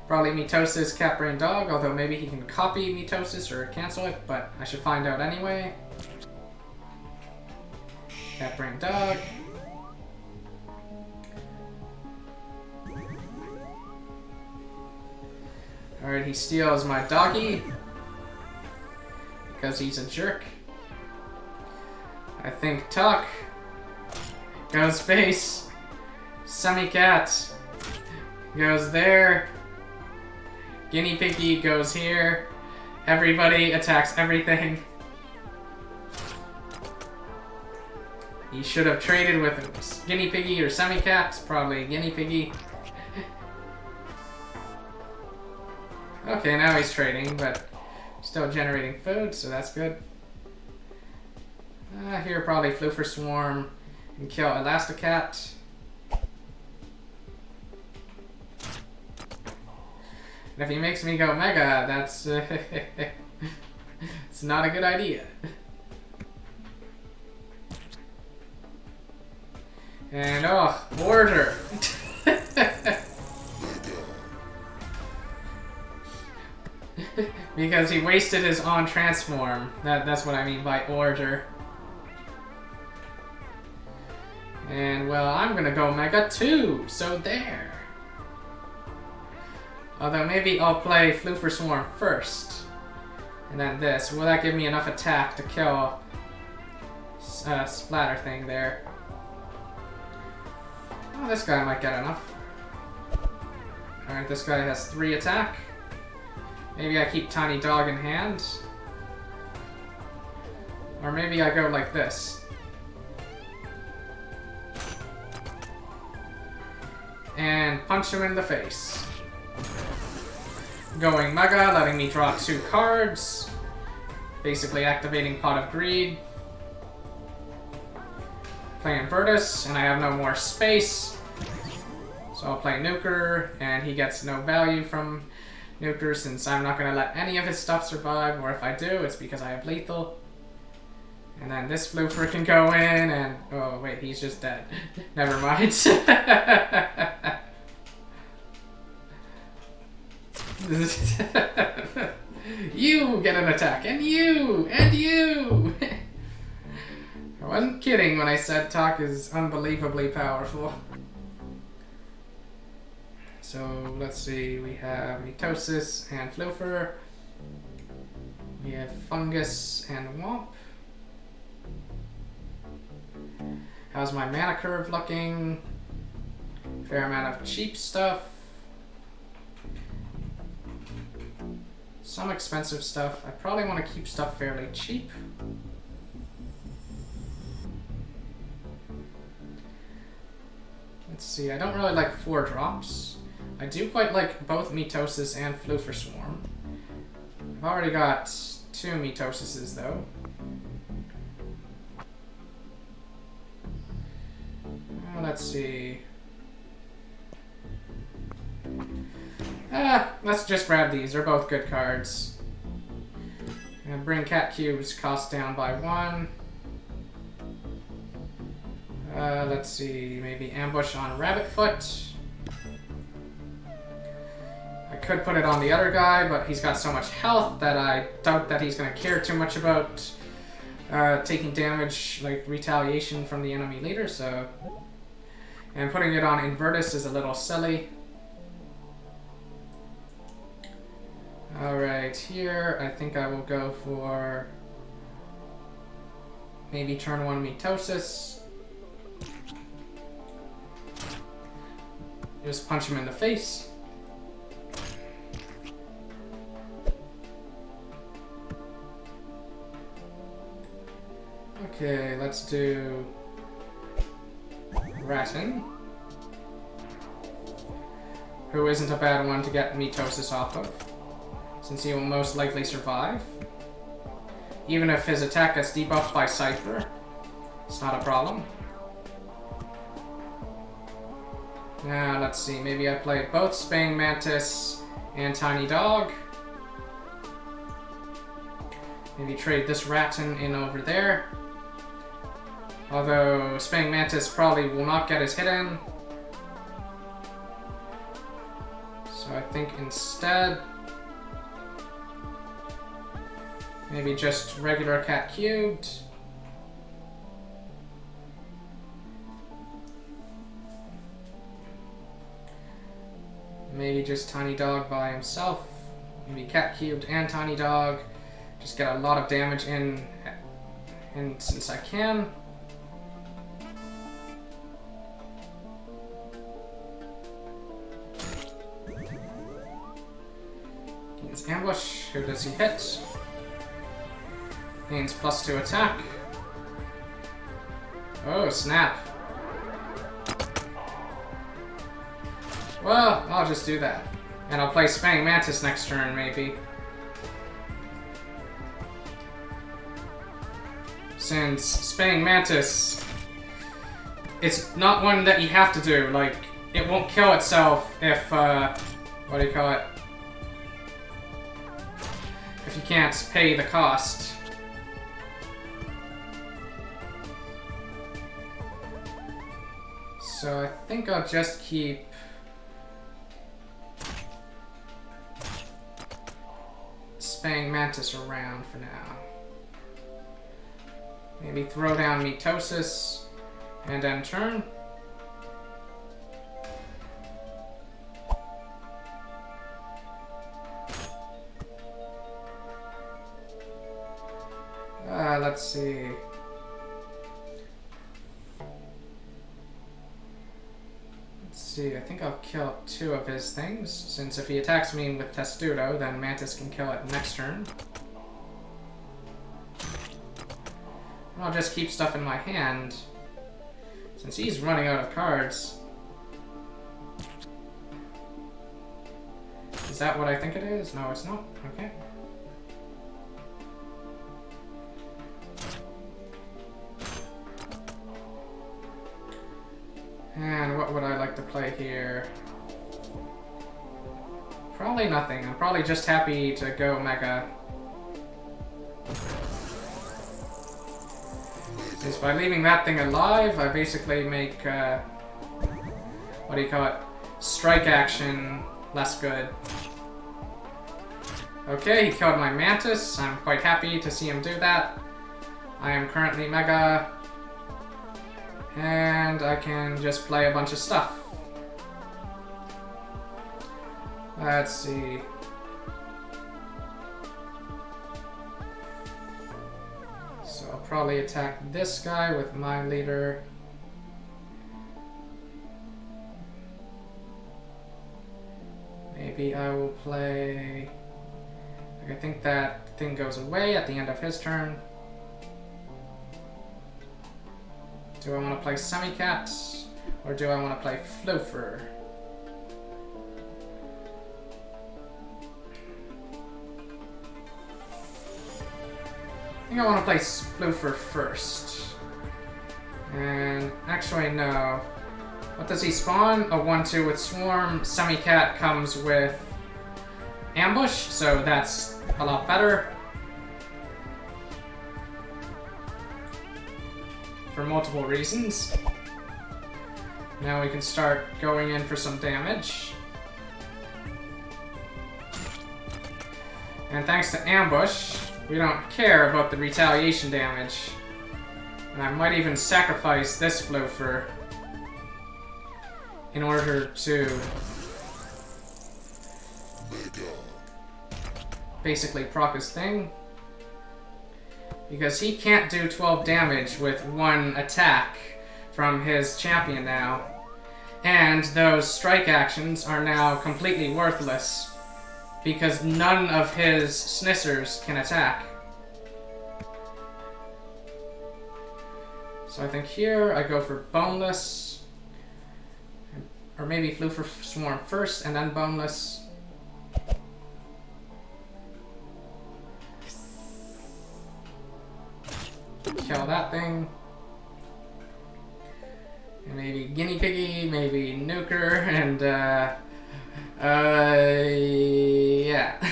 Probably Mitosis, Cat Brain Dog, although maybe he can copy Mitosis or cancel it, but I should find out anyway. Cat Brain Dog. Alright, he steals my doggy. Because he's a jerk. I think Tock goes face. Semicat goes there. Guinea Piggy goes here. Everybody attacks everything. He should have traded with Guinea Piggy or Semicat. Probably Guinea Piggy. Okay, now he's trading, but still generating food, so that's good. Here probably Floofer Swarm and kill Elasticat. And if he makes me go Mega, that's it's not a good idea. And oh, order. Because he wasted his on transform. That's what I mean by order. And well, I'm gonna go Mega too, so there. Although maybe I'll play Floofer Swarm first. And then this. Will that give me enough attack to kill Splatter thing there? Oh, this guy might get enough. Alright, this guy has 3 attack. Maybe I keep Tiny Dog in hand. Or maybe I go like this. And punch him in the face. Going Mega, letting me draw 2 cards. Basically activating Pot of Greed. Playing Virtus, and I have no more space. So I'll play Nuker, and he gets no value from Nuker since I'm not going to let any of his stuff survive, or if I do, it's because I have lethal. And then this Floofer can go in, and oh wait, he's just dead. Never mind. You get an attack, and you, and you! I wasn't kidding when I said Tock is unbelievably powerful. So let's see, we have Mitosis and Floofer. We have Fungus and Womp. How's my mana curve looking? Fair amount of cheap stuff. Some expensive stuff. I probably want to keep stuff fairly cheap. Let's see, I don't really like 4 drops. I do quite like both Mitosis and Floofer Swarm. I've already got 2 Mitosises though. Let's see. Let's just grab these. They're both good cards. And bring Cat Cube's cost down by 1. Let's see. Maybe ambush on Rabbitfoot. I could put it on the other guy, but he's got so much health that I doubt that he's going to care too much about taking damage, like retaliation from the enemy leader, so... And putting it on Invertus is a little silly. Alright, here I think I will go for maybe turn 1 Mitosis. Just punch him in the face. Okay, let's do Ratton, who isn't a bad one to get Mitosis off of, since he will most likely survive, even if his attack gets debuffed by Cypher. It's not a problem. Now, let's see. Maybe I play both Spaying Mantis and Tiny Dog. Maybe trade this Ratton in over there. Although Spaying Mantis probably will not get his hit in. So I think instead, maybe just regular Cat Cubed. Maybe just Tiny Dog by himself. Maybe Cat Cubed and Tiny Dog. Just get a lot of damage in since I can. Gains ambush. Who does he hit? Gains +2 attack. Oh, snap. Well, I'll just do that. And I'll play Spaying Mantis next turn, maybe. Since Spaying Mantis, it's not one that you have to do. Like, it won't kill itself if, what do you call it? If you can't pay the cost. So I think I'll just keep Spaying Mantis around for now. Maybe throw down Mitosis and end turn. Let's see. I think I'll kill 2 of his things, since if he attacks me with Testudo, then Mantis can kill it next turn. I'll just keep stuff in my hand, since he's running out of cards. Is that what I think it is? No, it's not. Okay. And what would I like to play here? Probably nothing. I'm probably just happy to go Mega. Because by leaving that thing alive, I basically make, what do you call it? Strike action less good. Okay, he killed my Mantis. I'm quite happy to see him do that. I am currently Mega. And I can just play a bunch of stuff. Let's see. So I'll probably attack this guy with my leader. Maybe I will play... I think that thing goes away at the end of his turn. Do I want to play Semi-Cat, or do I want to play Floofer? I think I want to play Floofer first. And actually, no. What does he spawn? A 1/2 with Swarm. Semi-Cat comes with Ambush, so that's a lot better. For multiple reasons. Now we can start going in for some damage. And thanks to Ambush, we don't care about the retaliation damage. And I might even sacrifice this Floofer in order to basically proc his thing. Because he can't do 12 damage with 1 attack from his champion now. And those strike actions are now completely worthless. Because none of his Snissers can attack. So I think here I go for Boneless. Or maybe Floofer Swarm first and then Boneless. Kill that thing. And maybe Guinea Piggy, maybe Nuker, and yeah.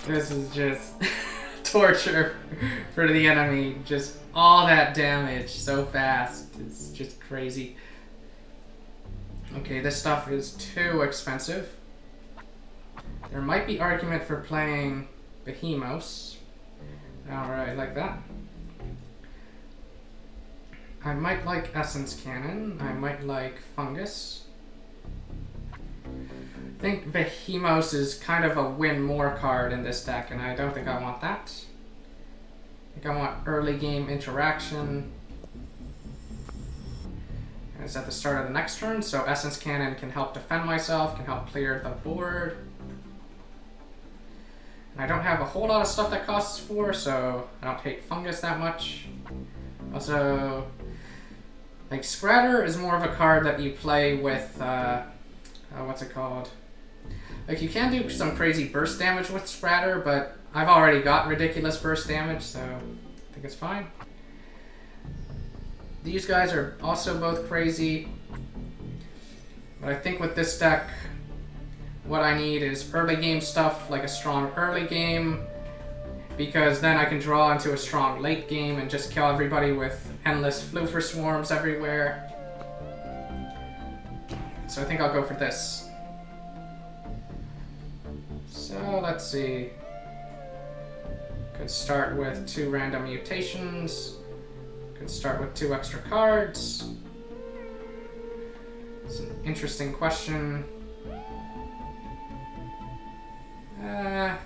This is just torture for the enemy. Just all that damage so fast. It's just crazy. Okay, this stuff is too expensive. There might be argument for playing Behemoths. Alright, like that. I might like Essence Cannon. I might like Fungus. I think Behemoths is kind of a win more card in this deck, and I don't think I want that. I think I want early game interaction. And it's at the start of the next turn, so Essence Cannon can help defend myself, can help clear the board. And I don't have a whole lot of stuff that costs 4, so I don't hate Fungus that much. Also, like, Scratter is more of a card that you play with, what's it called? Like, you can do some crazy burst damage with Scratter, but I've already got ridiculous burst damage, so I think it's fine. These guys are also both crazy, but I think with this deck, what I need is early game stuff, like a strong early game, because then I can draw into a strong late game and just kill everybody with endless Floofer Swarms everywhere. So I think I'll go for this. So let's see. Could start with 2 random mutations. Could start with 2 extra cards. It's an interesting question. I'm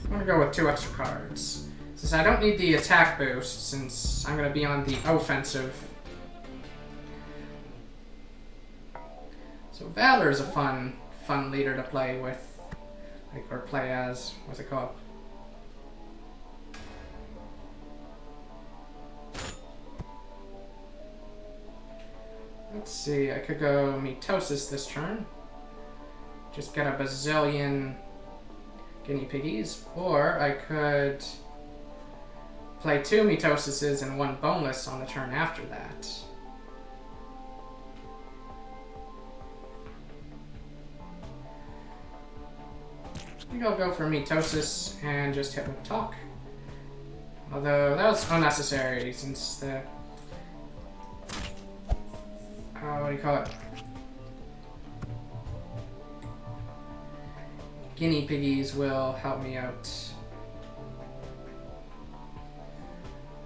gonna go with 2 extra cards. Since I don't need the attack boost, since I'm gonna be on the offensive. So Valor is a fun leader to play with. Like, or play as, what's it called? Let's see, I could go Mitosis this turn. Just get a bazillion Guinea Piggies. Or I could play 2 Mitosises and 1 boneless on the turn after that. I think I'll go for Mitosis and just hit with Tock. Although that was unnecessary since the... what do you call it? Guinea Piggies will help me out.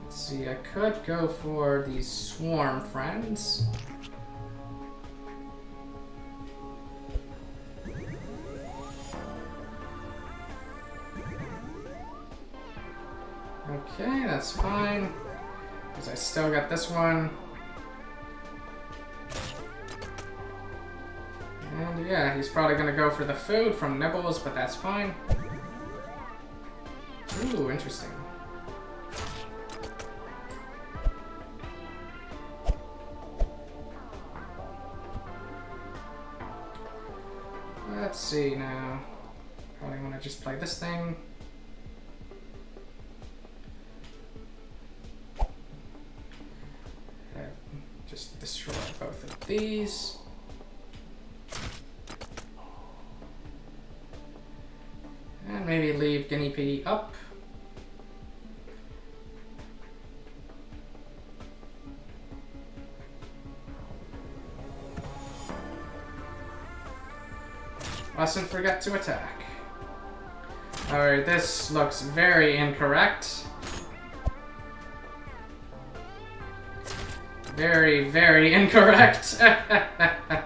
Let's see, I could go for these Swarm Friends. Okay, that's fine, because I still got this one. And yeah, he's probably gonna go for the food from Nibbles, but that's fine. Ooh, interesting. Let's see now. Probably wanna just play this thing. Just destroy both of these. And maybe leave Guinea Piggy up. Mustn't forget to attack. Alright, this looks very incorrect. Very, very incorrect. I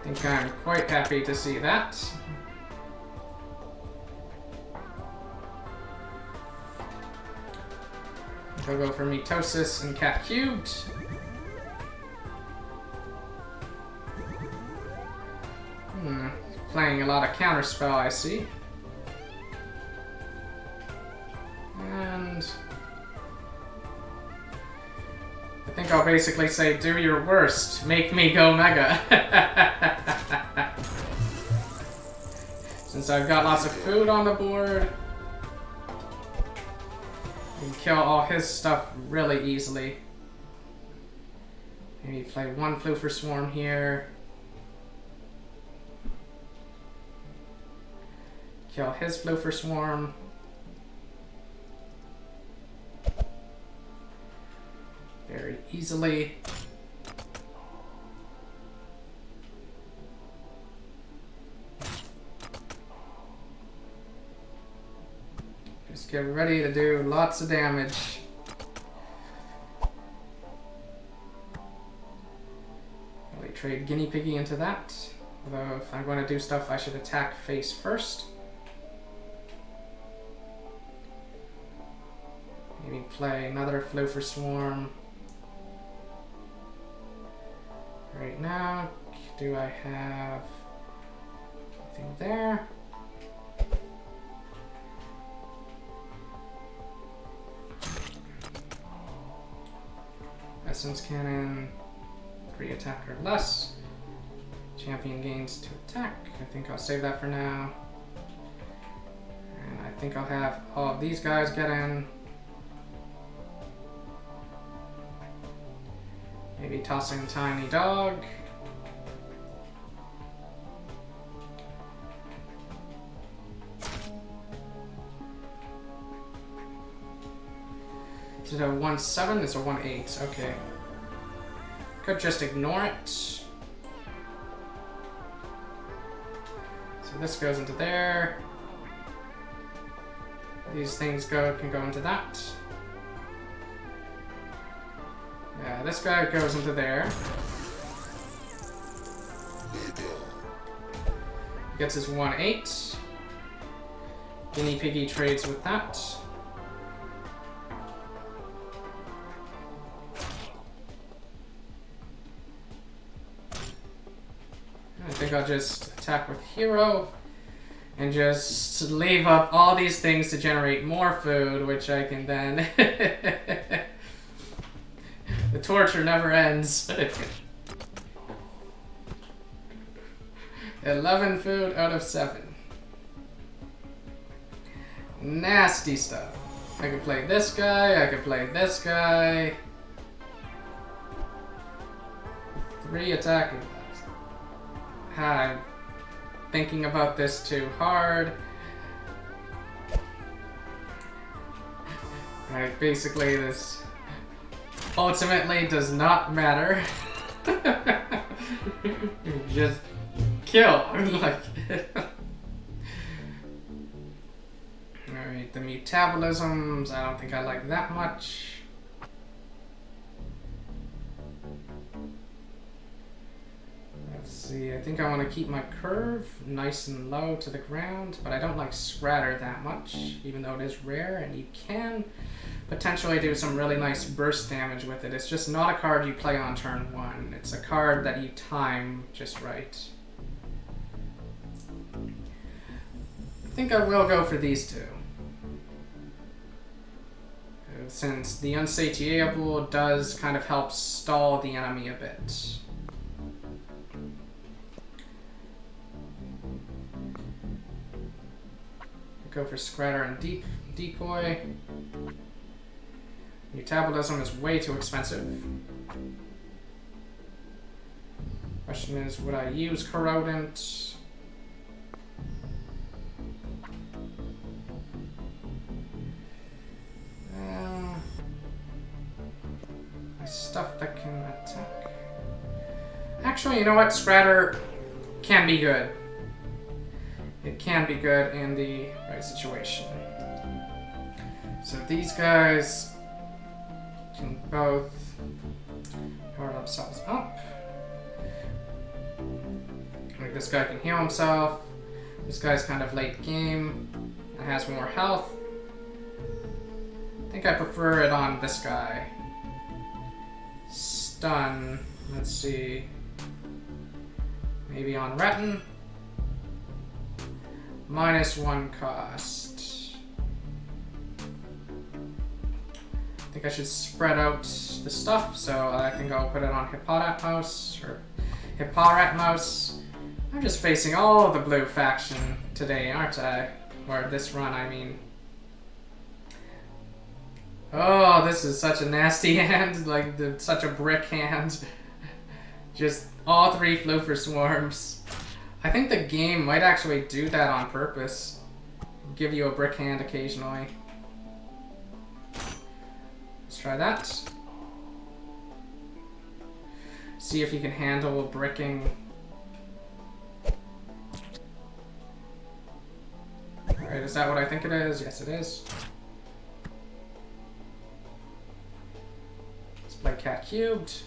think I'm quite happy to see that. I'll go for Mitosis and Cat Cubed. Playing a lot of Counterspell, I see. And I think I'll basically say, do your worst, make me go Mega. Since I've got lots of food on the board, I can kill all his stuff really easily. Maybe play one Floofer Swarm here. Kill his Floofer Swarm. Very easily. Just get ready to do lots of damage. Probably trade Guinea Piggy into that. Although if I'm going to do stuff, I should attack face first. Maybe play another Floofer Swarm. Right now, do I have anything there? Essence Cannon, 3 attack or less. Champion gains 2 attack. I think I'll save that for now. And I think I'll have all of these guys get in. Maybe tossing Tiny Dog. Is it a 1-7? It's a 1-8. Okay. Could just ignore it. So this goes into there. These things can go into that. Yeah, this guy goes into there. Gets his 1-8. Guinea Piggy trades with that. I think I'll just attack with Hero and just leave up all these things to generate more food, which I can then... The torture never ends. 11 food out of 7. Nasty stuff. I could play this guy, I could play this guy. 3 attacking. I'm thinking about this too hard. Like, basically this ultimately does not matter. Just kill. Like alright, the metabolisms, I don't think I like that much. Let's see, I think I want to keep my curve nice and low to the ground, but I don't like Scratter that much, even though it is rare, and you can potentially do some really nice burst damage with it. It's just not a card you play on turn 1. It's a card that you time just right. I think I will go for these two. Since the Unsatiable does kind of help stall the enemy a bit. Go for Scratter and Decoy. Metabolism is way too expensive. Question is, would I use Corrodent? Stuff that can attack. Actually, you know what? Scratter can be good. It can be good in the right situation. So these guys can both power themselves up. Like this guy can heal himself. This guy's kind of late game and has more health. I think I prefer it on this guy. Stun. Let's see. Maybe on Retin. -1 cost. I think I should spread out the stuff, so I think I'll put it on Hippopotamus or Hippopotamus. I'm just facing all of the blue faction today, aren't I? Or this run, I mean. Oh, this is such a nasty hand, like such a brick hand. Just all 3 Floofer Swarms. I think the game might actually do that on purpose. Give you a brick hand occasionally. Let's try that. See if you can handle bricking. Alright, is that what I think it is? Yes, it is. Let's play Cat Cubed.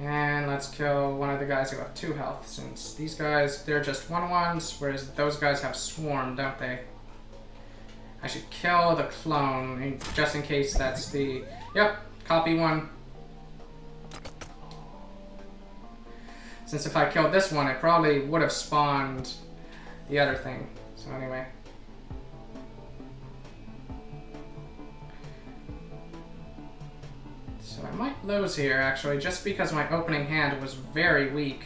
And let's kill one of the guys who have 2 health, since these guys, they're just 1/1s, whereas those guys have Swarm, don't they? I should kill the clone, just in case that's the... Yep, copy one. Since if I killed this one, it probably would have spawned the other thing. So anyway. So I might lose here, actually, just because my opening hand was very weak.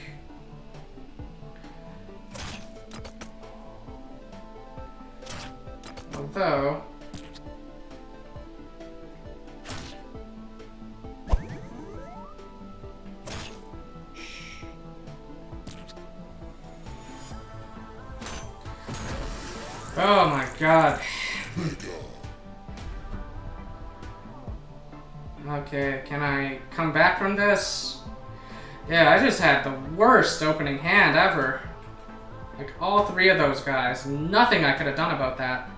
Although... Oh my god. Okay, can I come back from this? Yeah, I just had the worst opening hand ever. Like, all 3 of those guys. Nothing I could have done about that.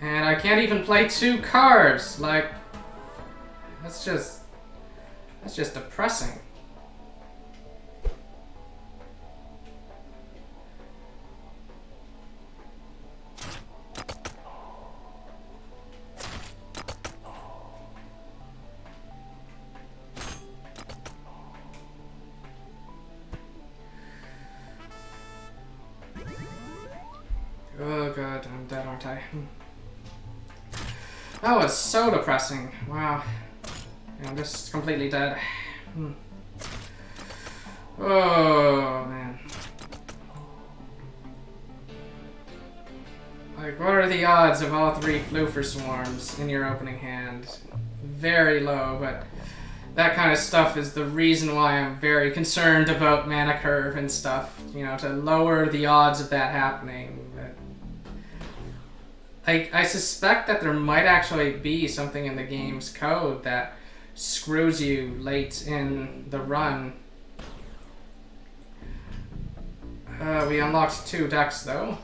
And I can't even play 2 cards. Like, that's just depressing. Oh god, I'm dead, aren't I? That was so depressing. Wow. Yeah, I'm just completely dead. Oh, man. Like, what are the odds of all 3 Floofer Swarms in your opening hand? Very low, but that kind of stuff is the reason why I'm very concerned about mana curve and stuff. You know, to lower the odds of that happening. I suspect that there might actually be something in the game's code that screws you late in the run. We unlocked 2 decks though.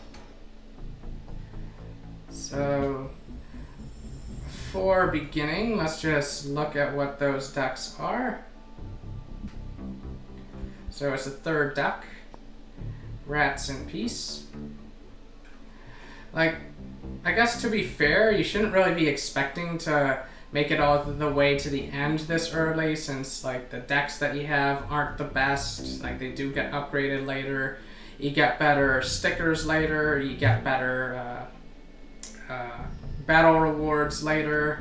So, for beginning, let's just look at what those decks are. So it's the 3rd deck, Rats in Peace. Like, I guess to be fair, you shouldn't really be expecting to make it all the way to the end this early, since like the decks that you have aren't the best. Like, they do get upgraded later. You get better stickers later. You get better battle rewards later.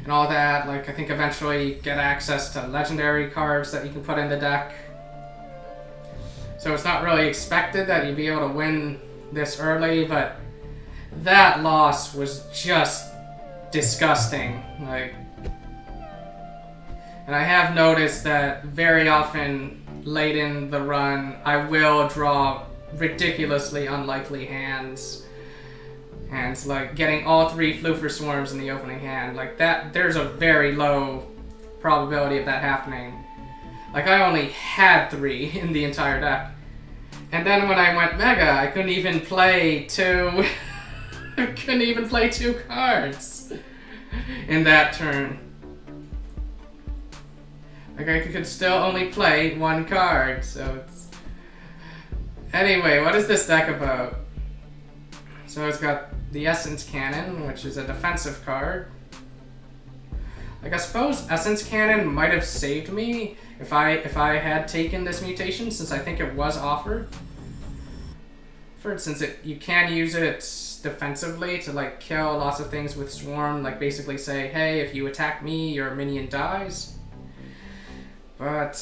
And all that. Like, I think eventually you get access to legendary cards that you can put in the deck. So it's not really expected that you'd be able to win this early, but that loss was just disgusting. Like, and I have noticed that very often late in the run I will draw ridiculously unlikely hands, and like getting all 3 Floofer Swarms in the opening hand, like that, there's a very low probability of that happening. Like, I only had 3 in the entire deck. And then when I went Mega, I couldn't even play 2... I couldn't even play 2 cards in that turn. Like, I could still only play 1 card, so it's... Anyway, what is this deck about? So it's got the Essence Cannon, which is a defensive card. Like, I suppose Essence Cannon might have saved me if I had taken this mutation, since I think it was offered. For instance, you can use it defensively to like kill lots of things with Swarm, like basically say, hey, if you attack me, your minion dies. But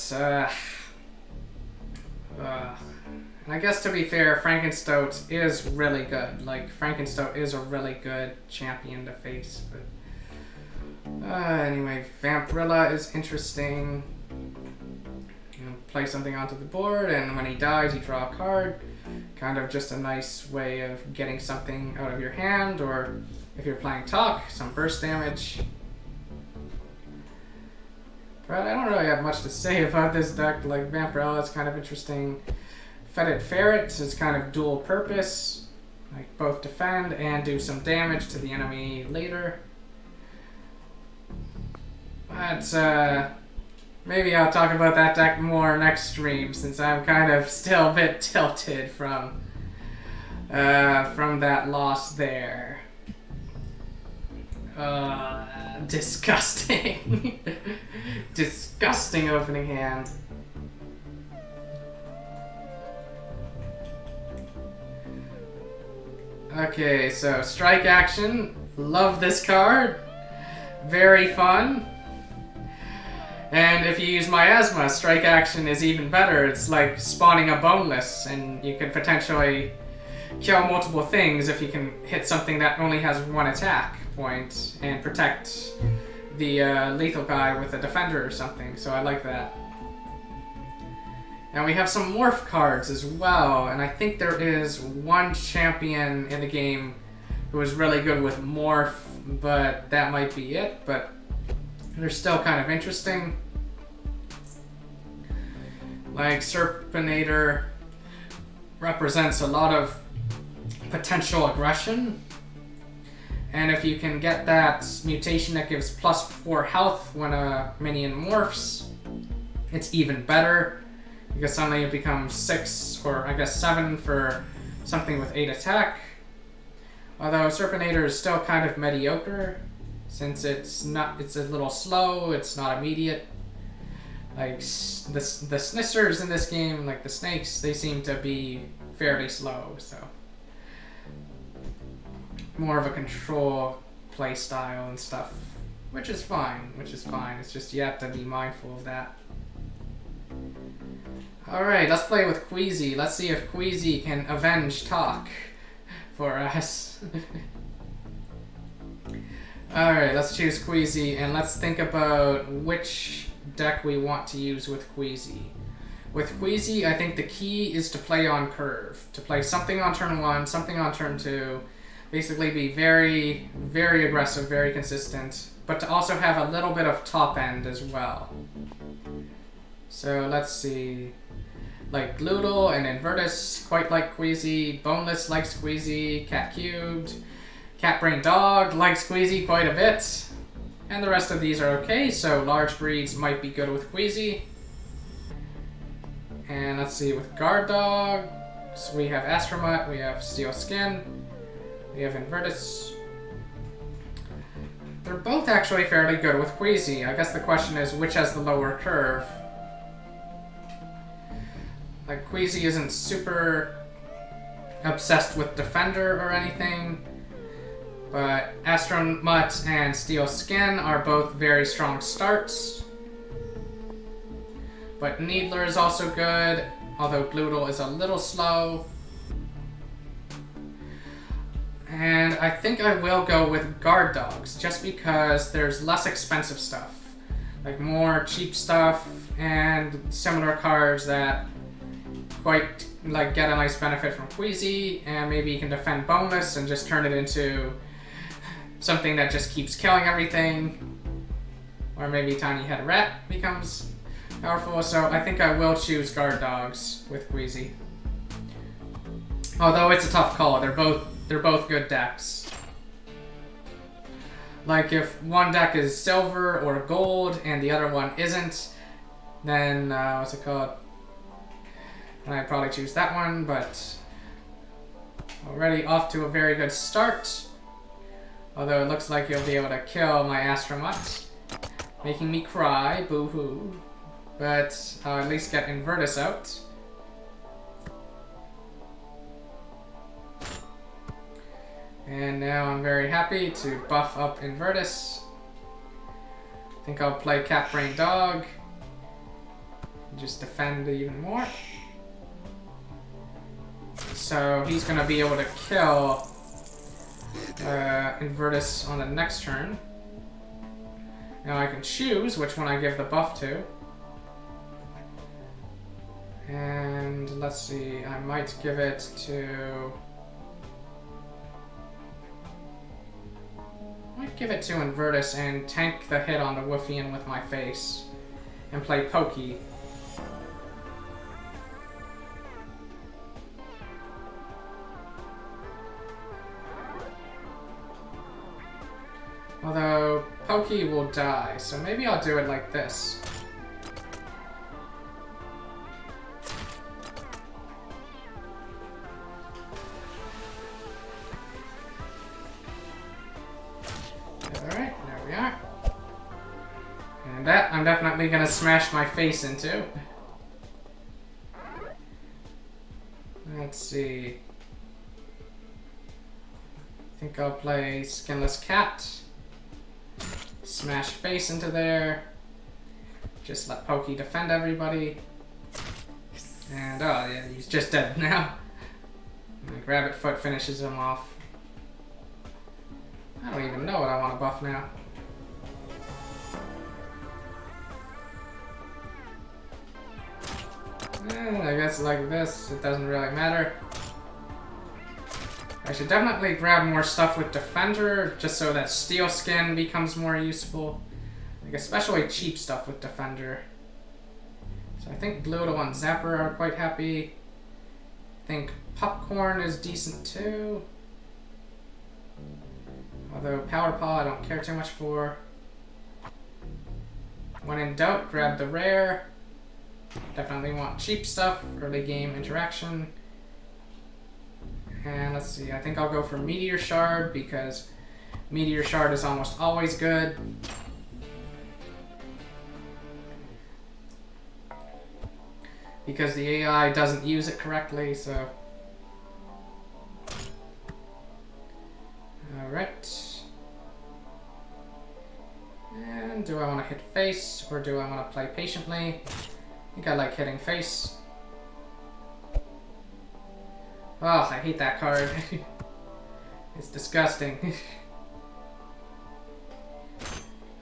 And I guess to be fair, Frankenstoat is really good. Like, Frankenstoat is a really good champion to face. But anyway, Vampirilla is interesting. You know, play something onto the board, and when he dies, you draw a card. Kind of just a nice way of getting something out of your hand, or if you're playing Tock, some burst damage. But I don't really have much to say about this deck. Like, Vampirilla is kind of interesting. Fetid Ferret is kind of dual purpose, like both defend and do some damage to the enemy later. But maybe I'll talk about that deck more next stream, since I'm kind of still a bit tilted from that loss there. Disgusting. Disgusting opening hand. Okay, so strike action. Love this card. Very fun. And if you use Miasma, strike action is even better. It's like spawning a boneless, and you can potentially kill multiple things if you can hit something that only has one attack point and protect the lethal guy with a defender or something. So I like that. And we have some Morph cards as well, and I think there is one champion in the game who is really good with Morph, but that might be it, but they're still kind of interesting. Like, Serpinator represents a lot of potential aggression, and if you can get that mutation that gives +4 health when a minion morphs, it's even better. Because suddenly it becomes 6, or I guess 7 for something with 8 attack. Although Serpinator is still kind of mediocre, since it's a little slow, it's not immediate. Like, the Snisters in this game, like the snakes, they seem to be fairly slow, so. More of a control play style and stuff, which is fine, It's just you have to be mindful of that. Alright, let's play with Queezy. Let's see if Queezy can avenge Tock for us. Alright, let's choose Queezy, and let's think about which deck we want to use with Queezy. With Queezy, I think the key is to play on curve. To play something on turn 1, something on turn 2. Basically be very, very aggressive, very consistent. But to also have a little bit of top end as well. So let's see. Like Gloodle and Invertus, quite like Queezy. Boneless likes Queezy. Cat Cubed. Catbrain Dog likes Queezy quite a bit. And the rest of these are okay, so large breeds might be good with Queezy. And let's see, with Guard Dog, so we have Astromut, we have Steel Skin, we have Invertus. They're both actually fairly good with Queezy. I guess the question is, which has the lower curve? Like, Queezy isn't super obsessed with Defender or anything, but Astromut and Steel Skin are both very strong starts. But Needler is also good, although Gloodle is a little slow. And I think I will go with Guard Dogs, just because there's less expensive stuff. Like, more cheap stuff, and similar cards that quite like get a nice benefit from Queezy, and maybe you can defend boneless and just turn it into something that just keeps killing everything. Or maybe Tiny Head Rat becomes powerful, so I think I will choose Guard Dogs with Queezy. Although it's a tough call, they're both good decks. Like, if one deck is silver or gold and the other one isn't, then what's it called? I'd probably choose that one, but already off to a very good start. Although it looks like you'll be able to kill my Astromut, making me cry, boo-hoo. But I'll at least get Invertus out. And now I'm very happy to buff up Invertus. I think I'll play Catbrain Dog. Just defend even more. So he's gonna be able to kill Invertus on the next turn. Now I can choose which one I give the buff to. And let's see, I might give it to... Invertus and tank the hit on the Woofian with my face. And play Pokey. Although, Pokey will die, so maybe I'll do it like this. Alright, there we are. And that I'm definitely gonna smash my face into. Let's see. I think I'll play Skinless Cat. Smash face into there. Just let Pokey defend everybody. And oh yeah, he's just dead now. Like Rabbit Foot finishes him off. I don't even know what I want to buff now. I guess like this, it doesn't really matter. I should definitely grab more stuff with Defender, just so that Steel Skin becomes more useful. Like especially cheap stuff with Defender. So I think Glowa and Zapper are quite happy. I think Popcorn is decent too. Although Power Paw I don't care too much for. When in doubt, grab the rare. Definitely want cheap stuff, early game interaction. And let's see, I think I'll go for Meteor Shard because Meteor Shard is almost always good. Because the AI doesn't use it correctly, so... Alright. And do I want to hit face, or do I want to play patiently? I think I like hitting face. Oh, I hate that card. It's disgusting.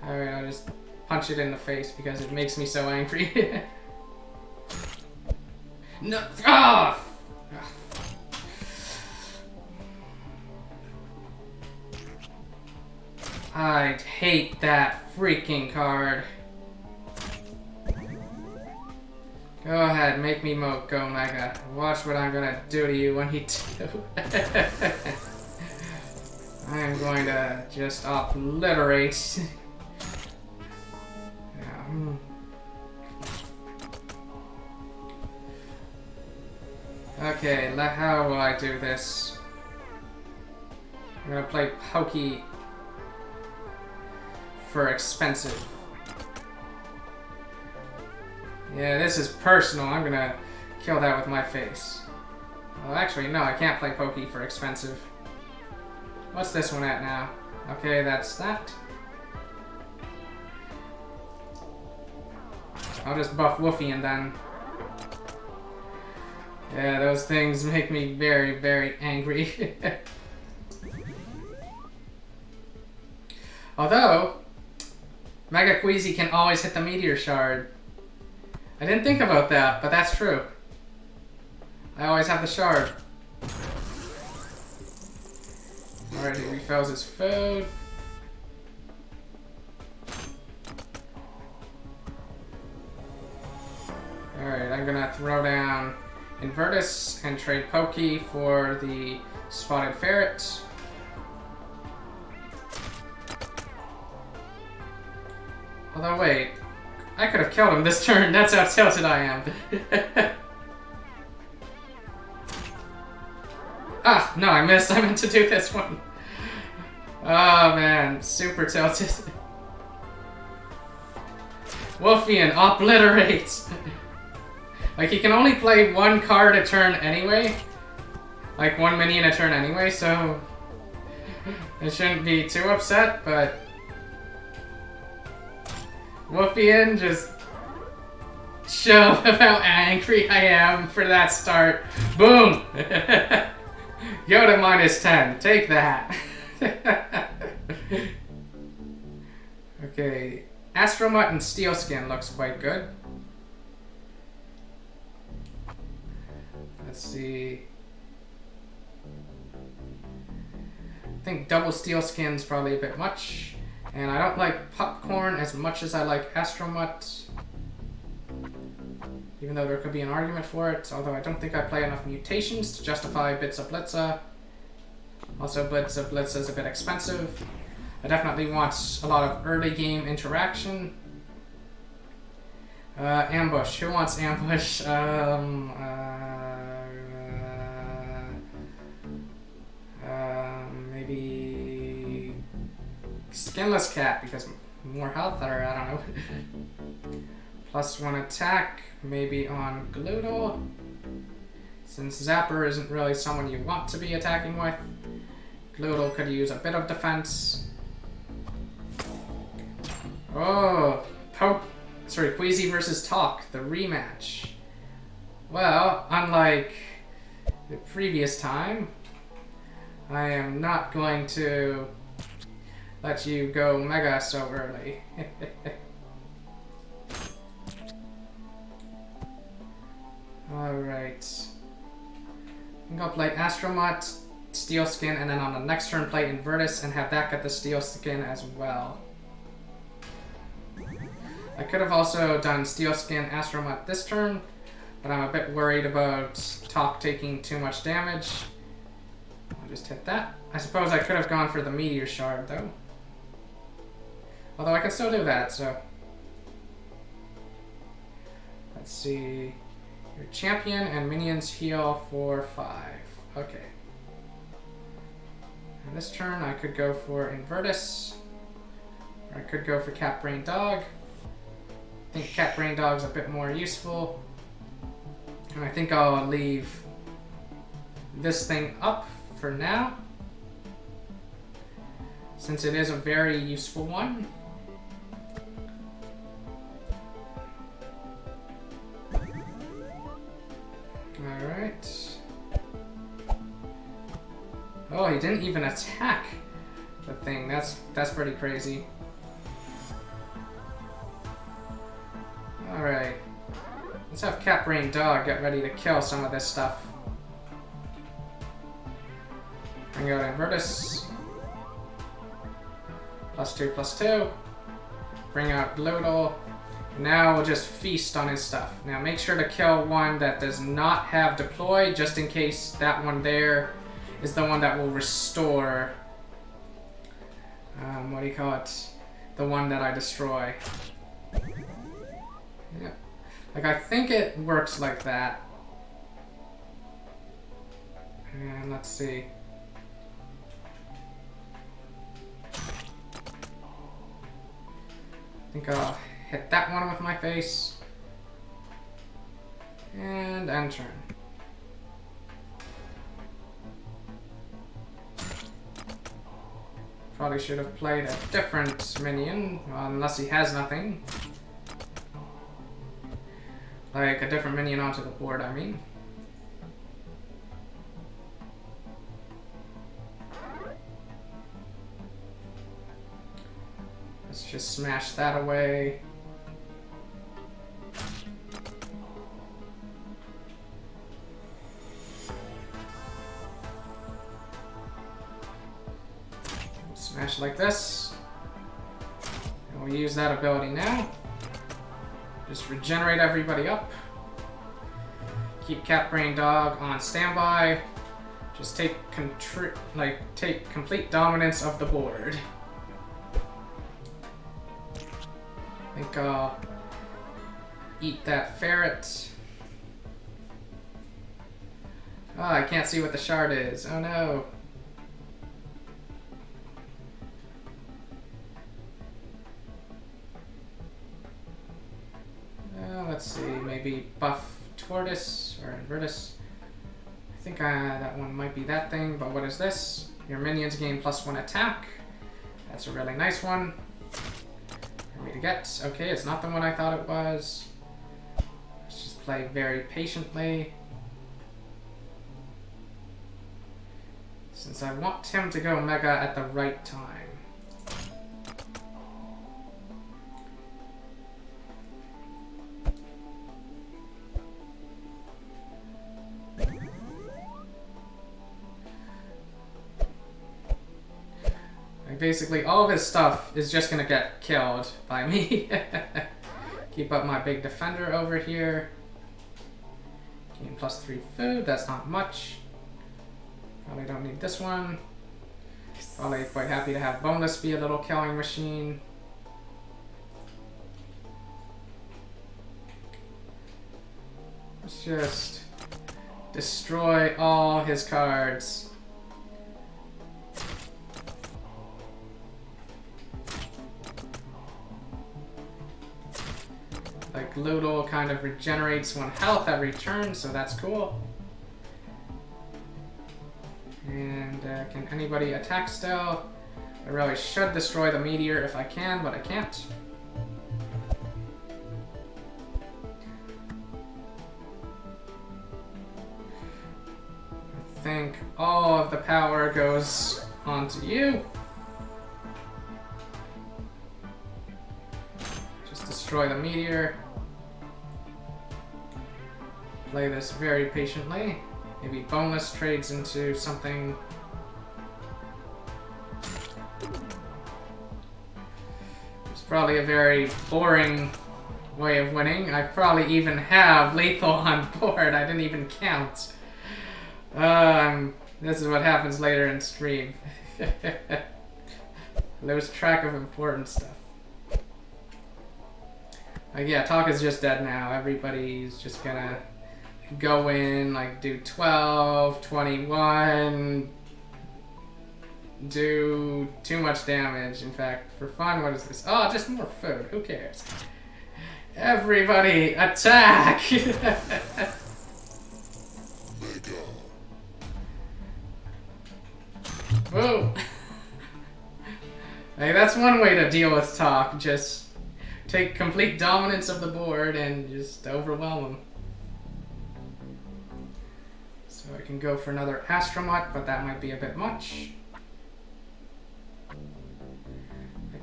Alright, I'll just punch it in the face because it makes me so angry. No! Ah! I hate that freaking card. Go ahead, make me moat, go Mega. Watch what I'm gonna do to you when you do. I am going to just obliterate. Yeah. Okay, how will I do this? I'm gonna play Pokey for expensive. Yeah, this is personal. I'm gonna kill that with my face. Well, actually, no, I can't play Pokey for expensive. What's this one at now? Okay, that's that. I'll just buff Woofian then. Yeah, those things make me very, very angry. Although, Mega Queezy can always hit the Meteor Shard. I didn't think about that, but that's true. I always have the shard. Alright, he refills his food. Alright, I'm gonna throw down Invertus and trade Pokey for the Spotted Ferret. Although, wait. I could have killed him this turn. That's how tilted I am. Ah, no, I missed. I meant to do this one. Oh, man. Super tilted. Woofian, obliterate! Like, he can only play one card a turn anyway. Like, one minion a turn anyway, so... I shouldn't be too upset, but... Woofian just show of how angry I am for that start. Boom! Go to -10. Take that. Okay. Astromut and Steel Skin looks quite good. Let's see. I think double Steel Skin's probably a bit much. And I don't like Popcorn as much as I like Astromut. Even though there could be an argument for it. Although I don't think I play enough mutations to justify Blitza Blitza. Also, Blitza Blitza is a bit expensive. I definitely want a lot of early game interaction. Ambush. Who wants Ambush? Maybe Skinless Cat, because more health, or I don't know. +1 attack, maybe on Gloodle. Since Zapper isn't really someone you want to be attacking with, Gloodle could use a bit of defense. Oh, Queezy versus Tock, the rematch. Well, unlike the previous time, I am not going to let you go Mega so early. Alright. I think I'll play Astromut, Steel Skin, and then on the next turn play Invertus and have that get the Steel Skin as well. I could have also done Steel Skin Astromut this turn, but I'm a bit worried about Tock taking too much damage. I'll just hit that. I suppose I could have gone for the Meteor Shard though. Although I can still do that, so. Let's see. Your champion and minions heal for 5. Okay. And this turn I could go for Invertus. Or I could go for Cat Brain Dog. I think Cat Brain Dog's a bit more useful. And I think I'll leave this thing up for now, since it is a very useful one. Alright. Oh, he didn't even attack the thing. That's pretty crazy. Alright. Let's have Cat Brain Dog get ready to kill some of this stuff. Bring out Invertus. +2/+2. Bring out Gloodle. Now we'll just feast on his stuff. Now make sure to kill one that does not have deploy, just in case that one there is the one that will restore, what do you call it? The one that I destroy. Yeah. Like, I think it works like that. And let's see. I think I'll hit that one with my face. And end turn. Probably should have played a different minion, unless he has nothing. Like a different minion onto the board, I mean. Let's just smash that away. Smash like this. And we'll use that ability now. Just regenerate everybody up. Keep Cat Brain Dog on standby. Just take complete dominance of the board. I think I'll eat that ferret. Oh, I can't see what the shard is. Oh no. Let's see, maybe buff Tortoise or Invertus. I think that one might be that thing, but what is this? Your minions gain +1 attack. That's a really nice one for me to get. Okay, it's not the one I thought it was. play very patiently. Since I want him to go Mega at the right time. Like basically all of his stuff is just gonna get killed by me. Keep up my big defender over here. Gain +3 food, that's not much. Probably don't need this one. Probably quite happy to have Boneless be a little killing machine. Let's just destroy all his cards. Like Loodle kind of regenerates 1 health every turn, so that's cool. And can anybody attack still? I really should destroy the meteor if I can, but I can't. I think all of the power goes onto you. Just destroy the meteor. Play this very patiently. Maybe Boneless trades into something. It's probably a very boring way of winning. I probably even have lethal on board. I didn't even count. This is what happens later in stream. Lose track of important stuff. Like, yeah, Tock is just dead now. Everybody's just gonna go in, like, do 12, 21, do too much damage. In fact, for fun, what is this? Oh, just more food. Who cares? Everybody, attack! Whoa! Hey, that's one way to deal with Tock. Just take complete dominance of the board and just overwhelm him. So I can go for another Astromut, but that might be a bit much. I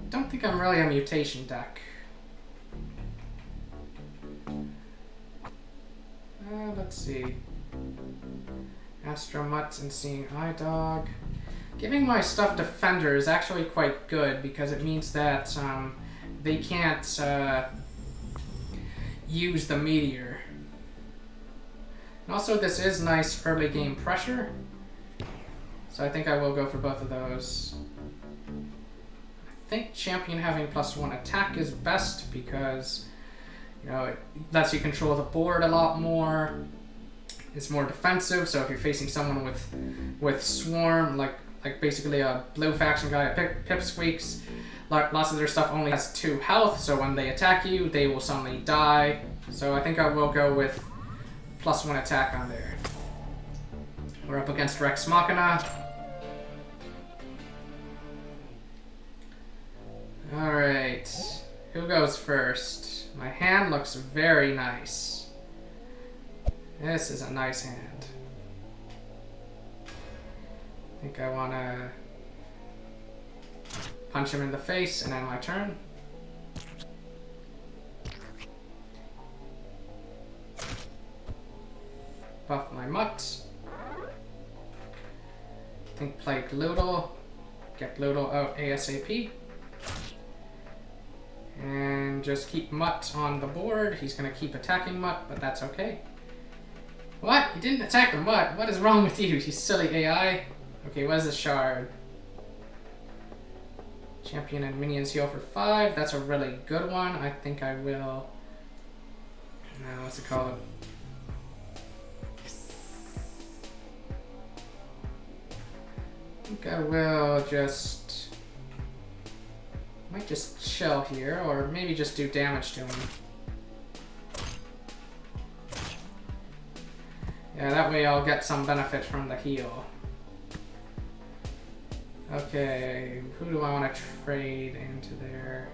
don't think I'm really a mutation deck. Let's see. Astromut and Seeing Eye Dog. Giving my stuff Defender is actually quite good because it means that they can't use the Meteor. And also, this is nice early game pressure, so I think I will go for both of those. I think Champion having +1 attack is best because, you know, it lets you control the board a lot more. It's more defensive, so if you're facing someone with Swarm, like basically a blue faction guy, Pipsqueaks, lots of their stuff only has 2 health, so when they attack you, they will suddenly die. So I think I will go with +1 attack on there. We're up against Rex Machina. Alright, who goes first? My hand looks very nice. This is a nice hand. I think I want to punch him in the face and end my turn. Buff my Mutt. I think play Gloodle. Get Gloodle out ASAP. And just keep Mutt on the board. He's going to keep attacking Mutt, but that's okay. What? You didn't attack the Mutt? What is wrong with you, you silly AI? Okay, what is a shard? Champion and minions heal for 5. That's a really good one. I think I will... No, what's it called? I think I will just... might just chill here, or maybe just do damage to him. Yeah, that way I'll get some benefit from the heal. Okay, who do I want to trade into there?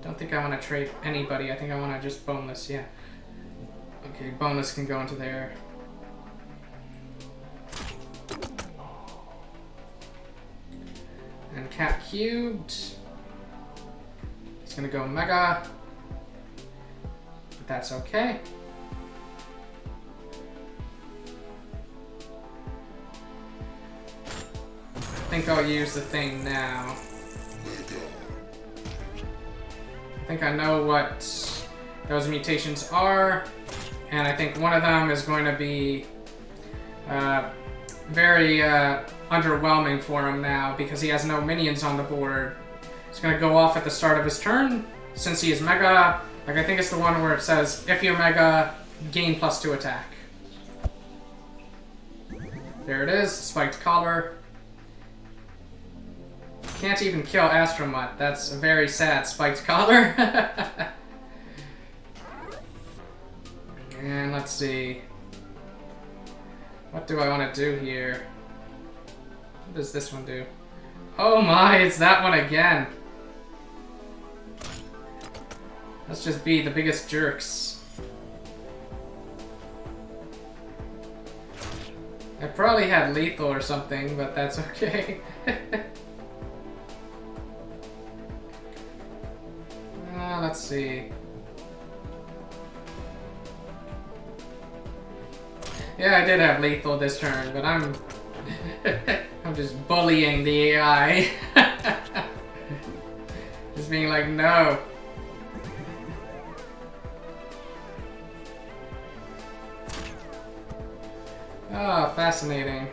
Don't think I want to trade anybody. I think I want to just boneless, yeah. Okay, bonus can go into there. And cat cubed. It's gonna go mega. But that's okay. I think I'll use the thing now. I think I know what those mutations are, and I think one of them is going to be very underwhelming for him now because he has no minions on the board. It's going to go off at the start of his turn since he is mega. Like, I think it's the one where it says, if you're mega, gain +2 attack. There it is, spiked collar. Can't even kill Astromut. That's a very sad spiked collar. And let's see. What do I want to do here? What does this one do? Oh my, it's that one again. Let's just be the biggest jerks. I probably had lethal or something, but that's okay. Let's see. Yeah, I did have lethal this turn, but I'm I'm just bullying the AI. Just being like, no. Oh, fascinating.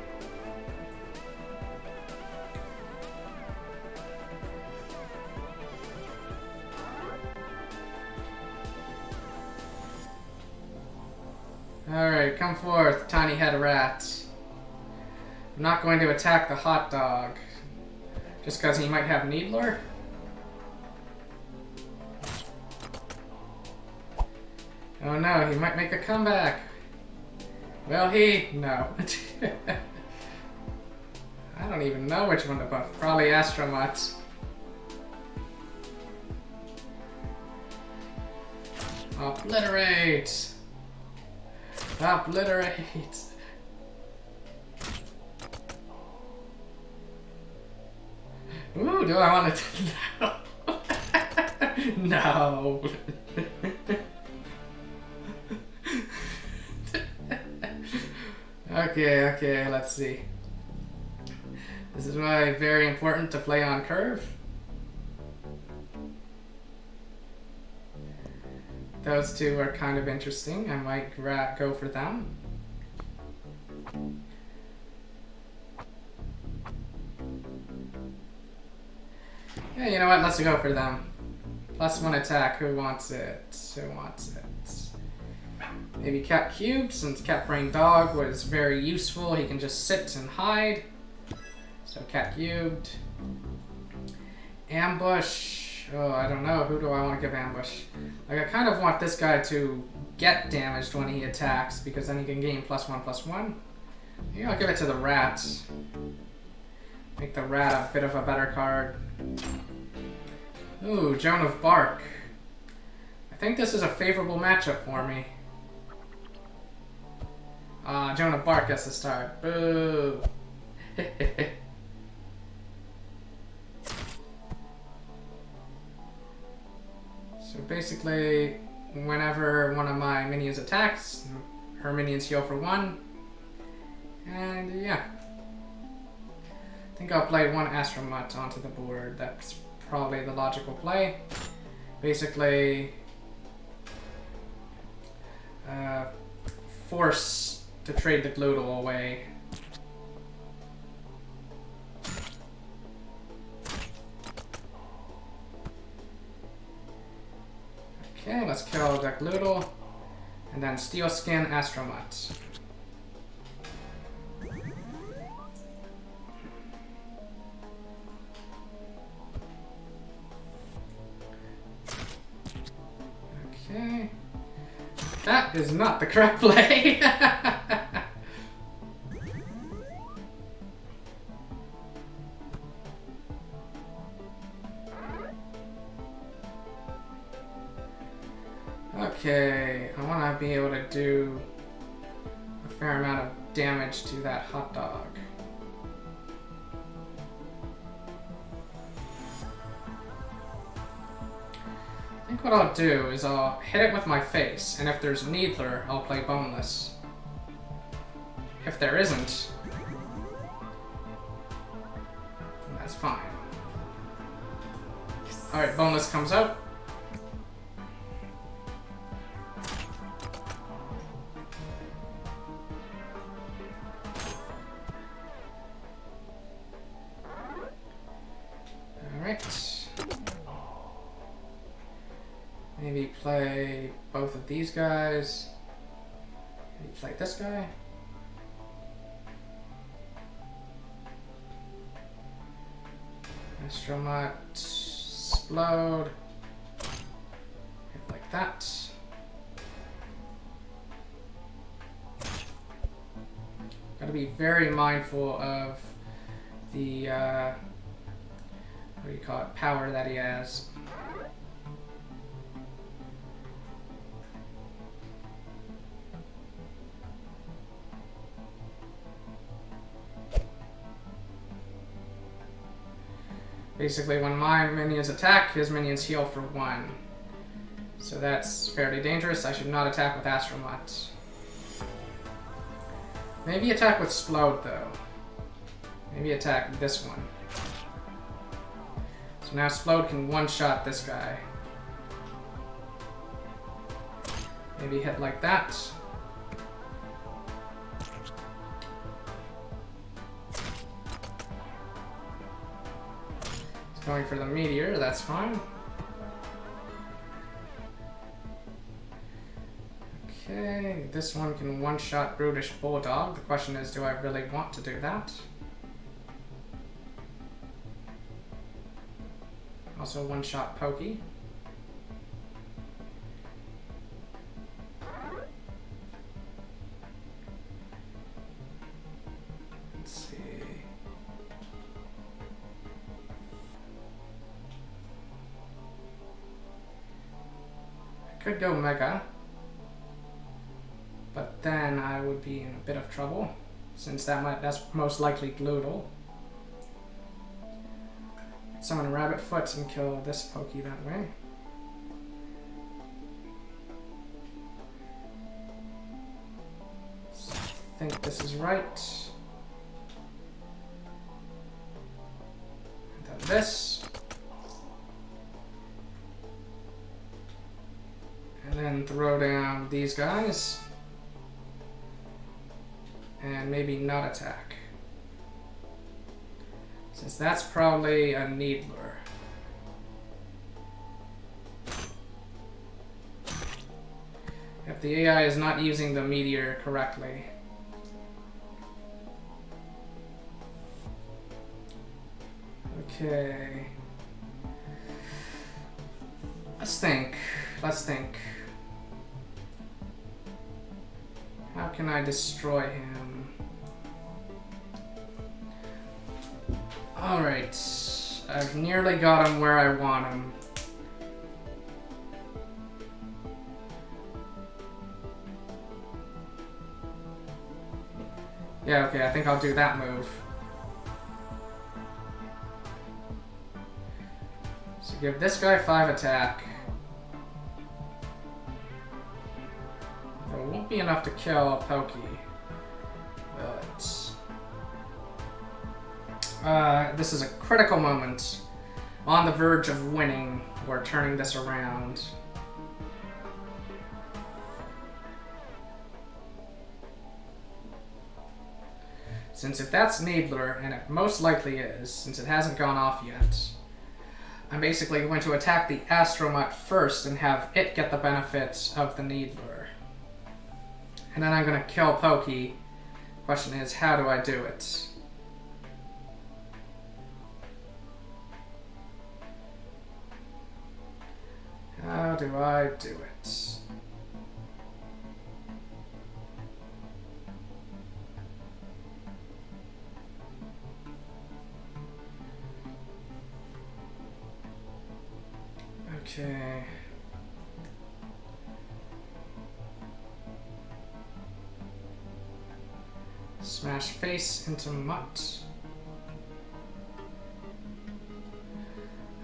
Alright, come forth, tiny head rat. I'm not going to attack the hot dog. Just because he might have Needler? Oh no, he might make a comeback. Will he? No. I don't even know which one to buff. Probably Astromut. Obliterate! Obliterate! Ooh, do I want to? No. No. Okay, let's see. This is why very important to play on curve. Those two are kind of interesting. I might go for them. Yeah, you know what? Let's go for them. +1 attack. Who wants it? Who wants it? Maybe Cat Cube, since Cat Brain Dog was very useful. He can just sit and hide. So Cat Cubed. Ambush. Oh, I don't know. Who do I want to give Ambush? Like, I kind of want this guy to get damaged when he attacks, because then he can gain +1/+1. Maybe I'll give it to the Rat. Make the Rat a bit of a better card. Ooh, Joan of Bark. I think this is a favorable matchup for me. Joan of Bark gets the start. Boo! So basically, whenever one of my minions attacks, her minions heal for 1. And yeah. I think I'll play 1 Astromut onto the board. That's probably the logical play. Basically, force to trade the Gloodle away. Okay, let's kill the Gloodle, and then Steel Skin Astromut. Okay. That is not the correct play. Okay, I want to be able to do a fair amount of damage to that hot dog. I think what I'll do is I'll hit it with my face, and if there's Needler, I'll play boneless. If there isn't, that's fine. Alright, boneless comes out. Alright. Maybe play both of these guys. Maybe play this guy. Astromot, explode, hit like that. Gotta be very mindful of the, what do you call it, power that he has. Basically, when my minions attack, his minions heal for 1. So that's fairly dangerous. I should not attack with Astromot. Maybe attack with Splode, though. Maybe attack this one. So now Splode can one-shot this guy. Maybe hit like that. Going for the meteor, that's fine. Okay, this one can one-shot Brutish Bulldog. The question is, do I really want to do that? Also one-shot Pokey. Let's see. Could go Mega, but then I would be in a bit of trouble, since that's most likely Gloodle. Summon Rabbitfoot and kill this Pokey that way. So I think this is right. And then this. And then throw down these guys. And maybe not attack. Since that's probably a Needler. If the AI is not using the meteor correctly. Okay. Let's think. Let's think. How can I destroy him? Alright. I've nearly got him where I want him. Yeah, okay, I think I'll do that move. So give this guy 5 attack. Though it won't be enough to kill a Pokey. But this is a critical moment. On the verge of winning. We're turning this around. Since if that's Needler, and it most likely is, since it hasn't gone off yet, I'm basically going to attack the Astromut first and have it get the benefits of the Needler. And then I'm going to kill Pokey. Question is, how do I do it? How do I do it? Okay. Smash face into mutt.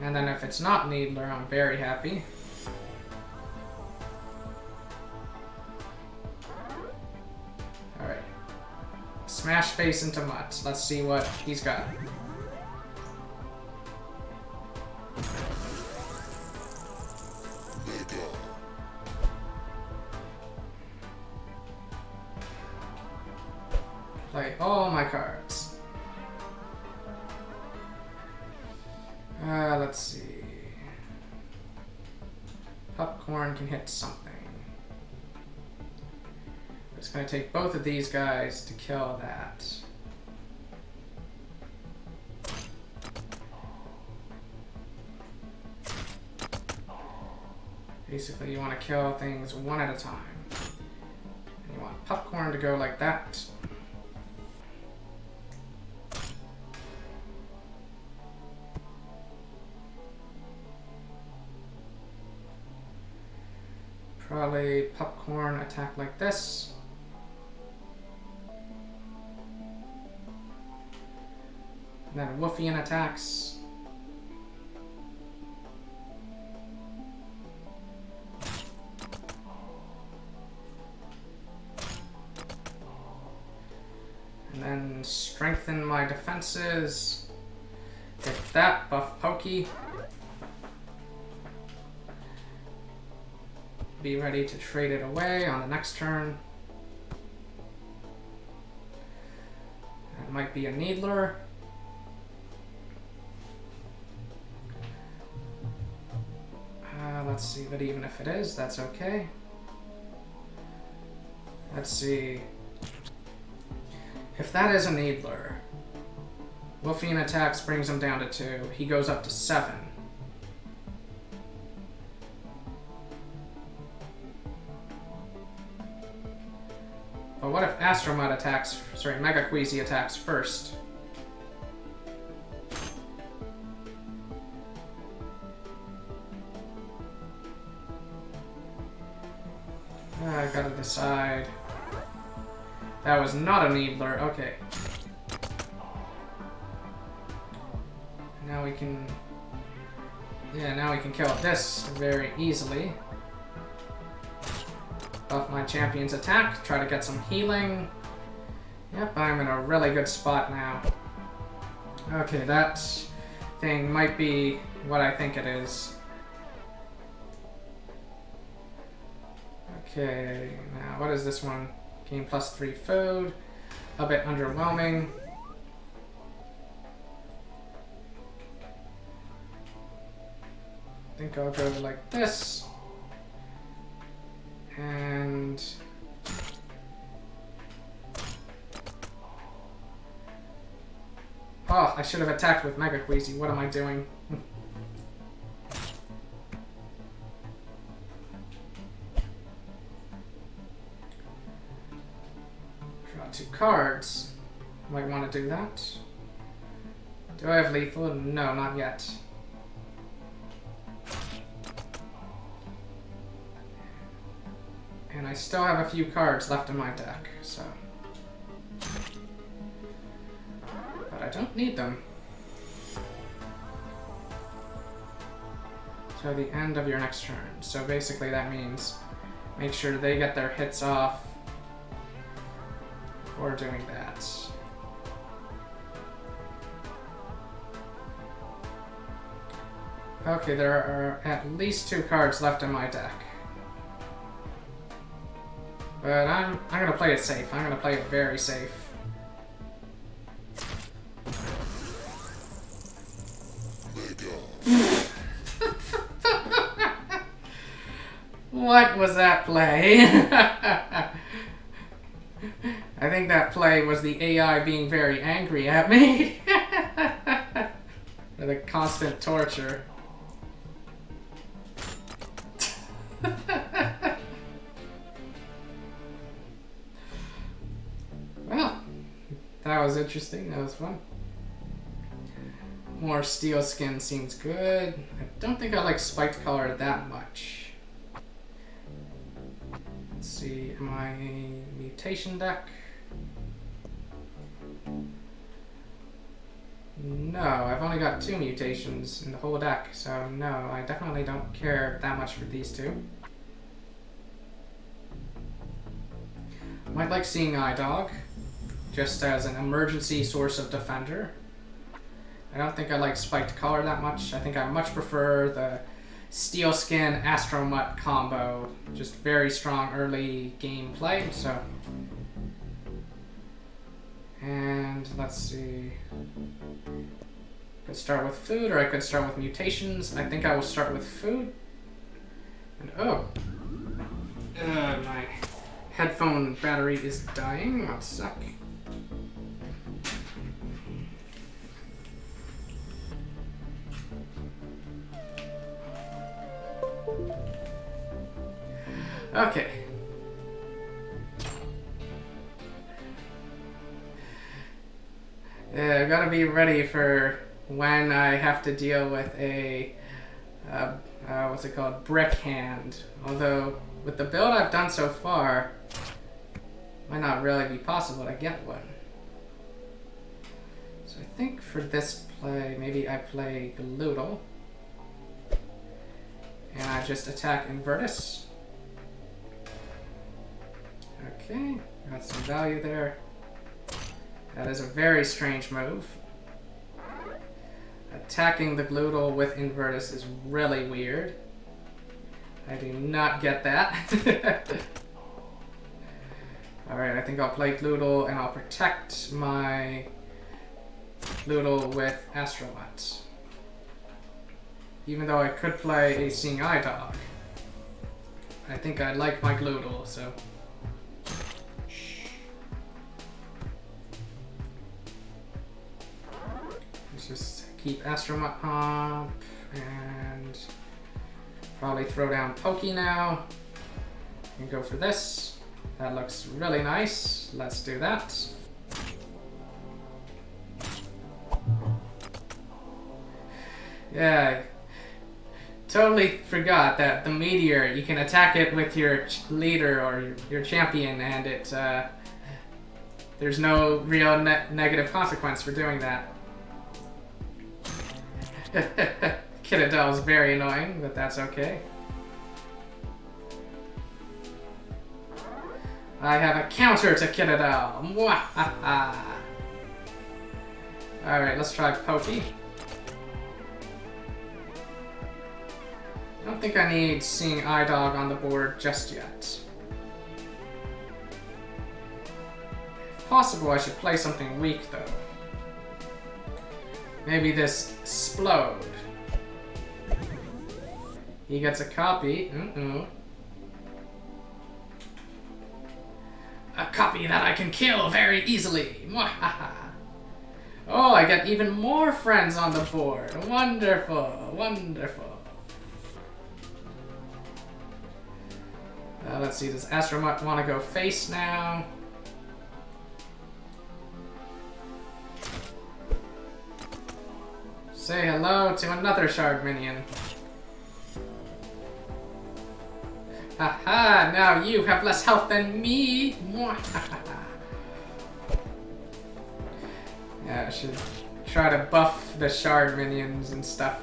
And then if it's not Needler, I'm very happy. Alright. Smash face into mutt. Let's see what he's got. Play all my cards. Let's see. Popcorn can hit something. It's going to take both of these guys to kill that. Basically, you want to kill things one at a time. And you want popcorn to go like that. Probably popcorn attack like this. And then Woofian attacks. And then strengthen my defenses. Hit that, buff Pokey. Be ready to trade it away on the next turn. That might be a Needler. Let's see, but even if it is, that's okay. Let's see. If that is a Needler, Woofian attacks brings him down to 2. He goes up to 7. But what if Astromud attacks, sorry, Mega Queezy attacks first? I gotta decide. That was not a Needler, okay. Now we can... Yeah, now we can kill this very easily. Buff my champion's attack, try to get some healing. Yep, I'm in a really good spot now. Okay, that thing might be what I think it is. Okay, now what is this one? Gain +3 food. A bit underwhelming. I think I'll go like this. And... Oh, I should have attacked with Mega Queezy. What am I doing? Draw 2 cards. Might want to do that. Do I have lethal? No, not yet. And I still have a few cards left in my deck, so... But I don't need them. So the end of your next turn. So basically that means make sure they get their hits off before doing that. Okay, there are at least 2 cards left in my deck. But I'm gonna play it safe. I'm gonna play it very safe. What was that play? I think that play was the AI being very angry at me. For the constant torture. Well, that was interesting. That was fun. More steel skin seems good. I don't think I like spiked color that much. Let's see, am I a mutation deck? No, I've only got 2 mutations in the whole deck, so no, I definitely don't care that much for these 2. Might like seeing Eye Dog, just as an emergency source of defender. I don't think I like Spiked Collar that much. I think I much prefer the Steel Skin Astromut combo. Just very strong early game play, so. And let's see. I could start with food or I could start with mutations. I think I will start with food. And oh. My headphone battery is dying. One sec. Okay. I've got to be ready for when I have to deal with a, what's it called, brick hand. Although, with the build I've done so far, it might not really be possible to get one. So I think for this play, maybe I play Gloodle. And I just attack Invertus. Okay, got some value there. That is a very strange move. Attacking the Gloodle with Invertus is really weird. I do not get that. Alright, I think I'll play Gloodle and I'll protect my Gloodle with Astromut. Even though I could play a Seeing Eye Dog. I think I like my Gloodle, so. Let's just keep Astromut up and probably throw down Pokey now. And go for this. That looks really nice. Let's do that. Yeah. Totally forgot that the Meteor, you can attack it with your leader or your champion and it, there's no real negative consequence for doing that. Chicada is very annoying, but that's okay. I have a counter to Chicada. Alright, let's try Pokey. I don't think I need Seeing Eye Dog on the board just yet. If possible, I should play something weak though. Maybe this Splode. He gets a copy. A copy that I can kill very easily. Oh, I get even more friends on the board. Wonderful, wonderful. Let's see, does Astromut want to go face now? Say hello to another shard minion. Haha, now you have less health than me. Yeah, I should try to buff the shard minions and stuff.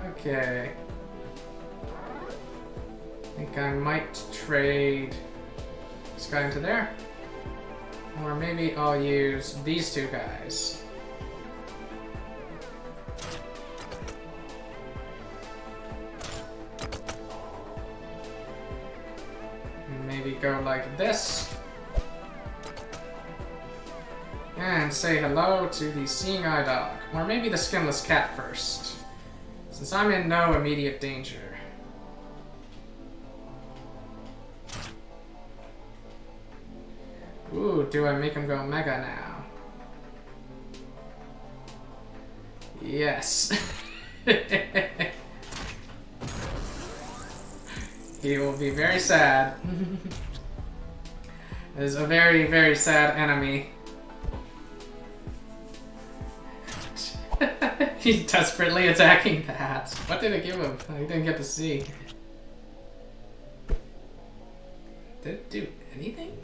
Okay. I think I might trade this guy into there. Or maybe I'll use these 2 guys. And maybe go like this. And say hello to the Seeing Eye Dog. Or maybe the Skinless Cat first. Since I'm in no immediate danger. Ooh, do I make him go Mega now? Yes. He will be very sad. Is a very, very sad enemy. He's desperately attacking that. What did it give him? I didn't get to see. Did it do anything?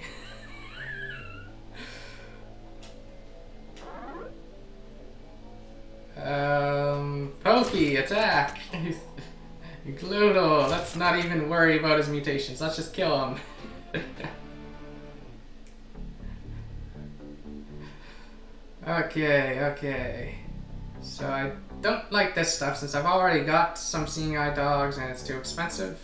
Pokey, attack! Gloodle, let's not even worry about his mutations. Let's just kill him. Okay. So I don't like this stuff since I've already got some Seeing Eye dogs and it's too expensive.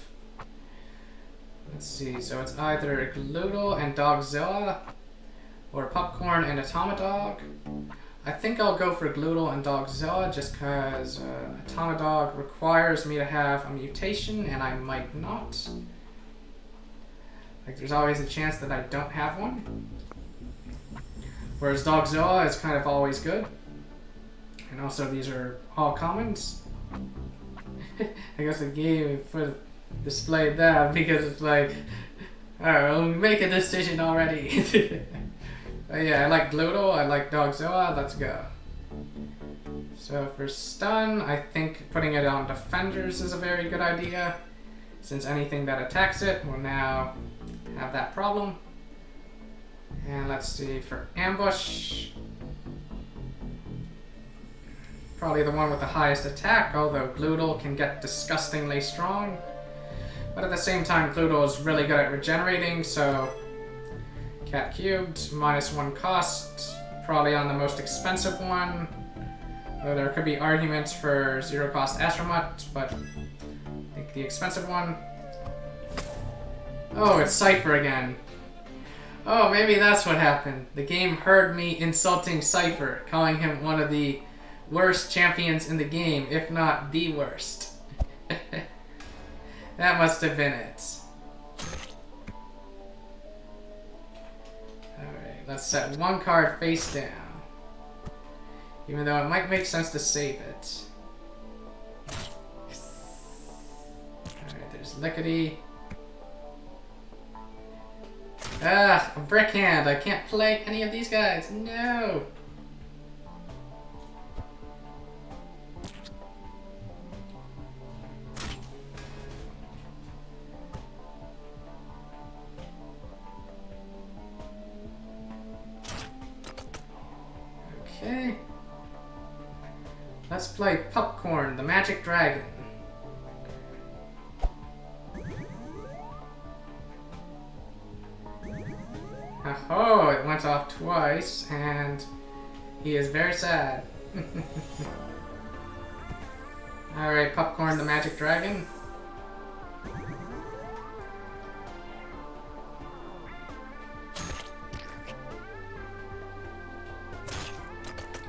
Let's see, so it's either Gloodle and Dogzilla or Popcorn and Atomadog. I think I'll go for Gloodle and Dogzilla just because Atomadog requires me to have a mutation and I might not. Like there's always a chance that I don't have one. Whereas Dogzilla is kind of always good. And also these are all commons. I guess the game displayed that because it's like, alright, we'll make a decision already. But yeah, I like Gloodle, I like Dogzilla, let's go. So for stun, I think putting it on defenders is a very good idea, since anything that attacks it will now have that problem. And let's see, for ambush, probably the one with the highest attack, although Gloodle can get disgustingly strong. But at the same time, Gloodle is really good at regenerating, so Cat Cubed, -1 cost, probably on the most expensive one. Though there could be arguments for 0 cost Astromut, but I think the expensive one. Oh, it's Cypher again. Oh, maybe that's what happened. The game heard me insulting Cypher, calling him one of the worst champions in the game, if not the worst. That must have been it. Alright, let's set one card face down. Even though it might make sense to save it. Alright, there's Lickety. Ah, a brick hand. I can't play any of these guys. No. Okay. Let's play Popcorn, the Magic Dragon. Oh, it went off twice, and he is very sad. Alright, Popcorn the Magic Dragon.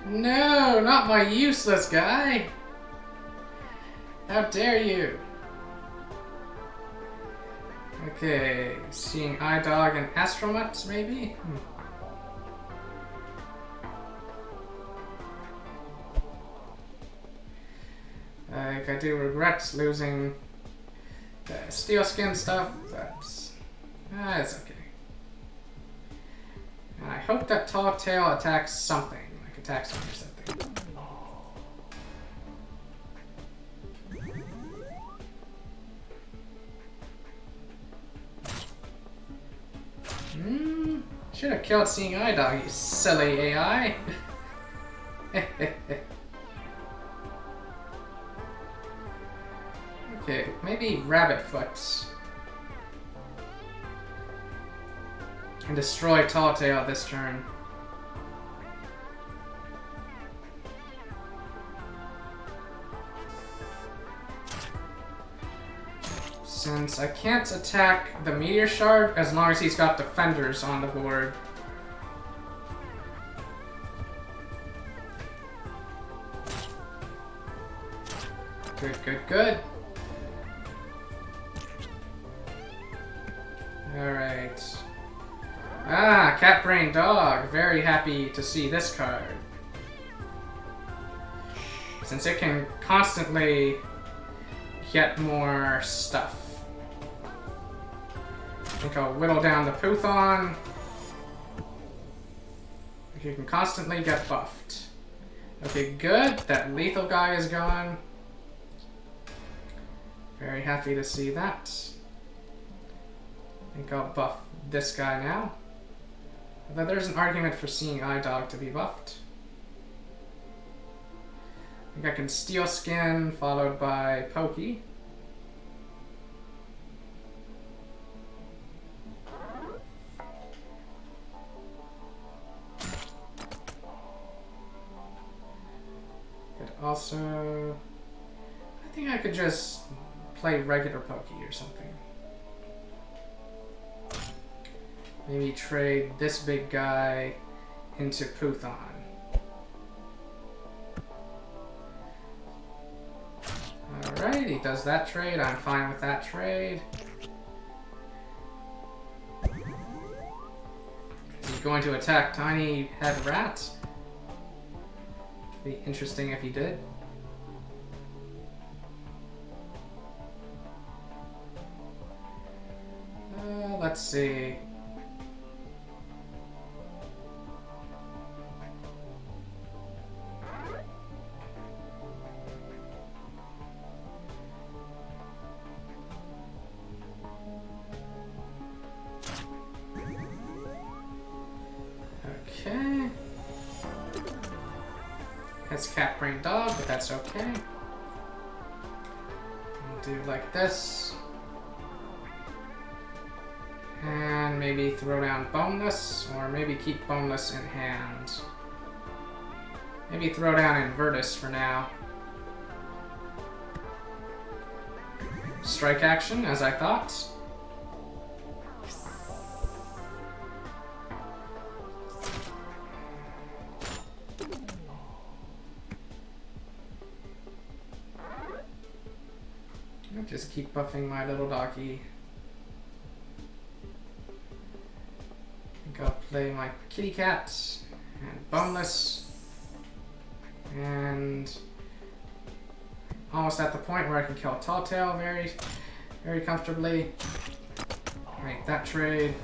No, not my useless guy! How dare you! Okay, Seeing Eye Dog and Astromut, maybe? Like, I do regret losing the Steel Skin stuff, but it's okay. And I hope that Tall Tail attacks something, like attacks me or something. Should have killed Seeing Eye Dog, you silly AI. Okay, maybe Rabbit Foot. And destroy Tall Tail this turn. Since I can't attack the Meteor Shard as long as he's got defenders on the board. Good, good, good. Alright. Ah, Cat Brain Dog. Very happy to see this card. Since it can constantly get more stuff. I think I'll whittle down the Poofant. You can constantly get buffed. Okay, good. That lethal guy is gone. Very happy to see that. I think I'll buff this guy now. Although there's an argument for Seeing Eye Dog to be buffed. I think I can Steel Skin, followed by Pokey. Could also... I think I could just play regular Pokey or something. Maybe trade this big guy into Poofant. Alright, he does that trade. I'm fine with that trade. Is he going to attack Tiny Head Rat? Be interesting if he did. Let's see. Okay. That's Cat Brain Dog, but that's okay. We'll do like this. And maybe throw down Boneless, or maybe keep Boneless in hand. Maybe throw down Invertus for now. Strike action, as I thought. I'll just keep buffing my little doggy. I'll play my kitty cat and Boneless, and almost at the point where I can kill Tall Tail very comfortably. Make that trade.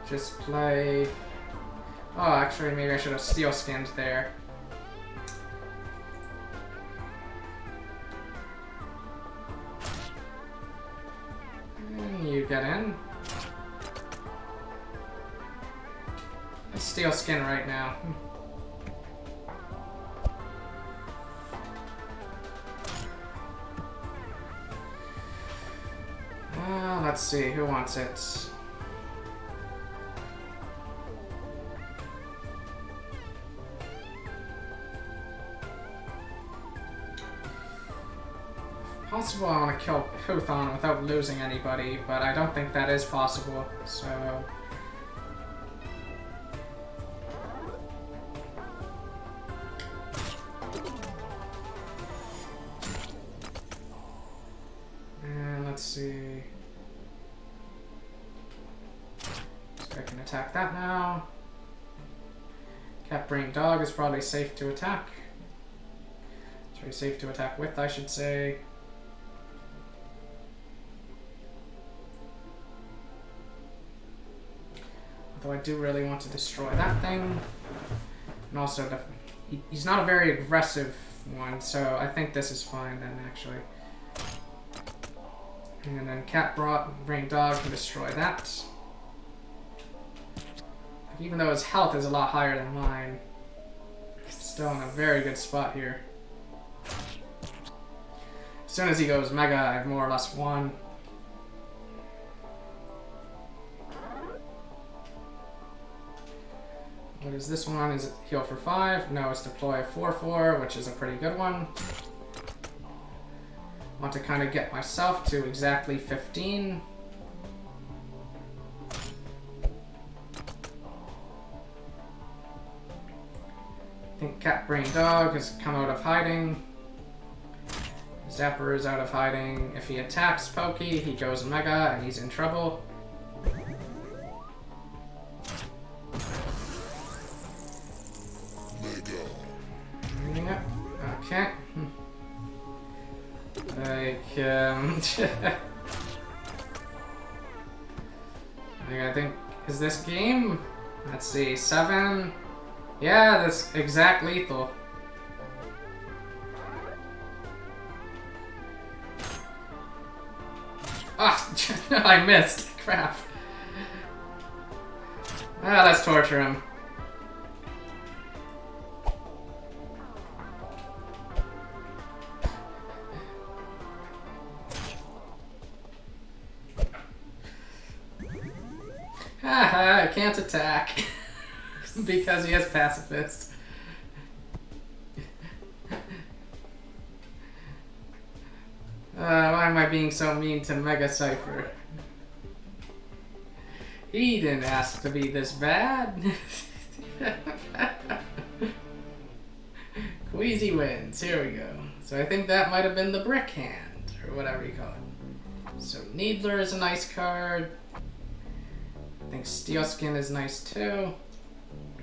Just play. Oh, actually, maybe I should have Steel Skinned there. You get in. Let's Steel Skin right now. Let's see, who wants it? Possible I want to kill Poofant without losing anybody, but I don't think that is possible, so... And let's see... So I can attack that now. Cat Brain Dog is probably safe to attack. It's very safe to attack with, I should say. Though I do really want to destroy that thing. And also, he's not a very aggressive one, so I think this is fine then, actually. And then Cat Brain Dog can destroy that. Even though his health is a lot higher than mine, still in a very good spot here. As soon as he goes Mega, I've more or less won. What is this one? Is it heal for 5? No, it's deploy a 4/4, which is a pretty good one. Want to kind of get myself to exactly 15. I think Cat Brain Dog has come out of hiding. Zapper is out of hiding. If he attacks Pokey, he goes Mega and he's in trouble. Okay. I think, is this game? Let's see, 7? Yeah, that's exact lethal. Ah, I missed. Crap. Ah, let's torture him. Haha, I can't attack. Because he has pacifist. Why am I being so mean to Mega Cypher? He didn't ask to be this bad. Queezy wins. Here we go. So I think that might have been the brick hand, or whatever you call it. So Needler is a nice card. I think Steelskin is nice too.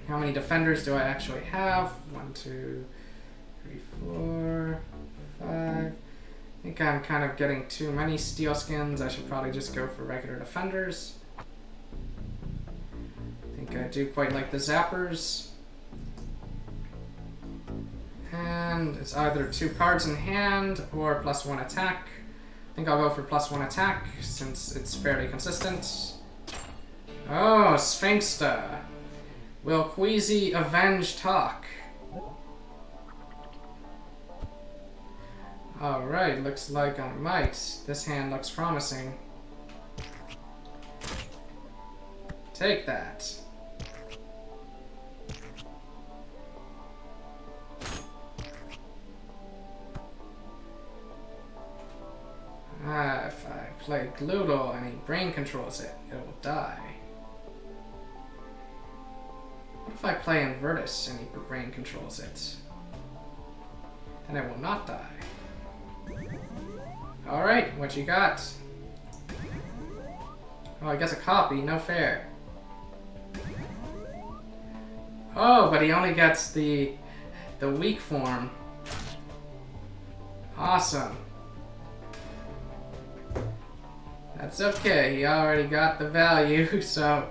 How many defenders do I actually have? 1, 2, 3, 4, 5. I think I'm kind of getting too many Steelskins. I should probably just go for regular defenders. I think I do quite like the Zappers. And it's either 2 cards in hand or +1 attack. I think I'll go for +1 attack since it's fairly consistent. Oh, Sphinxta. Will Queezy avenge Tock? Alright, looks like I might. This hand looks promising. Take that. If I play Gloodle and he brain controls it, it will die. What if I play Invertus and he brain controls it? Then it will not die. Alright, what you got? Oh, I guess a copy, no fair. Oh, but he only gets the weak form. Awesome. That's okay, he already got the value, so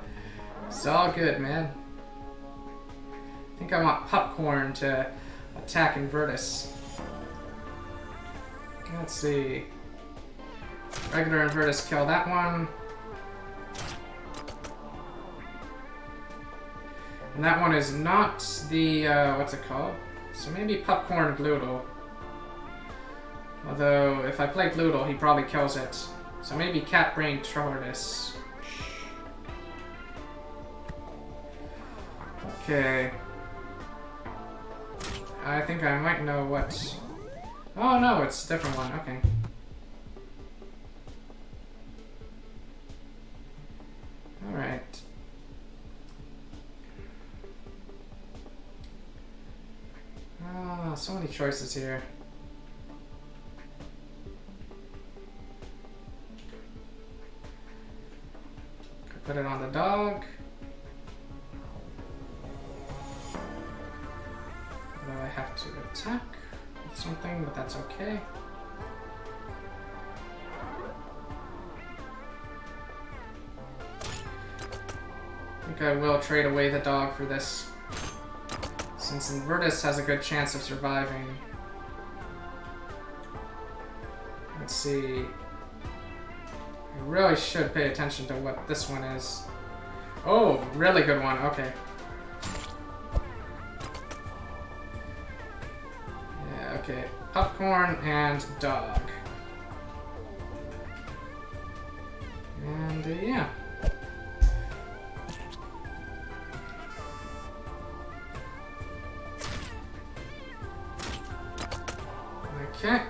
it's all good, man. I think I want Popcorn to attack Invertus. Let's see. Regular Invertus kill that one. And that one is not the, what's it called? So maybe Popcorn Gloodle. Although, if I play Gloodle, he probably kills it. So maybe Cat Brain Tortoise. Okay. I think I might know what... Oh no, it's a different one, okay. Alright. Ah, so many choices here. Could put it on the dog. Although I have to attack with something, but that's okay. I think I will trade away the dog for this, since Invertus has a good chance of surviving. Let's see. I really should pay attention to what this one is. Oh, really good one, okay. Yeah, okay. Popcorn and dog. And yeah. Okay.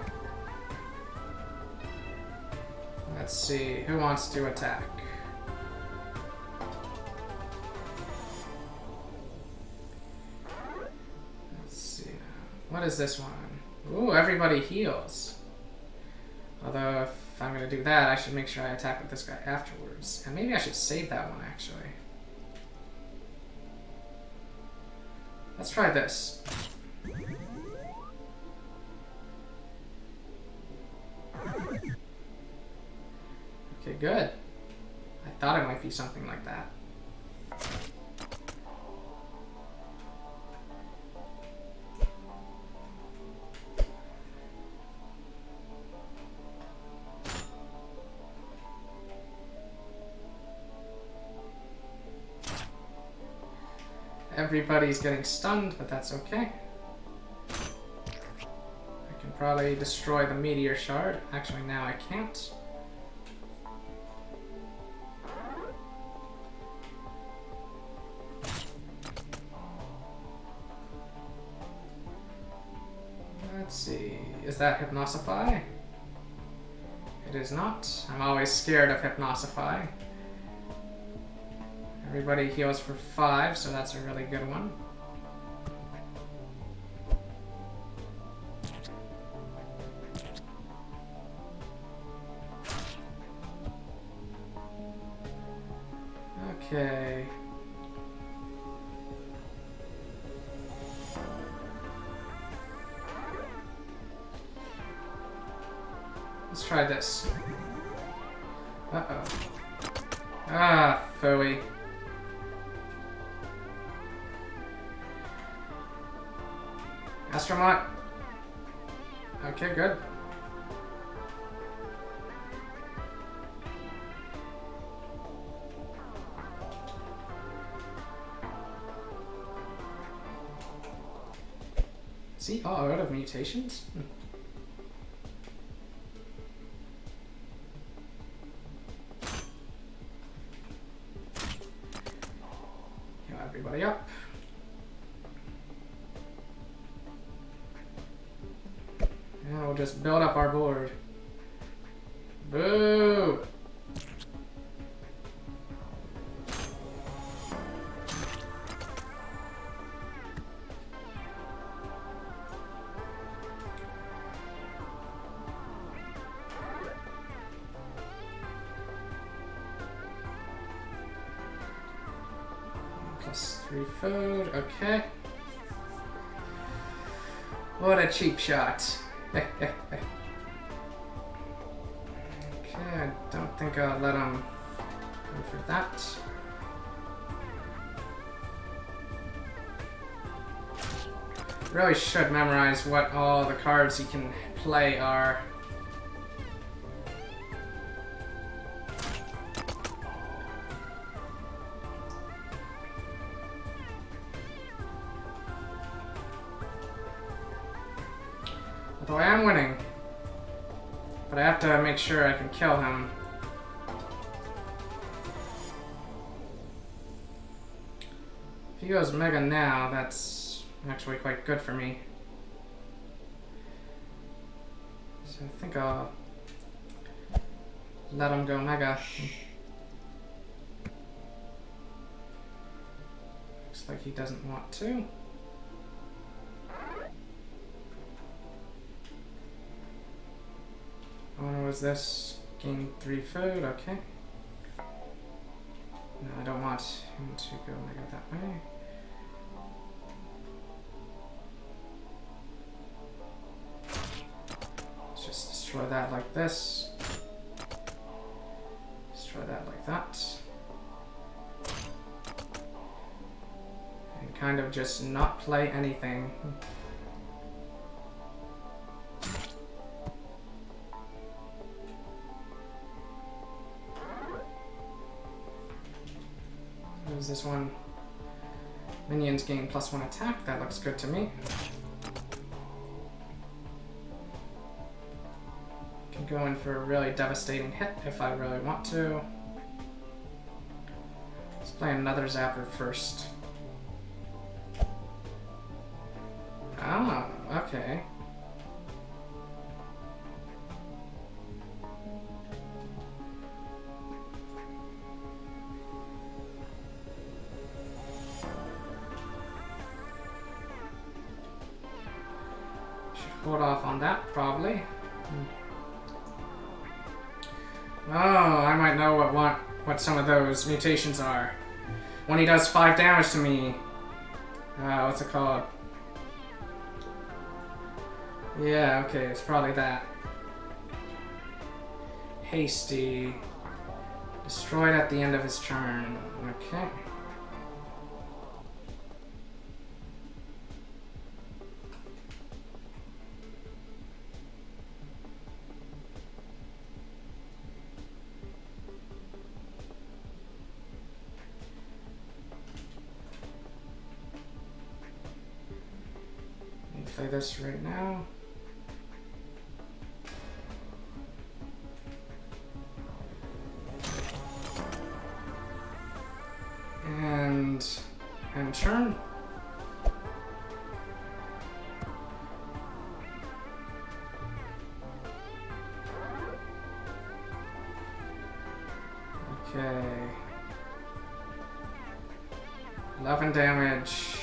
Let's see, who wants to attack? Let's see now. What is this one? Ooh, everybody heals. Although if I'm gonna do that, I should make sure I attack with this guy afterwards. And maybe I should save that one actually. Let's try this. Okay, good. I thought it might be something like that. Everybody's getting stunned, but that's okay. I can probably destroy the meteor shard. Actually, now I can't. Let's see. Is that Hypnosify? It is not. I'm always scared of Hypnosify. Everybody heals for 5, so that's a really good one. Okay. Let's try this. Uh-oh. Ah, phooey. Astromot. Okay, good. Is he all out of mutations? Heal everybody up. And we'll just build up our board. Boo! +3 food, okay. What a cheap shot. Okay, I don't think I'll let him go for that. Really should memorize what all the cards he can play are. Although I am winning. But I have to make sure I can kill him. If he goes Mega now, that's actually quite good for me. So I think I'll let him go Mega. Looks like he doesn't want to. What was this? Gain 3 food, okay. No, I don't want him to go Mega that way. Let's just destroy that like this. Destroy that like that. And kind of just not play anything. There's this one. Minions gain +1 attack. That looks good to me. Can go in for a really devastating hit if I really want to. Let's play another Zapper first. Ah, okay. Hold off on that, probably. Oh, I might know what some of those mutations are. When he does 5 damage to me. What's it called? Yeah, okay, it's probably that. Hasty. Destroyed at the end of his turn. Okay. play this right now. And turn. Okay. 11 damage.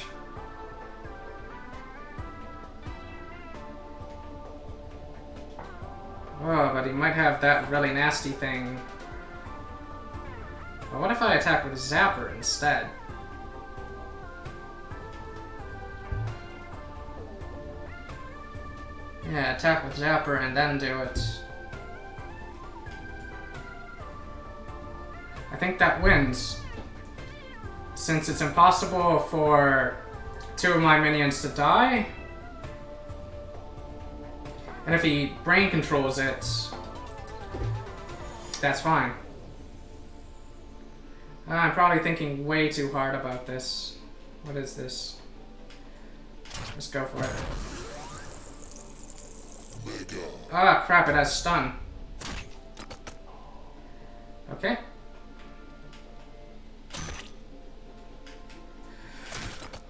Oh, but he might have that really nasty thing. But what if I attack with Zapper instead? Yeah, attack with Zapper and then do it. I think that wins. Since it's impossible for 2 of my minions to die. And if he brain controls it, that's fine. I'm probably thinking way too hard about this. What is this? Let's go for it. Ah, crap, it has stun. Okay.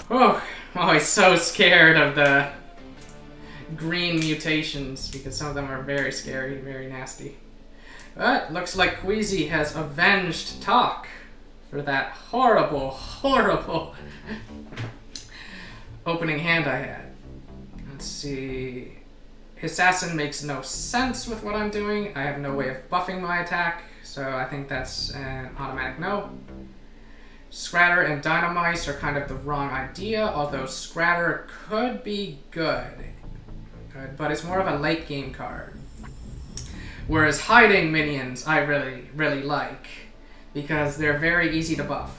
Oh, he's so scared of the green mutations because some of them are very scary, very nasty. But looks like Queezy has avenged Tock for that horrible, horrible opening hand I had. Let's see. Assassin makes no sense with what I'm doing. I have no way of buffing my attack, so I think that's an automatic no. Scratter and Dynamice are kind of the wrong idea, although Scratter could be good. But it's more of a late game card. Whereas hiding minions I really, really like, because they're very easy to buff.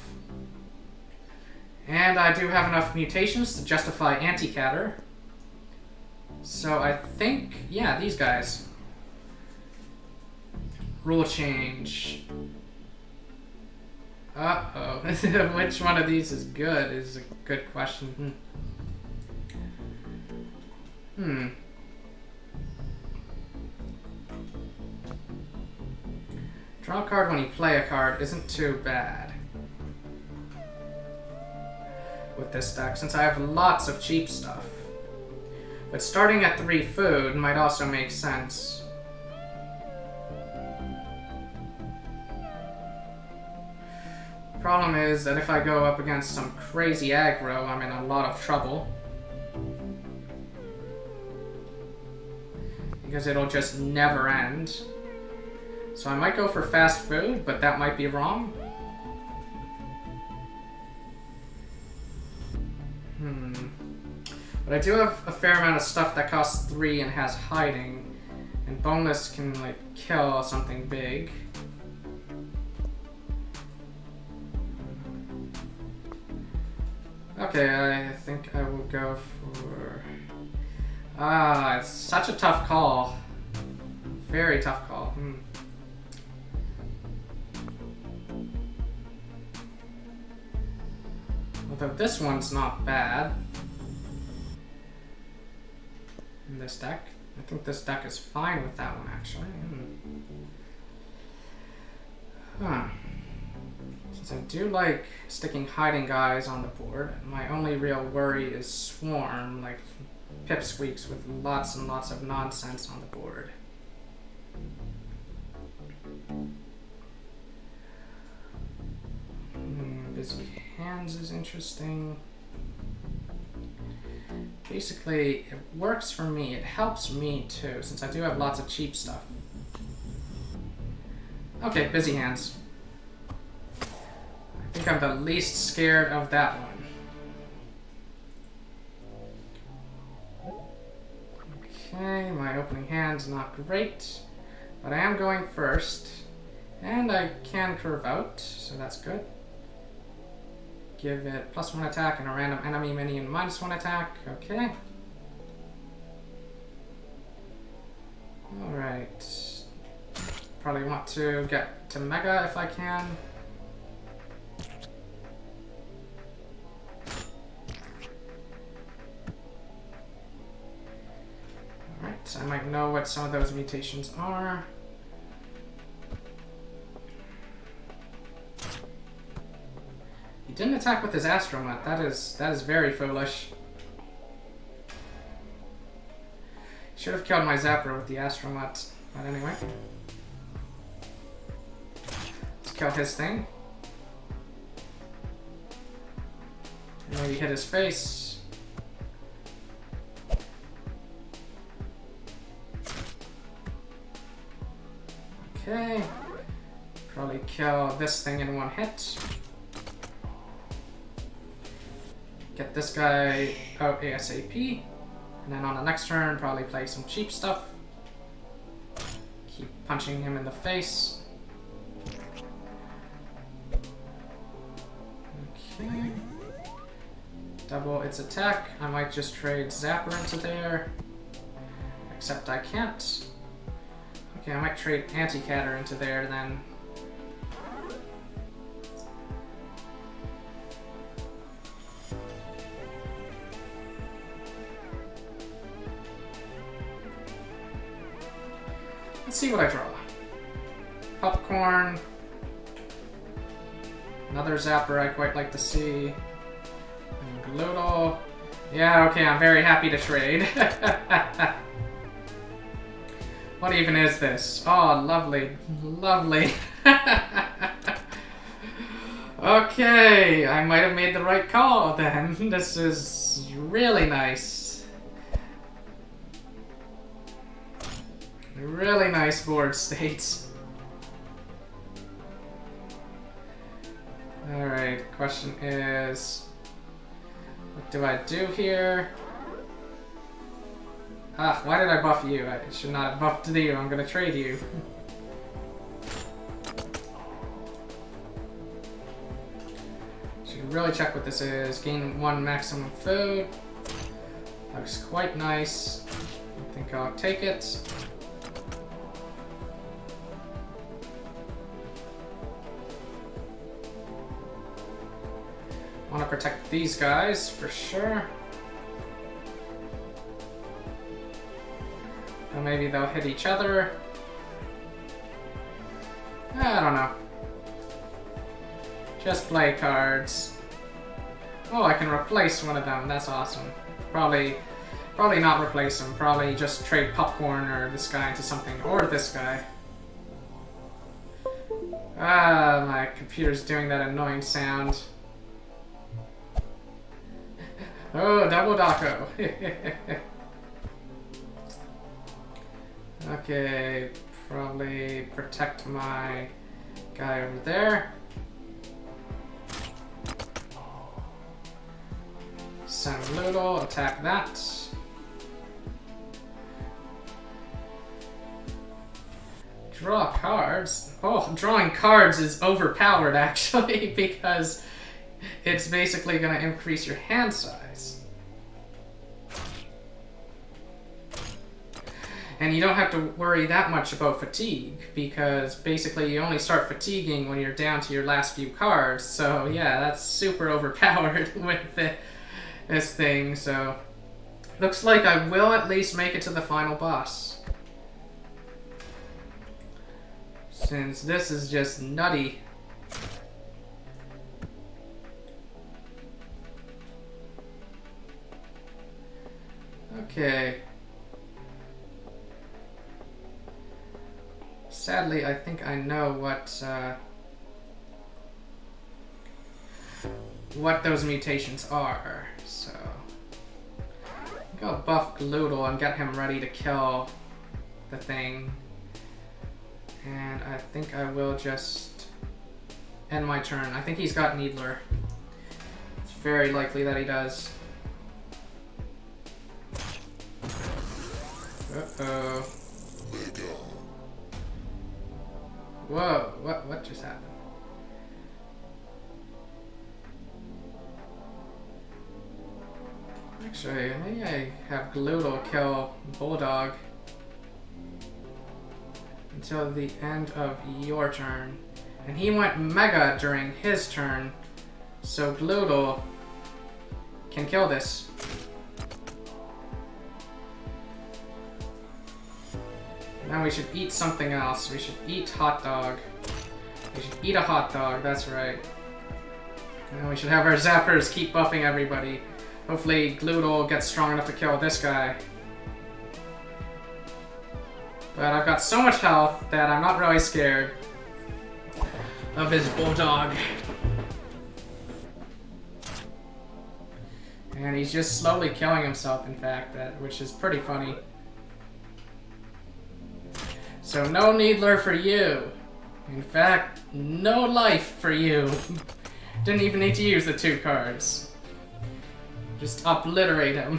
And I do have enough mutations to justify Anticatter. So I think, yeah, these guys. Rule change. Uh-oh. Which one of these is good is a good question. Draw a card when you play a card isn't too bad with this deck, since I have lots of cheap stuff. But starting at 3 food might also make sense. Problem is that if I go up against some crazy aggro, I'm in a lot of trouble. Because it'll just never end. So I might go for fast food, but that might be wrong. But I do have a fair amount of stuff that costs 3 and has hiding. And boneless can, like, kill something big. Okay, I think I will go for... it's such a tough call. Very tough call. Although this one's not bad. In this deck. I think this deck is fine with that one, actually. Since I do like sticking hiding guys on the board, my only real worry is Swarm, like Pipsqueaks with lots and lots of nonsense on the board. Busy Hands is interesting. Basically, it works for me. It helps me too, since I do have lots of cheap stuff. Okay, Busy Hands. I think I'm the least scared of that one. Okay, my opening hand's not great, but I am going first. And I can curve out, so that's good. Give it +1 attack and a random enemy minion -1 attack. Okay. Alright. Probably want to get to Mega if I can. I might know what some of those mutations are. He didn't attack with his Astromut. That is very foolish. Should have killed my Zapper with the Astromut. But anyway. Let's kill his thing. Maybe hit his face. Okay. Probably kill this thing in one hit. Get this guy out ASAP. And then on the next turn, probably play some cheap stuff. Keep punching him in the face. Okay. Double its attack. I might just trade Zapper into there. Except I can't. Okay, I might trade Anticatter into there then. Let's see what I draw. Popcorn. Another Zapper I quite like to see. And Glowa. Yeah, okay, I'm very happy to trade. What even is this? Oh, lovely. Lovely. Okay, I might have made the right call then. This is really nice. Really nice board states. Alright, question is... what do I do here? Ah, why did I buff you? I should not have buffed you. I'm gonna trade you. Should really check what this is. Gain 1 maximum food. Looks quite nice. I think I'll take it. Want to protect these guys for sure. Or maybe they'll hit each other. I don't know. Just play cards. Oh, I can replace one of them. That's awesome. Probably not replace him. Probably just trade Popcorn or this guy into something. Or this guy. Ah, my computer's doing that annoying sound. Oh, double Daco. Okay, probably protect my guy over there. Send Loodle, attack that. Draw cards. Oh, drawing cards is overpowered actually because it's basically going to increase your hand size. And you don't have to worry that much about fatigue, because basically you only start fatiguing when you're down to your last few cards. So yeah, that's super overpowered with this thing. So looks like I will at least make it to the final boss. Since this is just nutty. Okay. Sadly, I think I know what those mutations are. So I think I'll buff Gloodle and get him ready to kill the thing. And I think I will just end my turn. I think he's got Needler. It's very likely that he does. Uh-oh. Whoa, what just happened? Actually, maybe I have Gloodle kill Bulldog until the end of your turn. And he went Mega during his turn, so Gloodle can kill this. Now we should eat something else. We should eat hot dog. We should eat a hot dog, that's right. And we should have our zappers keep buffing everybody. Hopefully Gloodle gets strong enough to kill this guy. But I've got so much health that I'm not really scared of his bulldog. And he's just slowly killing himself, in fact, which is pretty funny. So no Needler for you. In fact, no life for you. Didn't even need to use the 2 cards. Just obliterate him.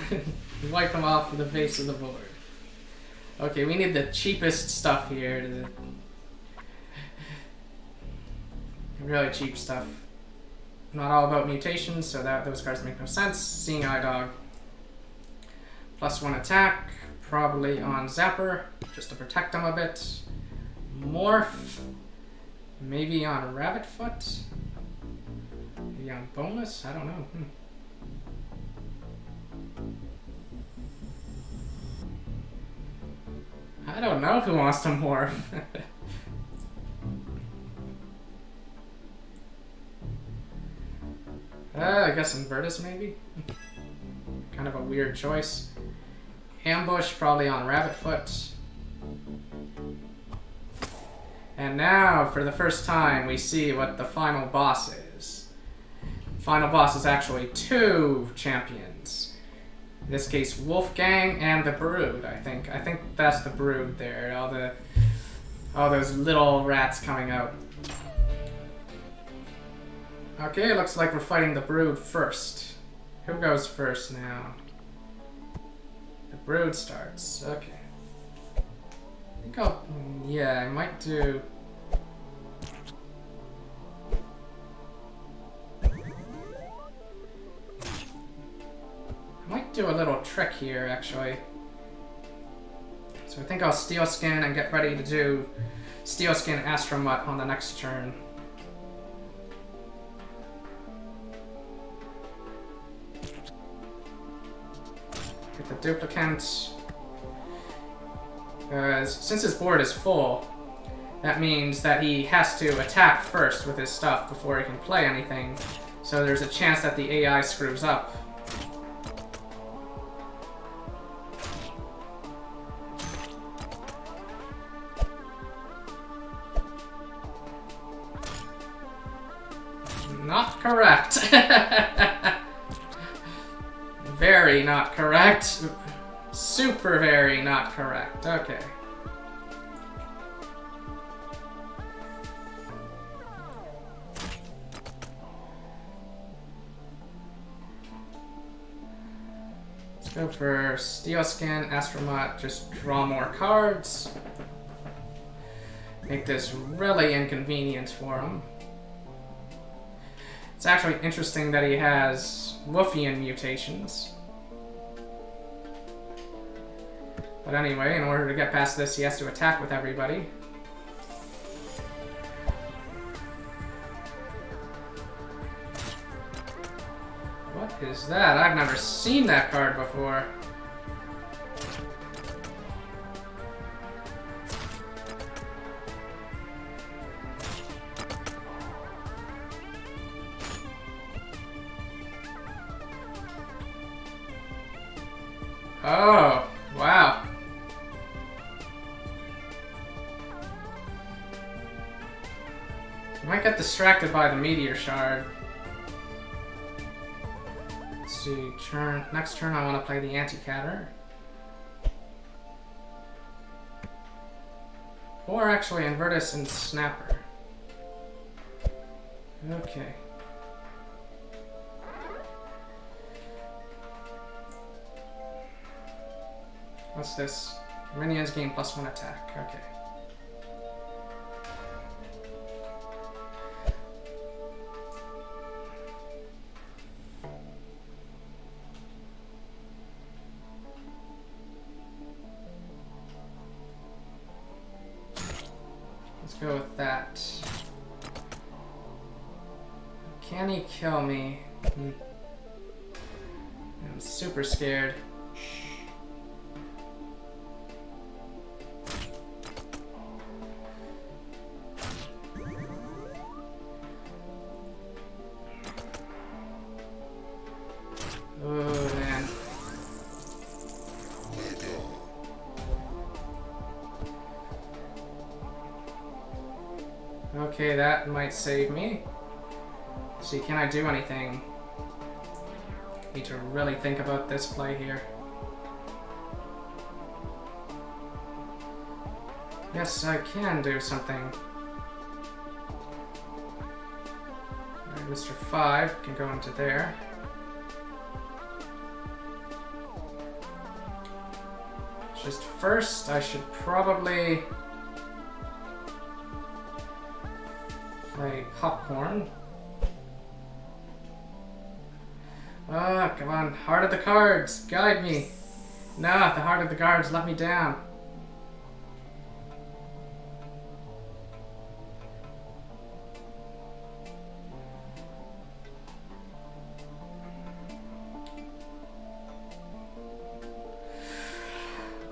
Wipe him off of the face of the board. Okay, we need the cheapest stuff here. Really cheap stuff. Not all about mutations, so those cards make no sense. Seeing Eye Dog. +1 attack, probably on Zapper, just to protect him a bit. Morph, maybe on Rabbitfoot. Maybe on Boneless, I don't know. I don't know who wants to morph. I guess Invertus maybe? Kind of a weird choice. Ambush probably on Rabbitfoot. And now, for the first time, we see what the final boss is. Final boss is actually 2 champions. In this case, Wolfgang and the Brood, I think. I think that's the Brood there. All those little rats coming out. Okay, looks like we're fighting the Brood first. Who goes first now? The Brood starts. Okay. I think yeah, I might do... I might do a little trick here, actually. So I think I'll Steel Skin and get ready to do Steel Skin Astromut on the next turn. Get the duplicant. Since his board is full, that means that he has to attack first with his stuff before he can play anything. So there's a chance that the AI screws up. Not correct. Very not correct. Super very not correct. Okay. Let's go for Steel Skin, Astromut, just draw more cards. Make this really inconvenient for him. It's actually interesting that he has Wolfian mutations. But anyway, in order to get past this, he has to attack with everybody. What is that? I've never seen that card before. Oh, wow. I might get distracted by the meteor shard. Let's see, next turn I want to play the Anticatter. Or actually Invertus and Snapper. Okay. What's this? Minions gain +1 attack. Okay. Let's go with that. Can he kill me? I'm super scared. Okay, that might save me. See, can I do anything? Need to really think about this play here. Yes, I can do something. Alright, Mr. 5 can go into there. Just first, I should probably play popcorn. Ah, come on. Heart of the cards, guide me. Nah, the heart of the cards let me down.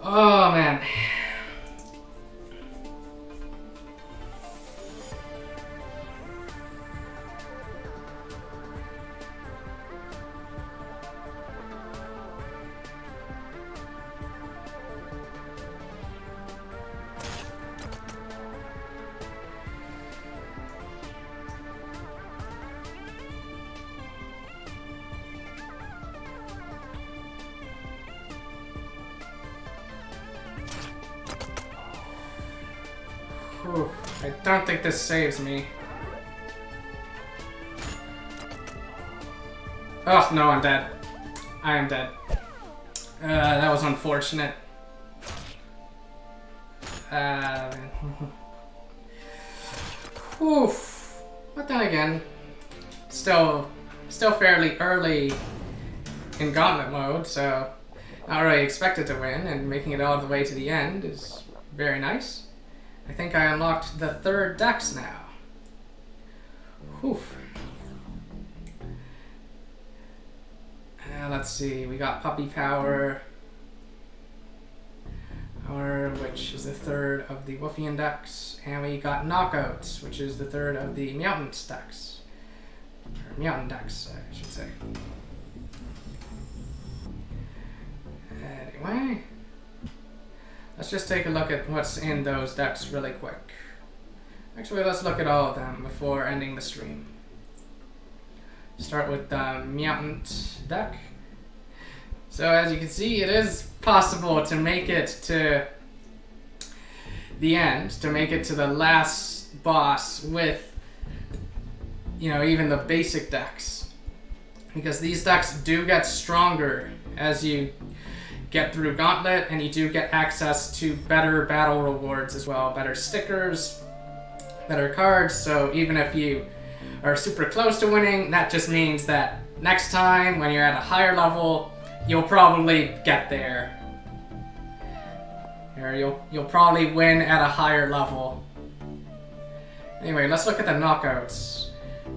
Oh, man. Whew. I don't think this saves me. Oh, no, I'm dead. I am dead. That was unfortunate. Whew. But then again, still fairly early in Gauntlet mode, so not really expected to win, and making it all the way to the end is very nice. I think I unlocked the 3rd dex now. Whew. Let's see, we got Puppy Power, which is the 3rd of the Wolfian decks, and we got Knockouts, which is the 3rd of the Mutant decks. Or Mutant decks, I should say. Anyway, let's just take a look at what's in those decks really quick. Actually, let's look at all of them before ending the stream. Start with the Mutant deck. So as you can see, it is possible to make it to the end, to make it to the last boss with, you know, even the basic decks. Because these decks do get stronger as you get through Gauntlet, and you do get access to better battle rewards as well, better stickers, better cards. So even if you are super close to winning, that just means that next time when you're at a higher level, you'll probably get there. Or you'll probably win at a higher level. Anyway, let's look at the knockouts.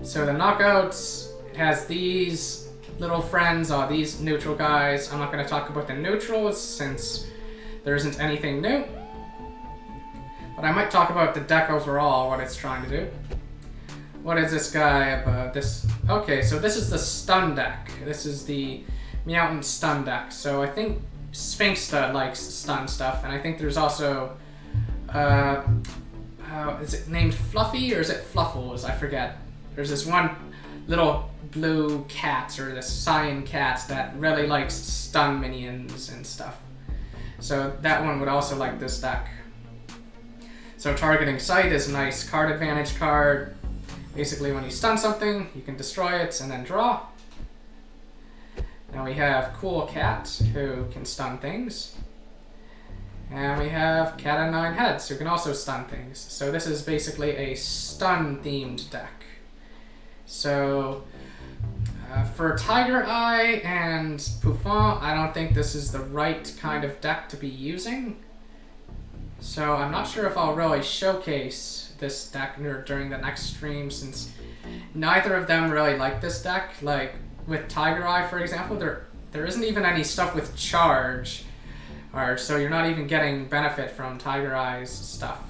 So the knockouts, it has these little friends, these neutral guys. I'm not going to talk about the neutrals since there isn't anything new. But I might talk about the deck overall, what it's trying to do. What is this guy about this? Okay, so this is the stun deck. This is the Mutant stun deck. So I think Sphinxta likes stun stuff, and I think there's also, is it named Fluffy or is it Fluffles? I forget. There's this one little blue cat, or this cyan cat, that really likes stun minions and stuff. So that one would also like this deck. So Targeting Sight is a nice card advantage card. Basically, when you stun something, you can destroy it and then draw. Now we have Cool Cat, who can stun things. And we have Cat o' Nine Heads, who can also stun things. So this is basically a stun-themed deck. So for Tiger Eye and Poofant, I don't think this is the right kind of deck to be using. So I'm not sure if I'll really showcase this deck during the next stream, since neither of them really like this deck. Like with Tiger Eye, for example, there isn't even any stuff with charge, or so you're not even getting benefit from Tiger Eye's stuff.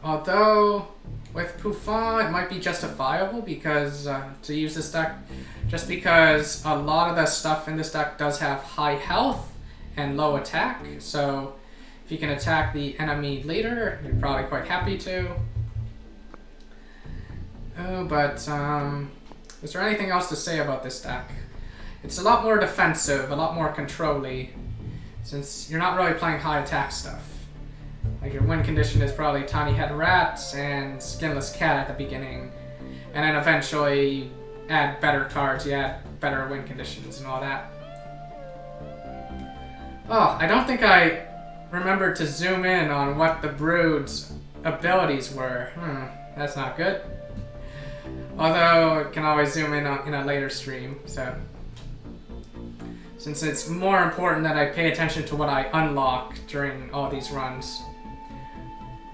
Although with Poofant, it might be justifiable because to use this deck, just because a lot of the stuff in this deck does have high health and low attack. So If you can attack the enemy leader, you're probably quite happy to. Oh, but is there anything else to say about this deck? It's a lot more defensive, a lot more control-y, since you're not really playing high attack stuff. Like your win condition is probably Tiny Head Rat and Skinless Cat at the beginning, and then eventually you add better cards, you add better win conditions and all that. Oh, I don't think I remembered to zoom in on what the Brood's abilities were. That's not good. Although I can always zoom in on, in a later stream, so. Since it's more important that I pay attention to what I unlock during all these runs.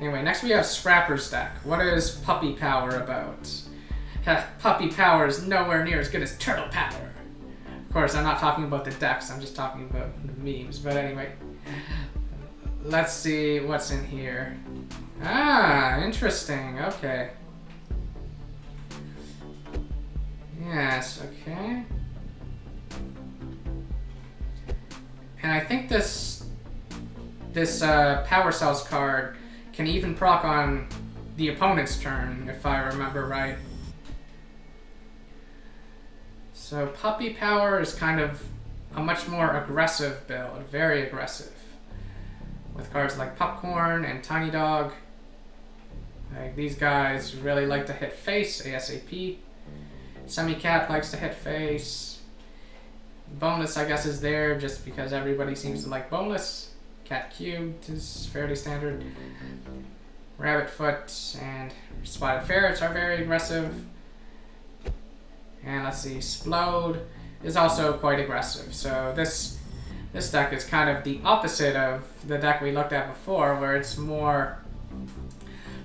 Anyway, next we have Scrapper's deck. What is Puppy Power about? Puppy Power is nowhere near as good as Turtle Power. Of course, I'm not talking about the decks, I'm just talking about the memes. But anyway, let's see what's in here. Ah, interesting, okay. Yes, okay. And I think this Power Cells card can even proc on the opponent's turn, if I remember right. So Puppy Power is kind of a much more aggressive build, very aggressive. With cards like Popcorn and Tiny Dog. Like these guys really like to hit face ASAP. Semi-Cat likes to hit face. Boneless, I guess, is there just because everybody seems to like Boneless. Cat Cubed is fairly standard. Rabbitfoot and Spotted Ferrets are very aggressive. And let's see, Splode is also quite aggressive. So this deck is kind of the opposite of the deck we looked at before, where it's more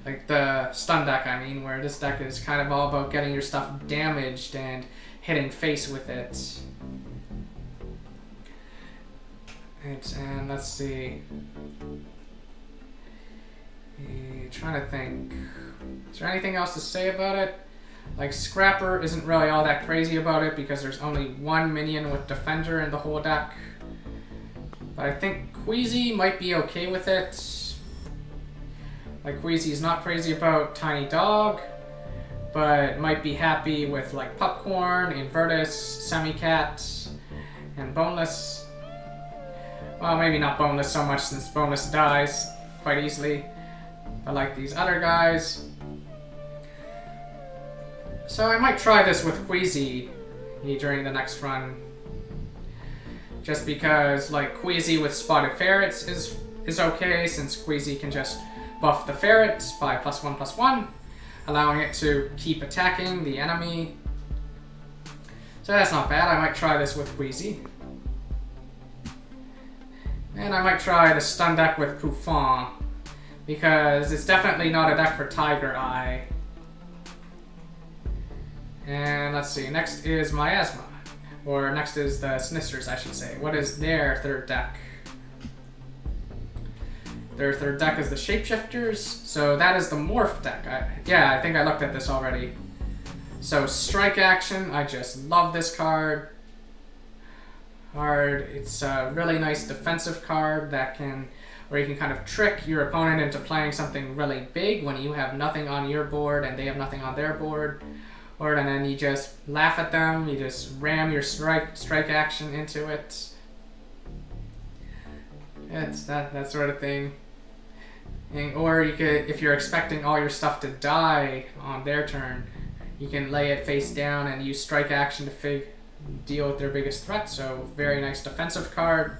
like the stun deck, I mean, where this deck is kind of all about getting your stuff damaged and hitting face with it. And let's see. Trying to think. Is there anything else to say about it? Like, Scrapper isn't really all that crazy about it because there's only one minion with Defender in the whole deck. But I think Queezy might be okay with it. Like, Queezy's not crazy about Tiny Dog, but might be happy with, like, Popcorn, Invertus, Semi-Cat, and Boneless. Well, maybe not Boneless so much since Boneless dies quite easily. But like these other guys. So I might try this with Queezy during the next run. Just because, like, Queezy with Spotted Ferrets is okay, since Queezy can just buff the ferrets by +1/+1, allowing it to keep attacking the enemy. So that's not bad. I might try this with Queezy. And I might try the stun deck with Poofant, because it's definitely not a deck for Tiger Eye. And let's see, next is Miasma. Or next is the Snakeshifters, I should say. What is their third deck? Their third deck is the Shapeshifters, so that is the Morph deck. I think I looked at this already. So Strike Action, I just love this card. It's a really nice defensive card that where you can kind of trick your opponent into playing something really big when you have nothing on your board and they have nothing on their board. And then you just laugh at them, you just ram your strike action into it. It's that sort of thing. Or you could, if you're expecting all your stuff to die on their turn, you can lay it face down and use strike action to deal with their biggest threat. So very nice defensive card.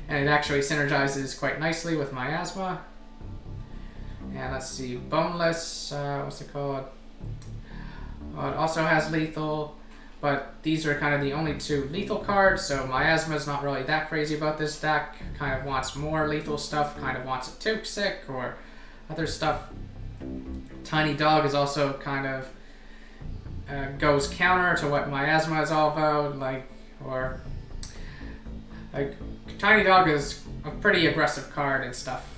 And it actually synergizes quite nicely with Miasma. And let's see, Boneless, what's it called? It also has lethal, but these are kind of the only two lethal cards, so Miasma's not really that crazy about this deck. Kind of wants more lethal stuff, kind of wants a Toxic or other stuff. Tiny Dog is also kind of goes counter to what Miasma is all about, like Tiny Dog is a pretty aggressive card and stuff.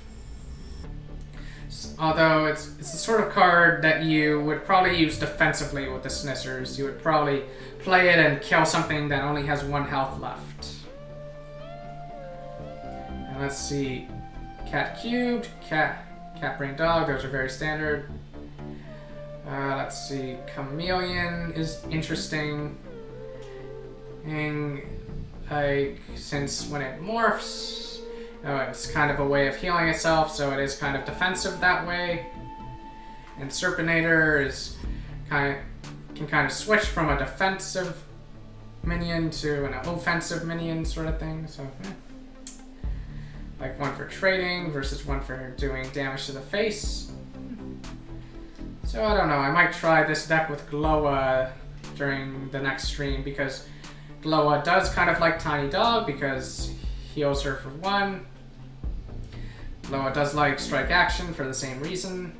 Although it's the sort of card that you would probably use defensively with the Snakeshifters. You would probably play it and kill something that only has 1 health left. And Let's see. Cat cubed, cat brain dog, those are very standard. Let's see. Chameleon is interesting. And like, since when it morphs, it's kind of a way of healing itself, so it is kind of defensive that way. And Serpinator is can kind of switch from a defensive minion to an offensive minion sort of thing. So, like one for trading versus one for doing damage to the face. So I don't know. I might try this deck with Glowa during the next stream because Glowa does kind of like Tiny Dog because heals her for 1. Glowa does like Strike Action for the same reason.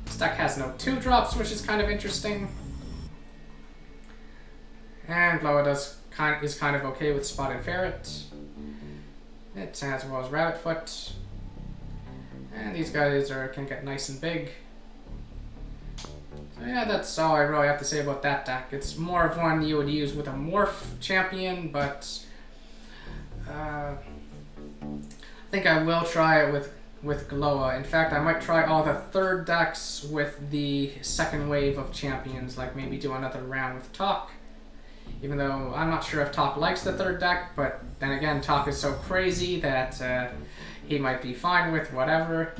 This deck has no 2-drops, which is kind of interesting. And Glowa is kind of okay with Spotted Ferret. It as well as Rabbitfoot. And these guys can get nice and big. So yeah, that's all I really have to say about that deck. It's more of one you would use with a Morph champion, but I think I will try it with Glowa. In fact, I might try all the 3rd decks with the 2nd wave of champions, like maybe do another round with Tock. Even though I'm not sure if Tock likes the 3rd deck, but then again, Tock is so crazy that he might be fine with whatever.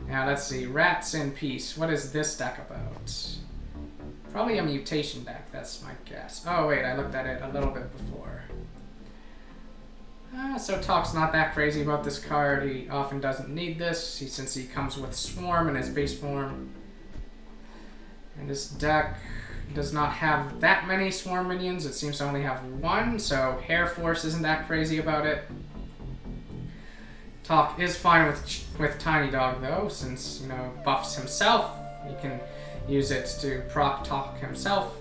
Now let's see, Rats in Peace. What is this deck about? Probably a mutation deck, that's my guess. Oh wait, I looked at it a little bit before. So Tock's not that crazy about this card. He often doesn't need this, since he comes with Swarm in his base form. And this deck does not have that many Swarm minions. It seems to only have 1, so Hair Force isn't that crazy about it. Tock is fine with Tiny Dog though, since, you know, buffs himself. You can use it to proc Tock himself.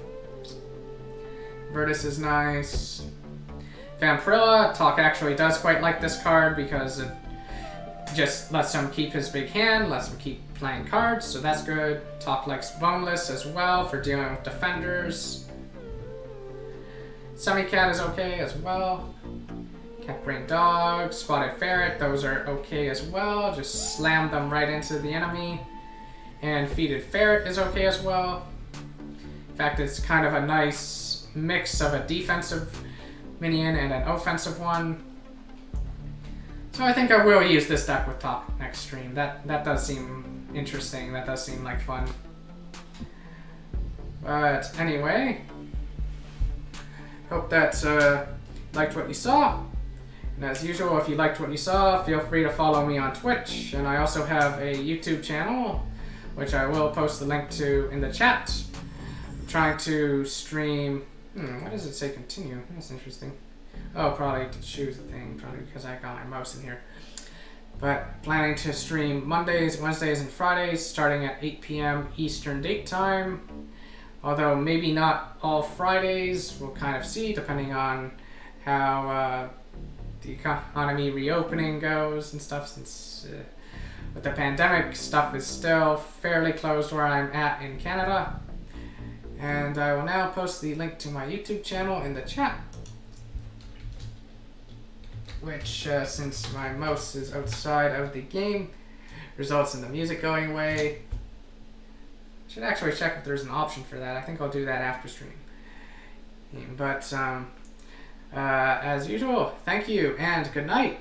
Virtus is nice. Vampirilla, Tock actually does quite like this card because it just lets him keep his big hand, lets him keep playing cards, so that's good. Tock likes Boneless as well for dealing with defenders. Semi-Cat is okay as well. Cat Brain Dog, Spotted Ferret, those are okay as well. Just slam them right into the enemy. And Feated Ferret is okay as well. In fact, it's kind of a nice mix of a defensive minion and an offensive one. So I think I will use this deck with Tock next stream. That does seem interesting. That does seem like fun. But anyway, hope that liked what you saw. And as usual, if you liked what you saw, feel free to follow me on Twitch. And I also have a YouTube channel, which I will post the link to in the chat. I'm trying to stream... why does it say continue? That's interesting. Oh, probably to choose a thing, probably because I got my mouse in here. But planning to stream Mondays, Wednesdays, and Fridays, starting at 8 p.m. Eastern Date Time. Although maybe not all Fridays, we'll kind of see, depending on how the economy reopening goes and stuff, since with the pandemic, stuff is still fairly closed where I'm at in Canada. And I will now post the link to my YouTube channel in the chat, which, since my mouse is outside of the game, results in the music going away. Should actually check if there's an option for that. I think I'll do that after stream. But, as usual, thank you and good night.